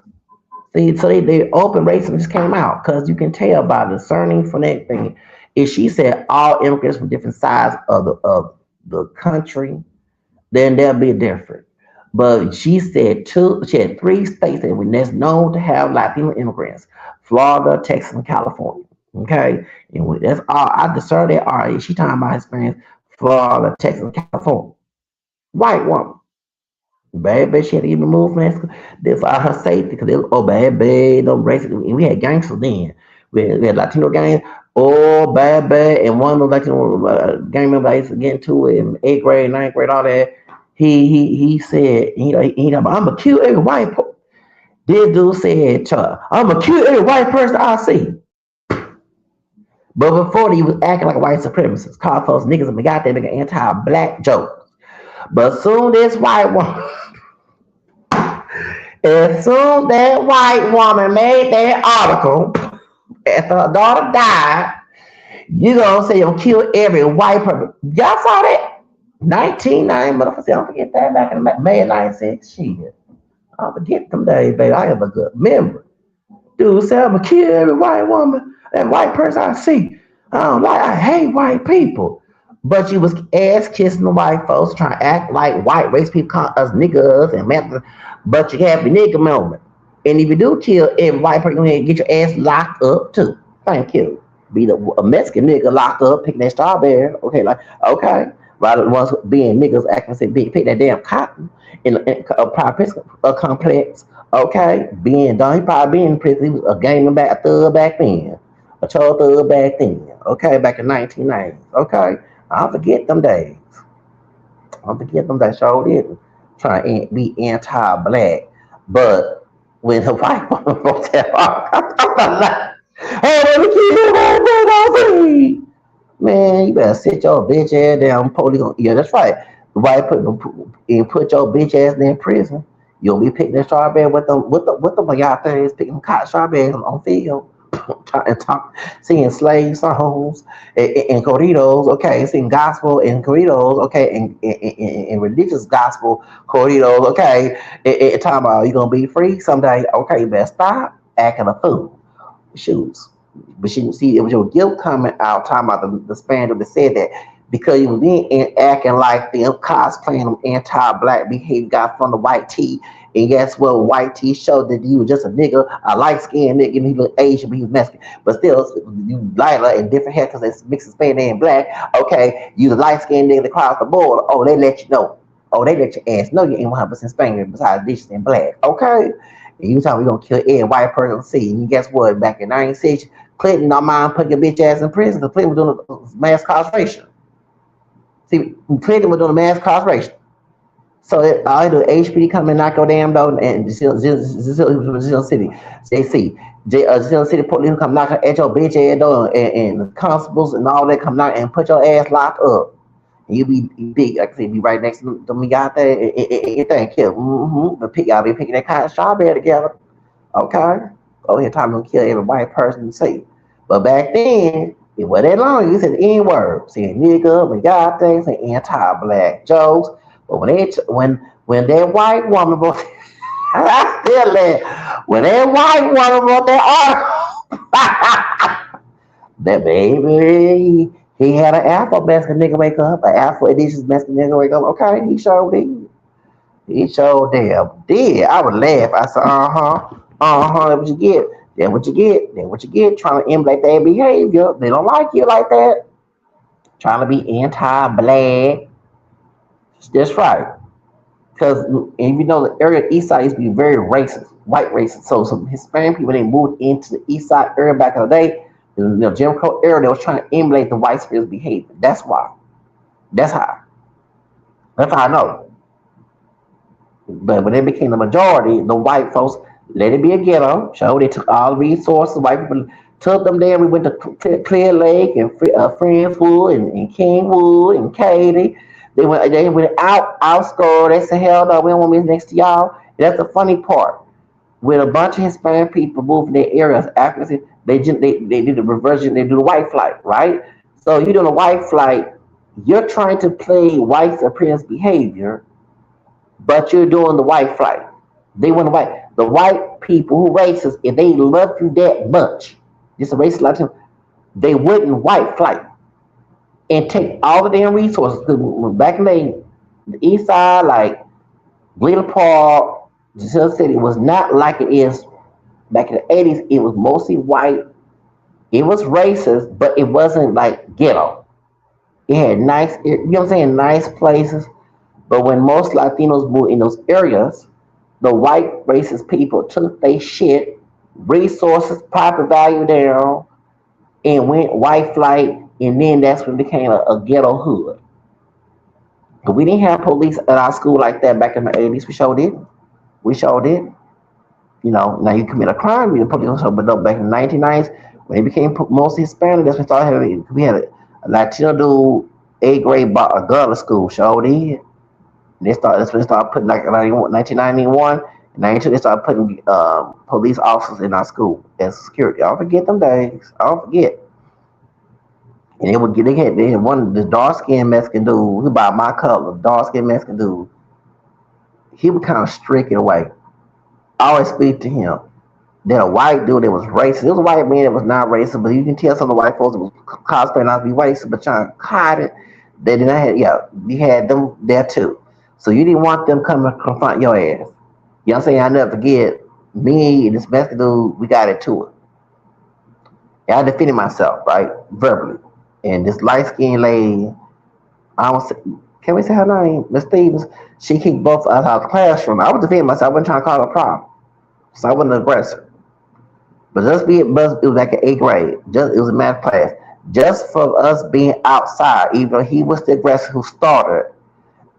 See, so they open racism just came out because you can tell by discerning from that thing. If she said all immigrants from different sides of the country, then they'll be different. But she said two. She had three states that were that's known to have Latino immigrants: Florida, Texas, and California. Okay, and that's all. I discerned that. All right, she talking about experience: Florida, Texas, and California. White woman. Baby, she had to even move from this for her safety because they oh baby, no racist. And we had gangsters then. We had Latino gangs. Oh baby, and one of the Latino gang members I used to get into it in eighth grade, ninth grade, all that. He said I'm gonna kill every This dude said, I'm gonna kill every white person I see. But before he was acting like a white supremacist, called folks niggas and got there making anti-black jokes. But soon this white woman. As soon that white woman made that article, after her daughter died, you gonna say you'll kill every white person. Y'all saw that? 1990, motherfucker, don't forget that back in May of 96. Shit. I'll forget them days, baby. I have a good memory. Dude said, I'm gonna kill every white woman, that white person I see. I hate white people. But you was ass kissing the white folks, trying to act like white race people call us niggas and men. But you have the nigga moment. And if you do kill every white person, you get your ass locked up too. Thank you. Be a Mexican nigga locked up, picking that strawberry. Okay, like, okay. Rather than ones being niggas acting say, pick that damn cotton in a private complex. Okay, being done, he probably been in prison. He was a gang back, a thug back then, a child thug back then. Okay, back in 1990s. Okay, I'll forget them days. I'll forget them days. Sure didn't try to be anti-black, but when the white woman wrote that, I'm like, hey, let me keep it right. Man, you better sit your bitch ass down. Police, yeah, that's right. Right, put your bitch ass in prison. You'll be picking the strawberry with them y'all things, picking cotton strawberries on field, singing slave songs and corridos, okay, singing gospel and corridos, okay, and religious gospel corridos, okay, and talking about you gonna be free someday, okay, you better stop acting a fool. Shoes. But you see, it was your guilt coming out talking about the Spaniard that said that because you was being acting like them cosplaying them anti-black behavior got from the white tee. And guess what? White tee showed that you was just a nigga, a light-skinned nigga, and he looked Asian, but he was Mexican. But still, you lighter and different hair because it's mixing Spanish and black. Okay, you the light-skinned nigga across the board. Oh, they let you know. Oh, they let your ass know you ain't 100% Spaniard besides dishes and black. Okay? And you talking we gonna kill every white person see. And guess what? Back in 96, Clinton, no mind putting your bitch ass in prison because Clinton was doing mass incarceration. See, Clinton was doing mass incarceration. So all the HPD come and knock your damn door and Zil City. They see. Zil City police come knock at your bitch ass door and the constables and all that come knock and put your ass locked up. And you be big, like I said, be right next to me out there and thank you. But y'all be picking that kind of strawberry together. Okay? Go ahead, time to kill every white person you see. But back then, it wasn't that long. You said the N word, saying nigga, we got things, and anti-black jokes. But when that white woman wrote, I still laugh. When that white woman wrote that article, That baby, he had an Afro Mexican nigga wake up, an Afro Indigenous Mexican nigga wake up. Okay, he showed did. He showed damn did. I would laugh. I said, that's what you get. That's what you get. That's what you get. Trying to emulate their behavior. They don't like you like that. Trying to be anti-black. That's right. Because and you know the area east side used to be very racist, white racist. So some Hispanic people they moved into the east side area back in the day. In the Jim Crow era, they was trying to emulate the white people's behavior. That's why. That's how. That's how I know. But when they became the majority, the white folks let it be a ghetto. So they took all the resources. White people took them there. We went to Clear Lake and Friendswood and Kingwood and Katy. They went outscore. They said, hell no, we don't want to be next to y'all. And that's the funny part. When a bunch of Hispanic people move in their areas, after they do the reversion, they do the white flight, right? So you do the white flight, you're trying to play white supremacist behavior, but you're doing the white flight. They want the white people who racist, if they love you that much, just a racist like him, they wouldn't white flight and take all the damn resources. Because back in the east side, like Wheeler Park, Hill City was not like it is back in the 80s. It was mostly white. It was racist, but it wasn't like ghetto. It had nice, you know what I'm saying, nice places. But when most Latinos moved in those areas, the white racist people took their shit, resources, property value down, and went white flight, and then that's when it became a ghetto hood. But we didn't have police at our school like that back in the 80s. We sure didn't. We sure did. Now you commit a crime, you police officer, but no, back in the 1990s, when it became mostly Hispanic, that's when we started having, we had a Latino dude, eighth grade, bought a girl at school, sure did. That's when they started putting, like, 1991, 92, they started putting police officers in our school as security. I don't forget them days. I don't forget. And they had one, the dark skinned Mexican dude, who about my color, dark skinned Mexican dude. He was kind of strict in a way. I always speak to him. Then a white dude that was racist. It was a white man that was not racist, but you can tell some of the white folks that was cosplaying not to be racist, but trying to hide it. They did not have, yeah, you had them there too. So you didn't want them coming to confront your ass. You know what I'm saying? I never forget, me and this Mexican dude, we got into it. And I defended myself, right? Verbally. And this light skinned lady, I don't say, can we say her name? Miss Stevens, she kicked both of us out of the classroom. I was defending myself. I wasn't trying to cause a problem. So I wasn't an aggressor. But it was like an eighth grade. It was a math class. Just for us being outside, even though he was the aggressor who started,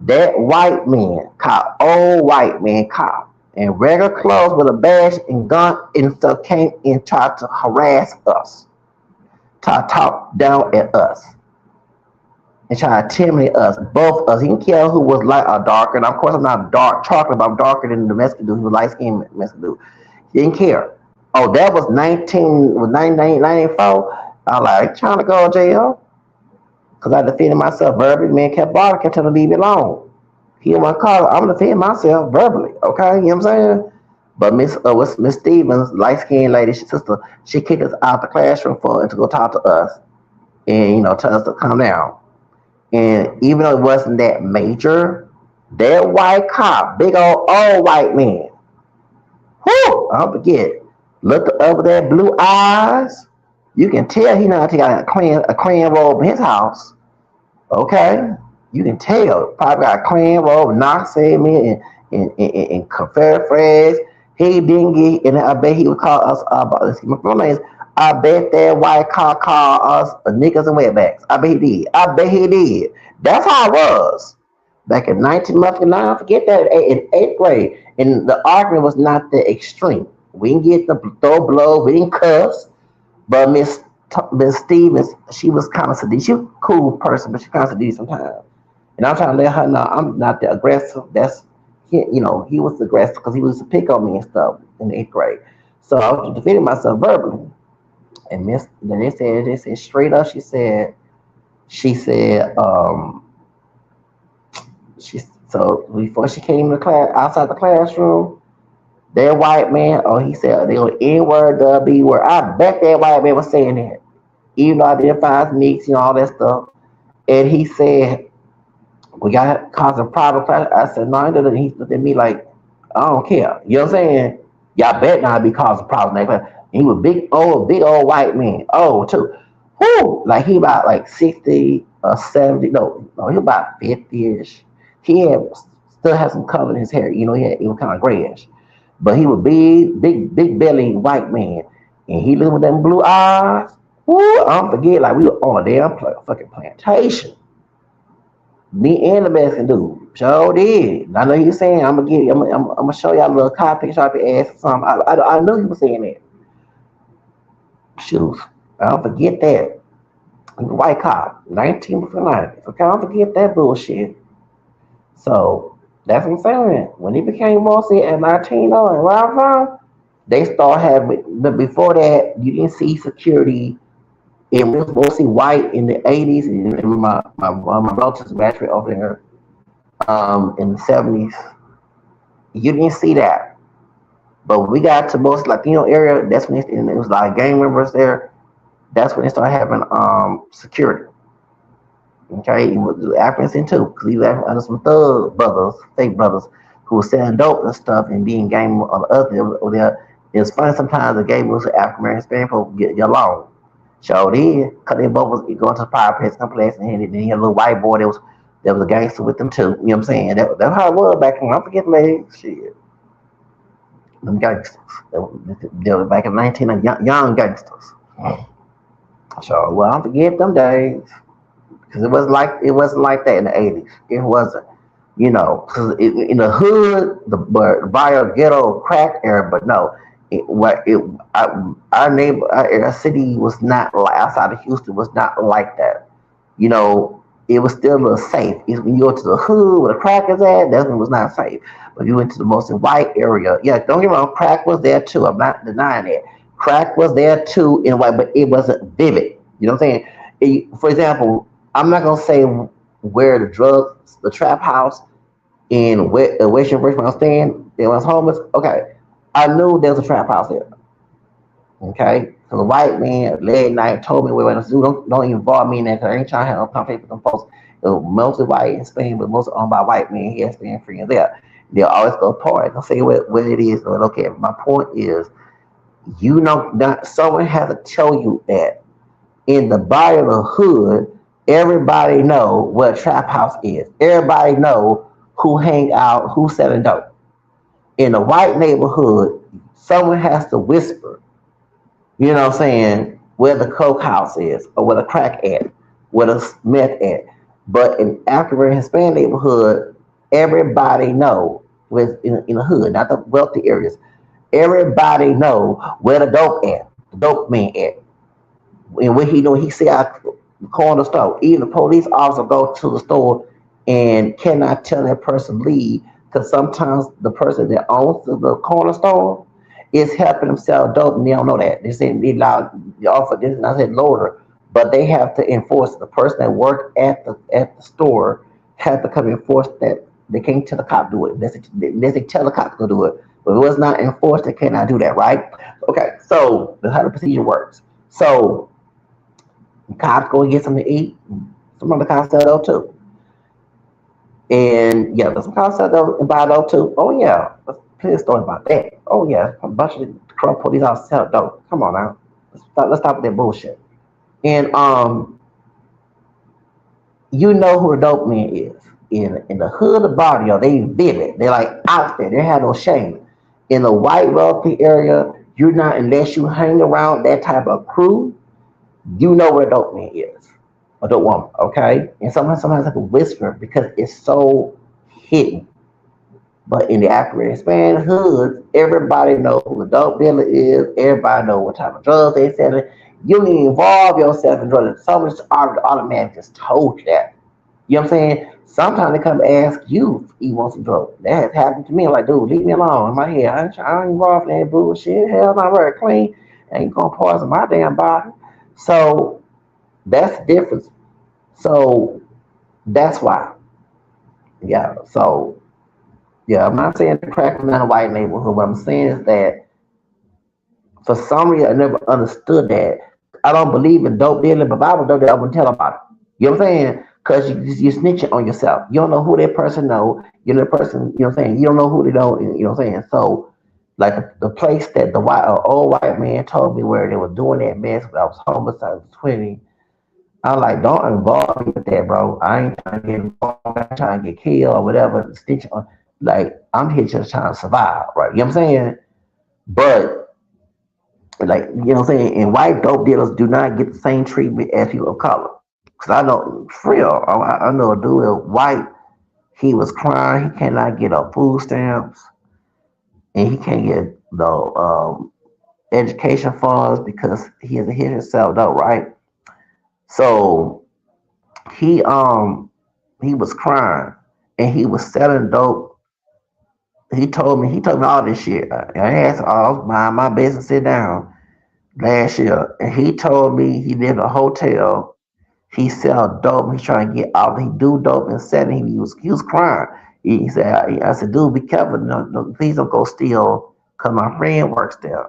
that white man, cop, old white man cop, in regular clothes with a badge and gun and stuff came and tried to harass us, tried to talk down at us, and try to intimidate us, both of us. He didn't care who was light or darker. And of course, I'm not dark chocolate, but I'm darker than the Mexican dude. He was light skinned Mexican dude. He didn't care. Oh, that was 1994. I was like, trying to go to jail. Because I defended myself verbally. The man kept bothering, kept telling me to leave me alone. He didn't want to call. I'm going to defend myself verbally. Okay? You know what I'm saying? But Miss Stevens, light skinned lady, sister, she kicked us out the classroom and to go talk to us and, tell us to calm down. And even though it wasn't that major, that white cop, big old white man, whoo, I don't forget, looked over there, blue eyes. You can tell he not got a clan robe in his house. Okay? You can tell. Probably got a clan robe, Knox me and Confederate flags. He didn't get, and I bet he would call us, my names. I bet that white car called us niggas and wetbacks. I bet he did. I bet he did. That's how it was. Back in 1999, forget that, in eighth grade. And the argument was not that extreme. We didn't get the throw blows, we didn't cuss. But Miss Stevens, she was kind of sadistic. She was a cool person, but she kind of sadistic sometimes. And I'm trying to let her know I'm not the aggressive. He was the aggressive because he used to pick on me and stuff in the eighth grade. So I was defending myself verbally. And then they said straight up, she said, so before she came to class, outside the classroom, that white man, he said, they were N word, the B word. I bet that white man was saying that. even though I identifies mixed, all that stuff. And he said, we got causing problems. I said, no, and he looked at me like, I don't care. You know what I'm saying? Y'all bet not be causing problems. Like that. He was big old white man. Oh, too. Whoo! Like he about like 60 or 70. No, he about 50-ish. He had still had some color in his hair. He was kind of grayish. But he was big belly white man. And he lived with them blue eyes. Woo! I don't forget, like we were on a damn fucking plantation. Me and the Mexican dude. Sure did. I know you saying I'm gonna get. I'm gonna show y'all a little copy. Shop your ass or something. I know you were saying that. Shoot, I don't forget that. White cop, 1990. Okay, I don't forget that bullshit. So that's what I'm saying. When he became mostly at Latino and where I'm from, they start having. But before that, you didn't see security. It was mostly white in the 80s, and my relatives graduated over there in the 70s. You didn't see that. But when we got to most Latino area, that's when it was like gang members there. That's when they started having security. Okay, it was Africans in too, because he was under some thug brothers, fake brothers, who were selling dope and stuff and being gang on the other. It was funny sometimes the gang was African American Spanish folks get along. So did, because they both was going to the fire pits complex, and then he had a little white boy that was a gangster with them too. You know what I'm saying? That's how it was back then. I don't forget legs. Shit. Them gangsters. They were back in 19 young gangsters. So well, I don't forget them days. Because it wasn't like that in the 80s. It wasn't. Because in the hood, the bio ghetto crack era, but no, our neighbor, our city was not like outside of Houston was not like that. It was still a little safe. When you go to the hood where the crack is at, that one was not safe. But you went to the most white area. Yeah, don't get me wrong, crack was there too. I'm not denying that. Crack was there too in white, but it wasn't vivid. You know what I'm saying? For example, I'm not gonna say where the trap house in Western Richmond I was staying, there was homeless. Okay, I knew there was a trap house there. Okay, so the white man late night told me what to do. Don't even involve me in that because I ain't trying to have no conversation with them folks. It was mostly white in Spain, but mostly owned by white men. He has Spain free and there. They'll always go party. Don't say what it is. But okay, my point is, not someone has to tell you that in the body of the hood, everybody know what a trap house is. Everybody know who hang out, who selling dope. In a white neighborhood, someone has to whisper, what I'm saying, where the coke house is, or where the crack at, where the meth at. But in African Hispanic neighborhood, everybody know in the hood, not the wealthy areas. Everybody know where the dope man at. And what he see out the corner store. Even the police officer go to the store and cannot tell that person leave because sometimes the person that owns the corner store is helping themselves dope and they don't know that. They say they allow the offer this and I said loader, but they have to enforce it. The person that worked at the store has to come enforce that. They can't tell the cop to do it unless they tell the cop to do it. But if it was not enforced, they cannot do that, right? Okay, so that's how the procedure works. So cops go and get something to eat. Some other cops sell those too. And yeah, there's some cops sell those and buy those too. Oh yeah, let's play a story about that. Oh yeah, a bunch of corrupt police officers sell dope. Come on now, let's stop with that bullshit. And you know who the dope man is in the hood of Barrio. They vivid. They're like out there. They have no shame. In the white wealthy area, you're not unless you hang around that type of crew. You know where dope man is, or dope woman, okay? And sometimes like a whisper because it's so hidden. But in the African Hispanic hood, everybody knows who the dope dealer is. Everybody knows what type of drugs they selling. You don't even involve yourself in drugs. Someone just automatically just told you that. You know what I'm saying? Sometimes they come ask you if you want some drugs. That has happened to me. I'm like, dude, leave me alone. In my head, I ain't involved in that bullshit. Hell, I'm very clean. I ain't gonna poison my damn body. So that's the difference. So that's why. Yeah. So yeah, I'm not saying the crack is not a white neighborhood. What I'm saying is that for some reason I never understood that. I don't believe in dope dealing, but if I was dope dealer, I wouldn't tell about it. You know what I'm saying? Because you snitching on yourself. You don't know who that person know. You know the person. You know what I'm saying. You don't know who they don't. You know what I'm saying. So like the place that the old white man told me where they were doing that mess when I was homeless, I was 20. I'm like, don't involve me with that, bro. I ain't trying to get involved. I'm not trying to get killed or whatever. Stitch on. Like I'm here just trying to survive, right? You know what I'm saying? But like you know what I'm saying, and white dope dealers do not get the same treatment as people of color. Cause I know for real, I know a dude that white, he was crying, he cannot get up food stamps, and he can't get the education funds because he has a hit himself though, right? So he he was crying and he was selling dope. He told me all this shit. I asked, I was mind my business, sit down last year, and he told me he lived in a hotel. He sell dope. He's trying to get out. He do dope and selling. He was crying. He said, I said, dude, be careful. No, no, please don't go steal, cause my friend works there.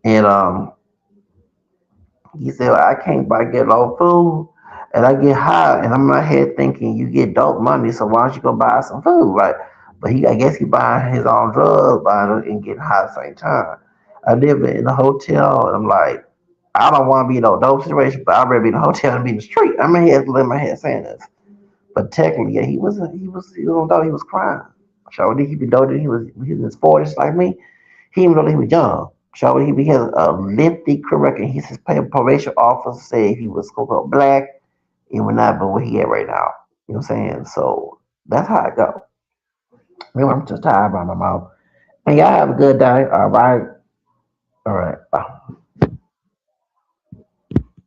And he said, well, I can't buy get low food, and I get high, and I'm in my head thinking you get dope money, so why don't you go buy some food, right? But I guess he buying his own drugs, buying it and getting high at the same time. I live in a hotel, and I'm like, I don't want to be in no dope situation, but I'd rather be in a hotel than be in the street. I'm in here, in my head saying this, but technically, yeah, he was on dope, he was crying. So he be dope, he was in his 40s like me. He even though he was young. So he has a lengthy career record. He's his probation officer said he was so black and would not be where he at right now. You know what I'm saying? So that's how I go. Remember, I'm just tired by my mouth. And y'all have a good day. All right. All right. Bye.